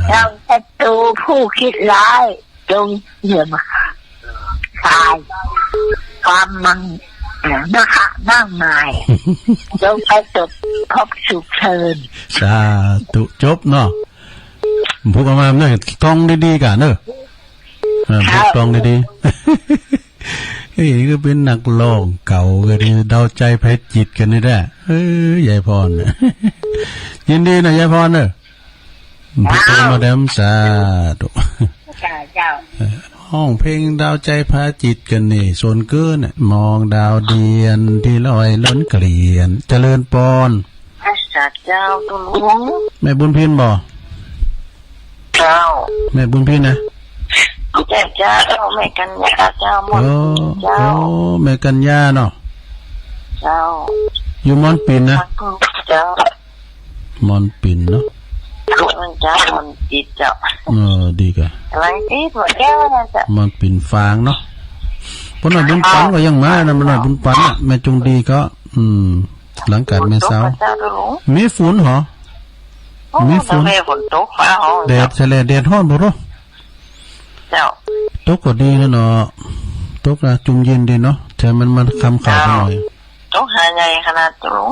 เราศัตรูผู้คิดร้ายจงเหยื่อมาตายความมั่งนะคะมากมายจงไปจบพบสุขเชิญสาธุจบเนาะพูดประมาณนี้ต้องดีๆกันเนอะพูดต้องดีๆเฮ้ยก็เป็นนักร้องเก่าก็ดีเดาใจแพ้จิตกันนี่แหละยายพรยินดีนะยายพรเนอะพูดมาเดิมสาธุห้องเพลงดาวใจพาจิตกันนี่ส่วนเกินมองดาวเดียนที่ลอยล้นเกลียนเจริญปอนพระสัจเจ้าตุลุงแม่บุญพินบ่เจ้าแม่บุญพินนะเจ้าแม่กัญญาเจ้ามนเจ้าแม่กัญญาเนาะเจ้าอยู่มอนปินนะเจ้ามอนปินเนาะมันเจ้ามันจิตเจ้าดีกะอะไรติดหมดแก้วนะเจ้ามันปิ่นฟางเนาะพอหน่อยบุญปันก็ยังมานะมันหน่อยบุญปันอ่ะแม่จงดีก็หลังการแม่สาวมีฝนเหรอมีฝนตกฟ้าห้องแดดแฉลแดดฮ้อนบ่รู้เจ้าตกก็ดีแล้วเนาะตกนะจุ่มเย็นดีเนาะแต่มันคำข่าวหน่อยตกหาใหญ่ขนาดตุลุง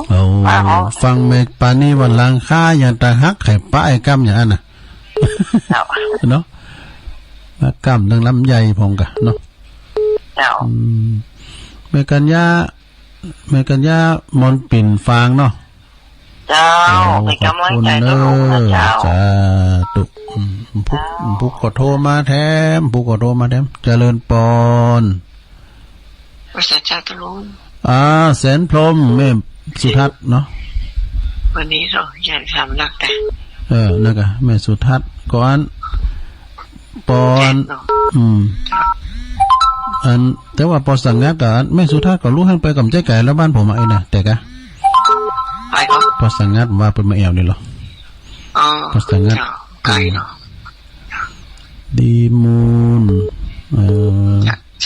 ฟังเมฆปานี่วันลังค่าอย่างตาฮักไข่ป้าไอ้กำอย่างนั้นน่ะเนาะกำดังลำใหญ่พองกะเนาะเมกัญญามอนปิ่นฟางเนาะเจ้าไปกำลังใจตุลุงนะเจ้าจ้าตุผู้ขอโทรมาแถมเจริญปอนพระเจ้าตุลุงแสนพรหมแม่สุทัศน์เนาะวันนี้เราอยากทำนักแต่นั่นก็แม่สุทัศน์ก่อนปอนแต่ว่าปอสังงัดกับแม่สุทัศน์ก็รู้ให้ไปกับใจไก่แล้วบ้านผมไอ้น่ะแต่กะไปก็ปอสังงัดว่าเป็นมาแอวนี่หรอปอสังงัดไก่เนาะดีมูล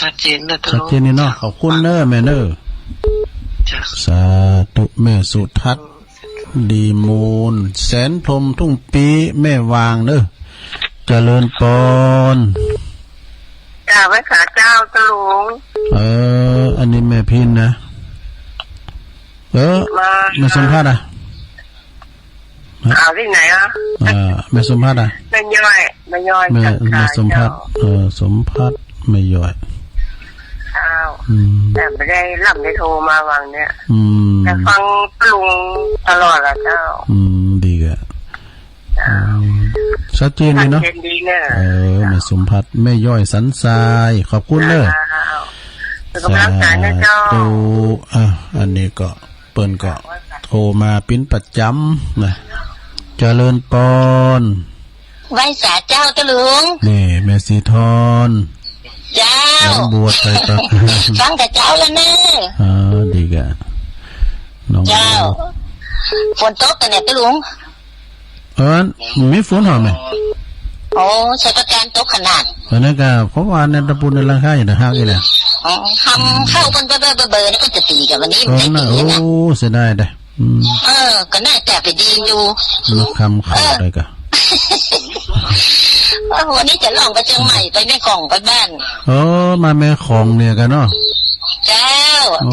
ชัดเจนนะตลอดชัดเจนนี่เนาะขอบคุณเนอแม่เนอสาธุแม่สุทัศน์ดีมูลแสนพรหมทุ่งปีแม่วางเนอเจริญปอนไว้ขาเจ้าตะลุงอันนี้แม่พินนะมาสัมภาษณ์ที่ไหนแม่สัมภาษณ์แม่ย่อยแม่สัมภาษณ์สมภาษณ์ไม่ย่อยแต่ไม่ได้รับได้โทรมาวังเนี้ยแต่ฟังลุงตลอดละเจ้าดีกะชัดเจนดีเนาะแม่สมพัฒน์แม่ย่อยสันทรายขอบคุณเลยกำลังใจนะเจ้าอันนี้ก็เปิ้นก็โทรมาปิ้นประจำนะเจริญปอนไหว้สาเจ้าตะลุงนี่แม่สีทอนเจ้าบวชไปต่อฟังกับเจ้าแล้วนะดีกะน้องเจ้าฝนตกแต่เนี่ยตะลุงมีฝนหรอไหมโอ้สถานการณ์ตกขนาดนั่นก็เพราะว่าในตะปูในราคาอย่างห้างนี่แหละทำเข้าคนเบอร์นี่ก็จะตีกับวันนี้ไม่ตีนะโอ้เสียดายเลยก็น่าแต่ไปดีอยู่ลูกคำข่าวเลยก็วันนี้จะลองไปเชียงใหม่ไปแม่ของไปบ้านมาแม่ของเนี่ยกันเนาะเจ้า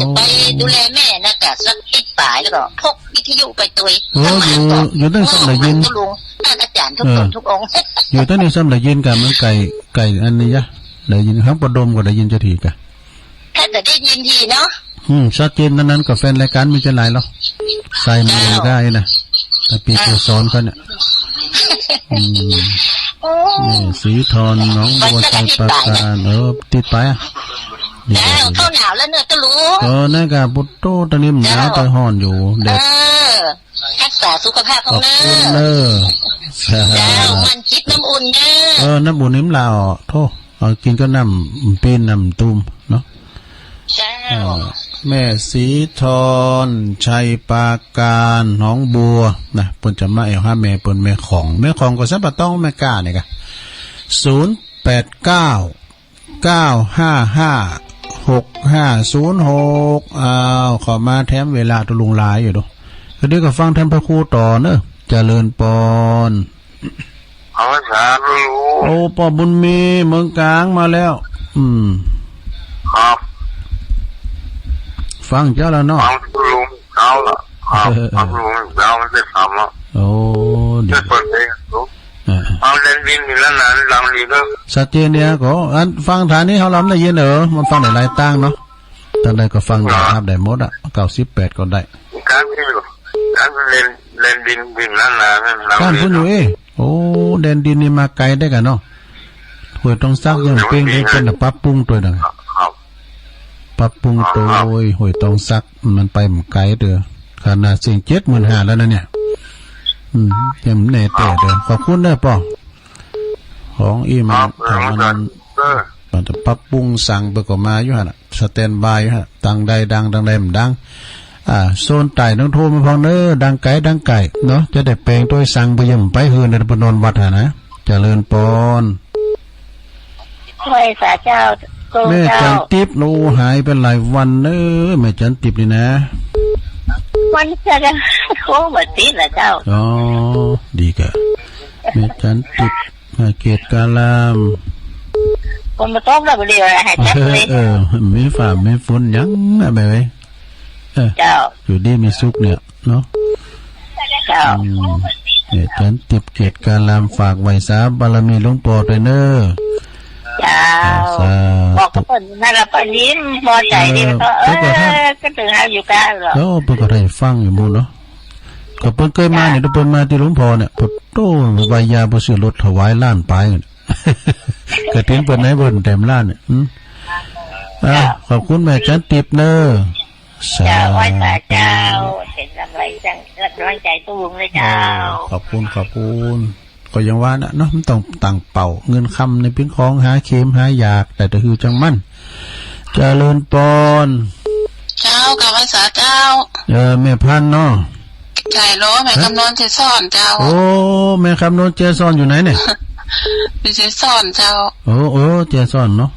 จะไปดูแลแม่นะแต่สักติดป่ายแล้วก็พกวิทยุไปตุยอยู่ตั้งซ้ำเลยยินลุงอาจารย์ทุกคนทุกองค์อยู่ตั้งในซ้ำเลยยินกันมันไก่อันนี้ยะเลยยินครับประดมก็ได้ยินจะถีกะแค่แต่ได้ยินทีเนาะ ชัดเจนนั้นกับแฟนรายการมีจะหลายหรอใส่มือได้นะแต่ปีตัวสอนเขาเนี่ยนี่สีทอนน้องบัวใจประการติดไปอ่ะเข้าหนาวแล้วเนื้อตะลุงนั่นกับปุตโตตอนนี้หนาวตอนห่อนอยู่เด็กรักษาสุขภาพของเนอมันจิตน้ำอุ่นน้ำอุ่นนิ่มลาวโทษเอากินก็น้ำปีนน้ำตุ้มเนาะแม่สีทอนชัยปาการน้องบัวนะเปิ้นจะมาเอาหาแม่เปิ้นแม่ของก็ซับต้องแม่กล้าเนี่ยกะ0899556506ขอมาแถมเวลาตุลุงหลายอยู่ดูก็เดี๋ยวก็ฟังท่านพระครูต่อเนอะเจริญปอนสาธุโอ้ปอบุญมีเมืองกลางมาแล้วครับฟังเจ้าแล้วเนาะฟังลุงเขาละฟังลุงเราไม่ได้ทำอ่ะโอ้ดีเปิดเลยเอาเล่นดินอยู่แล้วนั้นหลังนี้ก็ชัดเจนเนี่ยก็อันฟังฐานนี้เขาล้ำได้ยินมันฟังได้หลายตั้งเนาะตั้งได้ก็ฟังได้ครับได้หมดอ่ะ98ก็ได้การที่อยู่การเล่นดินแล้วนะการพูดอยู่โอ้เดนดินนี่มาไกลได้กันเนาะห่วยต้องซักยังเป้งได้เป็นปรับปรุงตัวหนึ่งปรับปรุงตัวห่วยต้องซักมันไปมันไกลเด้อขนาด75,000แล้วนะเนี่ยยังแน่แต่เด้อขอบคุณเด้อป่อของอีมันมันจะปรับปรุงสั่งไปก็มาอยู่หั่นน่ะสแตนบายอยู่หั่นดังใดดังมันดังโซนไต่ต้องโทรมาพองเด้อดังไก่เนาะจะได้แปลงตัวสั่งไปยังไปฮือในปนนวัดหานะเจริญปอนช่วยสาเจ้าแม่จันทิพย์โลหายเป็นหลายวันเด้อแม่จันทิพย์นี่นะวันจะโคบ่ติดล่ะเจ้าอ๋อดีกะแม่จันทิพย์มาเกตกาลามคนมาตกแล้วบ่ดีให้จับเลยไม่ฝ่าไม่ฝนยังแบบไว้เจ้าอยู่ดีมีสุขเนี่ยเนาะเจ้าเนี่ยฉันติบเกตการลามฝากไว้สาบารมีหลวงปู่ด้วยเนอะเจ้าบอกกับคนนั่นละปนิ้มพอใจดีก็ก็ถึงหาอยู่กันหรอแล้วเพิ่นก็ได้ฟังอยู่บุญเนาะก็เพิ่นเคยมาเนี่ยเพิ่นมาที่หลวงพ่อเนี่ยพุทโธวายาบ่ซื้อรถถวายล้านปลายก็ถึงเพิ่นให้เพิ่นเต็มล้านเนี่ยขอบคุณแม่จันติบเนอะเจ้าไว้สาเจ้าเห็นกำไรจังกำลังใจตู้ลุงเลยเจ้าขอบคุณก็ยังว่านะเนาะมันต้องต่างเป่าเงินคำในปิ้งของหาเข็มหายากแต่จะคือจังมั่นเจริญปอนเจ้ากับไว้สาเจ้าแม่พันเนาะใจร้อแม่คำนวณเจซ่อนเจ้าโอ้แม่คำนวณเจซ่อนอยู่ไหนเนี่ยพี่เจซ่อนเจ้าโอ้เจซ่อนเนาะ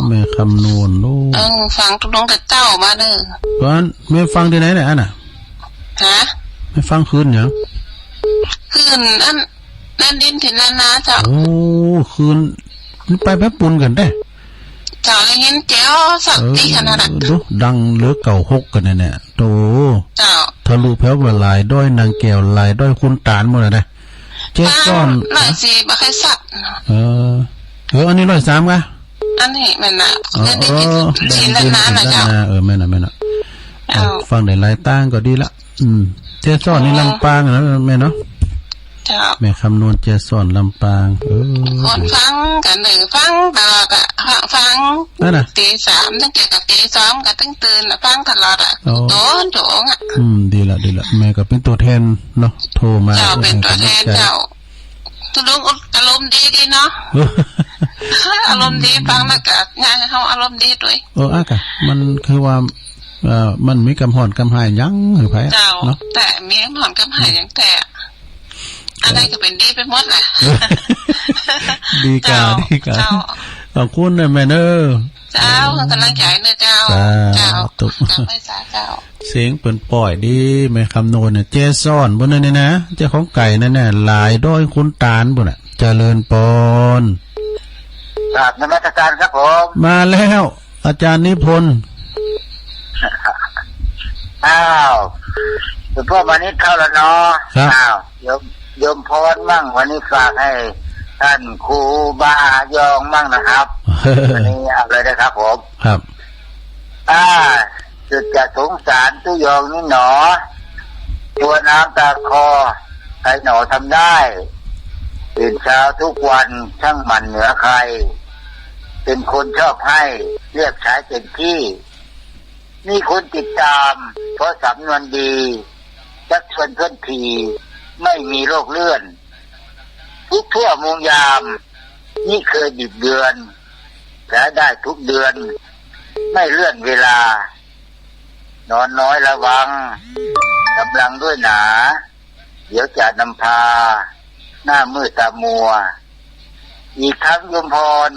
แม่คำนวณโอ้ฟังทุกน้องแต่เจ้ามาเด้อก่อนแม่ฟังที่ไหนเนี่ยอันน่ะฮะแม่ฟังคืนยังคืนนั่นดินถิ่นนาเจ้าโอ้คืนไปแป๊บปุ่นกันได้เจ้าเลยเห็นเจ้าสักทีขนาดนั้นดูดังเหลือเก่า6กันเนี่ยโตเจ้าทะลุแพ้วลายด้อยนางแก้วลายด้อยคุณตาลหมดเลยเจ๊ก้อน104บ่ค่อยสักอันนี้103กะอันนี้แม่น่ะถิ่นนาน่ะเจ้าแม่น่ะฟังได้หลายตั้งก็ดีละเจ๊ซ่อนนี่ลำปางนะแม่เนาะแม่คำนวณเจสอนลำปางคนฟังกันหนึ่งฟังตลอดอะฟังตี3ตั้งแต่กับตี2กับตั้งตื่นฟังตลอดอะโดนอ่ะดีละแม่ก็เป็นตัวแทนเนาะโทรมาเจ้าเป็นตัวแทนเจ้าทุลุงอารมณ์ดีเนาะอารมณ์ดีฟังแล้วก็งานเขาอารมณ์ดีด้วยอ่ะกะมันคือว่ามันมีกำหอนกำหายยังหรือไผเนาะแต่มีกำหอนกำหายยังแต่อะไรก็เป็นดีไปหมดแหละดีกาขอบคุณนะแม่เนอเจ้ากำลังใจเนอเจ้าตุกไม่สาเจ้าเสียงเปิ่นปล่อยดีแม่คำนวณเนี่ยเจซ่อนบนนั้นนะเจ้าของไก่นั่นน่ะหลายด้อยคุณตาลบุญน่ะเจริญปอนกราบนมัสการครับผมมาแล้วอาจารย์นิพนธ์คุณพ่อมานิดเข้าแล้วเนาะโยมพรมั่งวันนี้ฝากให้ท่านครูบายองมั่งนะครับวันนี้เอาเลยนะครับผมครับ สุดจะสงสารตุยองนี่หนอตัวน้ำตาคอใครหนอทำได้ตื่นเช้าทุกวันช่างมันเหนือใครเป็นคนชอบให้เรียกใช้เต็มที่มีคนติดตามเพราะสำนวนดีจักชวนเพื่อนทีไม่มีโรคเลื่อนทุกทั่วมุงยามนี่เคยบิดเบือนและได้ทุกเดือนไม่เลื่อนเวลานอนน้อยระวังกำลังด้วยหนาเดี๋ยวจะนำพาหน้ามืดตามัวอีกครั้งยมพร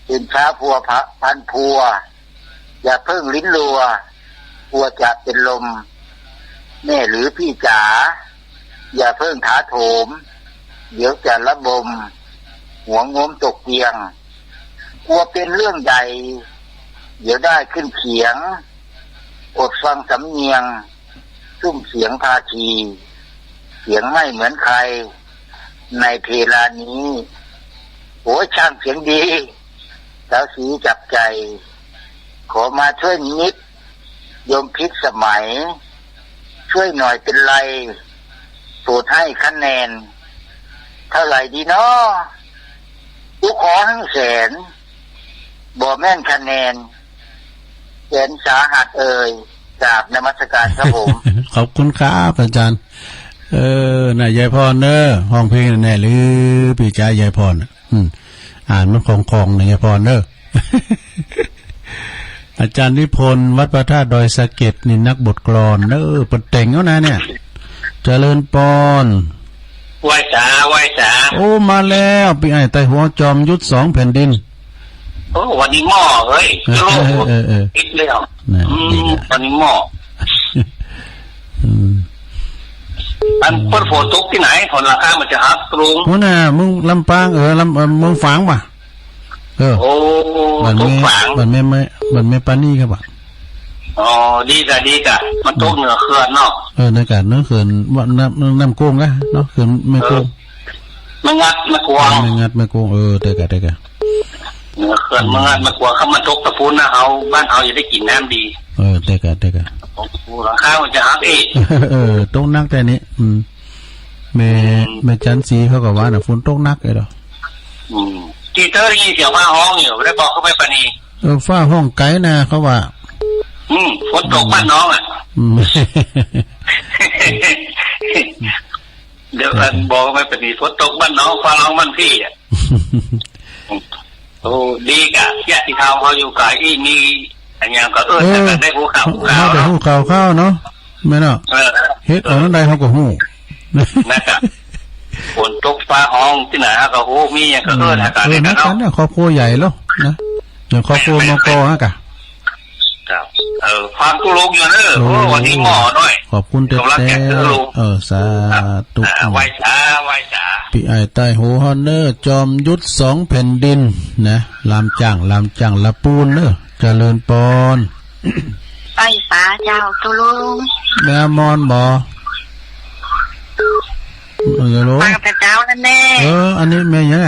เป็นช้าพัวพันพัวอย่าเพิ่งลิ้นรัวกลัวจะเป็นลมแม่หรือพี่จ๋าอย่าเพิ่งถาโถมเดี๋ยวจะระบมหัวงมตกเตียงกลัวเป็นเรื่องใหญ่เดี๋ยวได้ขึ้นเขียงอดฟังสำเนียงซุ่มเสียงภาคีเสียงไม่เหมือนใครในเพลานี้โอ้ช่างเสียงดีสาวสีจับใจขอมาช่วยนิดโยมพิษสมัยช่วยหน่อยเป็นไรโปรดให้คะแนนเท่าไหร่ดีเนาะกูขอทั้งแสนบ่แม่นคะแนนแสนสาหัสจากนมัสการครับผม ขอบคุณครับอาจารย์น่ะยายพรเนอะห้องเพลงแน่หรือพี่จ้ายายพรอ่านมันของๆนะยายพรเนอะ อาจารย์นิพนธ์วัดพระธาตุดอยสะเก็ดนี่นักบทกลอนเนอะเปิดแต่งแล้วนะเนี่ยเจริญปอนไหว้จ๋าโอ้มาแล้วพี่ไอ้ไต้หัวจอมยุทธ2แผ่นดินโอ้วันนี้หม้อเฮ้ยอีกแล้ววันนี้หม้ออันคนฝนตกที่ไหนฝนราคามันจะฮักตรงโอ้น่ะมึงลำปางมึงฝางป่ะโอ้ตกฝางมันไม่ปานี่ครับป่ะอ๋อดีจ้ะมันตกเหนือเขื่อนเนาะในการเนื้อเขื่อนว่าน้ำโกงกะเนาะเขื่อนไม่โกงไม่งัดไม่กวางไม่งัดไม่โกงเตะกะเหนือเขื่อนไม่งัดไม่กวางเขามาตกตะพูนนะเอาบ้านเอาอย่าได้กินน้ำดีเตะกะราคามันจะฮักอีกตกนักแต่นี้แม่จันสีเขาก็ว่าน่ะฝนตกนักเลยเหรอกีเตอร์ยี่เสียงฟ้าห้องอยู่ได้บอกเขาไปปะนีฟ้าห้องไกลนะเขาว่าฝนตกบ้านน้องอ่ะเดี๋ยวบอกไม่ปะนีฝนตกบ้านน้องฟ้าร้องบ้านพี่อ่ะโอ้ดีกะญาติธรรมเขาอยู่ไกลอีมีอันยังก็ได้หูข่าวได้หูข่าวข้าวเนาะไม่เนาะเฮ็ดเอานั่นใดเขาก็หูนะครับฝนตกฟ้าห้องที่ไหนก็หูมีอย่างก็อากาศเนี่ยนะครอบครัวใหญ่แล้วนะอย่างครอบครัวมกฮะกะฟังตุลุงอยู่เนอะวันนี้หมอด้วยขอบคุณเต้สาธุไหว้จ๋าพี่ไอ้ใต้หูฮอนเนอร์จอมยุทธ2แผ่นดินนะลำจังละปูนเนอะเจริญปอนไปสาเจ้าตุลุงแม่มอนบ่ฟังแต่เจ้านั่นแน่อันนี้แม่ยังไง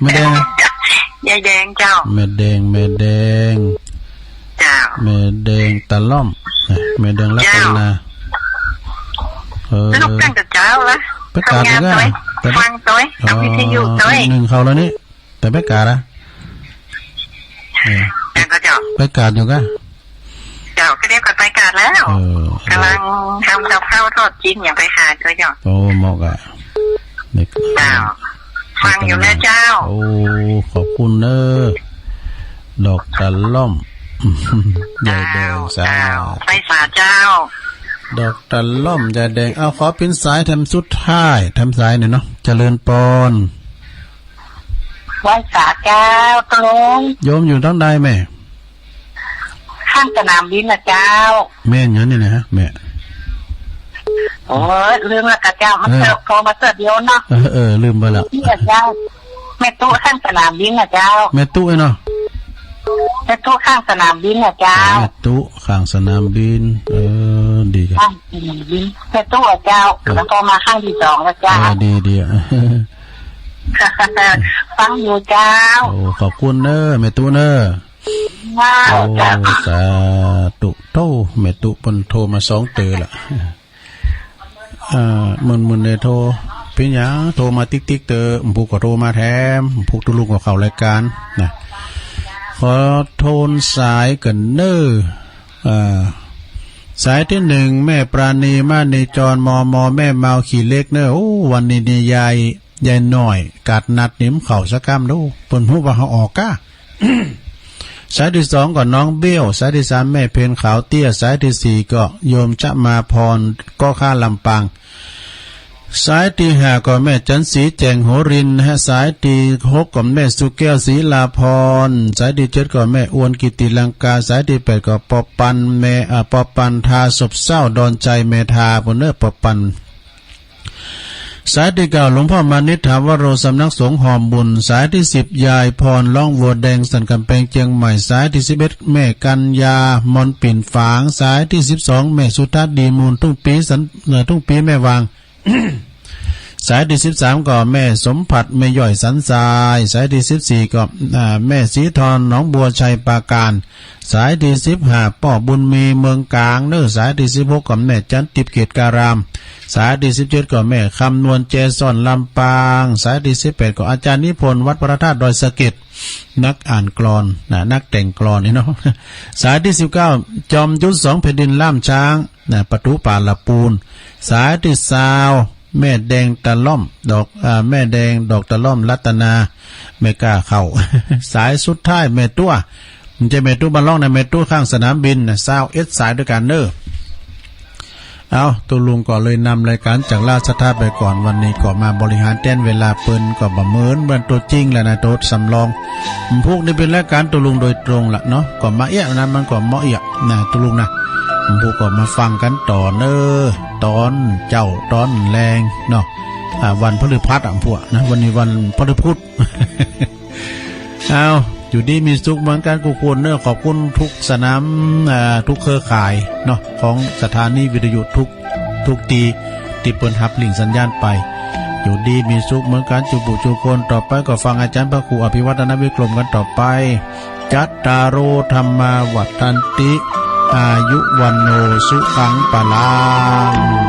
แม่แดงยายแดงเจ้าแม่แดงเจ้าแม่แดงตะล่อมแม่แดงลักษณะลูกตั้งแต่เจ้าละไปกาดก็ฟังตัวเอาวิทยุตัวหนึ่งเขาแล้วนี่แต่ไปกาดนะไปกาดอยู่ก็เจ้าก็เรียกกันไปกาดแล้วกำลังทำกับข้าวทอดกินอย่างไปหาด้วยเจ้าโอ้เหมาะอ่ะเจ้าฟังอยู่นะเจ้าโอ้ขอบคุณเนอะดอกตะล่อมยายแดงสาไปสาเจ้าดอกตะล่อมยายแดงเอาขอเป็นสายทำสุดท้ายทำสายหน่อยเนาะเจริญปอนไหว้สาเจ้าตรงโยมอยู่ทั้งใดแม่ข้างสนามบินนะเจ้าแม่อย่างนี้นะฮะแม่โอ้เรื่องละกะเจ้ามันโทรมาเสิร์ฟเดียวเนาะลืมไปละพี่เจ้าแม่ตู้ข้างสนามบินนะเจ้าแม่ตู้เนาะแม่ตู้ข้างสนามบินนะเจ้าแม่ตู้ข้างสนามบินดีครับข้างสนามบินแม่ตู้เจ้าแล้วก็มาข้างที่2แล้วเจ้าดีฟังอยู่เจ้าโอ้ขอบคุณเนอะแม่ตู้เนอะว้าวสา โตแม่ตุปนโทรมา2 เตือละมึนๆเลยโทรเป็นหยังโทรมาติ๊กๆเตอผู้ก็โทรมาแถมผู้ตุลุงก็เข้ารายการนะขอโทนสายกันเน้อสายที่1แม่ปราณีมาในจรมแม่เมาขี่เล็กเน้อโอ้วันนี้นี่ยายหน่อยกัดนัดนิ่มเข่าสักกำดูเปิ้นฮู้ว่าเฮาออกก้า สายที่2ก็น้องเบี้ยวสายที่3แม่เพนขาวเตี้ยสายที่4ก็โยมจะมาพรก็ค่าลำปางสายที่5ก็แม่จันสีแจงโหรินฮะสายที่6ก็แม่สุแก้วศรีลาพรสายที่7ก็แม่อวนกิติลังกาสายที่8ก็ปอปันแม่ปอปันทาศพเศร้าดอนใจเมธาบนเนื้อปอปันสายที่9หลวงพ่อมานิษฐาวโรสำนักสงฆ์หอมบุญสายที่10ยายพรล่องวัวแดงสันกำแพงเชียงใหม่สายที่11แม่กัญญามนปิ่นฝางสายที่12แม่สุทัศน์ดีมูลทุ่งปีสันทุ่งปีแม่วาง สายที่13ก็แม่สมผัดแม่ย่อยสันทรายสายที่14ก็แม่สีทรหนองบัวชัยปราการสายที่15ป้อบุญมีเมืองกลางเนื้อสายที่16ก็แม่จันติบเกตการามสายที่17ก็แม่คำนวณเจซ่อนลำปางสายที่18ก็อาจารย์นิพนธ์วัดพระธาตุดอยสะเก็ดนักอ่านกลอนนักแต่งกลอนนี่เนาะสายที่19จอมยุทธ2แผ่นดินล่ามช้างประตูป่าละปูนสายที่20แม่แดงตะล่อมดอกแม่แดงดอกตะล่อมรัตนาไม่กล้าเข้า สายสุดท้ายแม่ตัวมันจะแม่ตัวบ้านล่องในแม่ตัวข้างสนามบิน21สายด้วยกันเด้อเอาตัวลุงก็เลยนำรายการจากราชธาไปก่อนวันนี้ก็มาบริหารแต้นเวลาเปิ้นก็บ่เหมือนตัวจริงแล้วนะตัวสำรองพวกนี้เป็นรายการตัวลุงโดยตรงละเนาะก็มาเอี้ยนะมันก็เหมาะเอี้ยนะตัวลุงนะพวกก็มาฟังกันต่อเน้อตอนเจ้าตอนแรงเนาะวันพฤหัสพวกนะวันนี้วันพฤพุธ เอาอยู่ดีมีสุขเหมือนกันกูควรเนอะขอบคุณทุกสนามทุกเครือข่ายเนาะของสถานีวิทยุทุกตีที่เปิดฮับลิงสัญญาณไปอยู่ดีมีสุขเหมือนกันจุบุจุคนต่อไปก็ฟังอาจารย์พระครูอภิวัฒนวิกรมกันต่อไปจัตตารโอธรรมาวัฏฏันติอายุวันโนสุขังปะลัง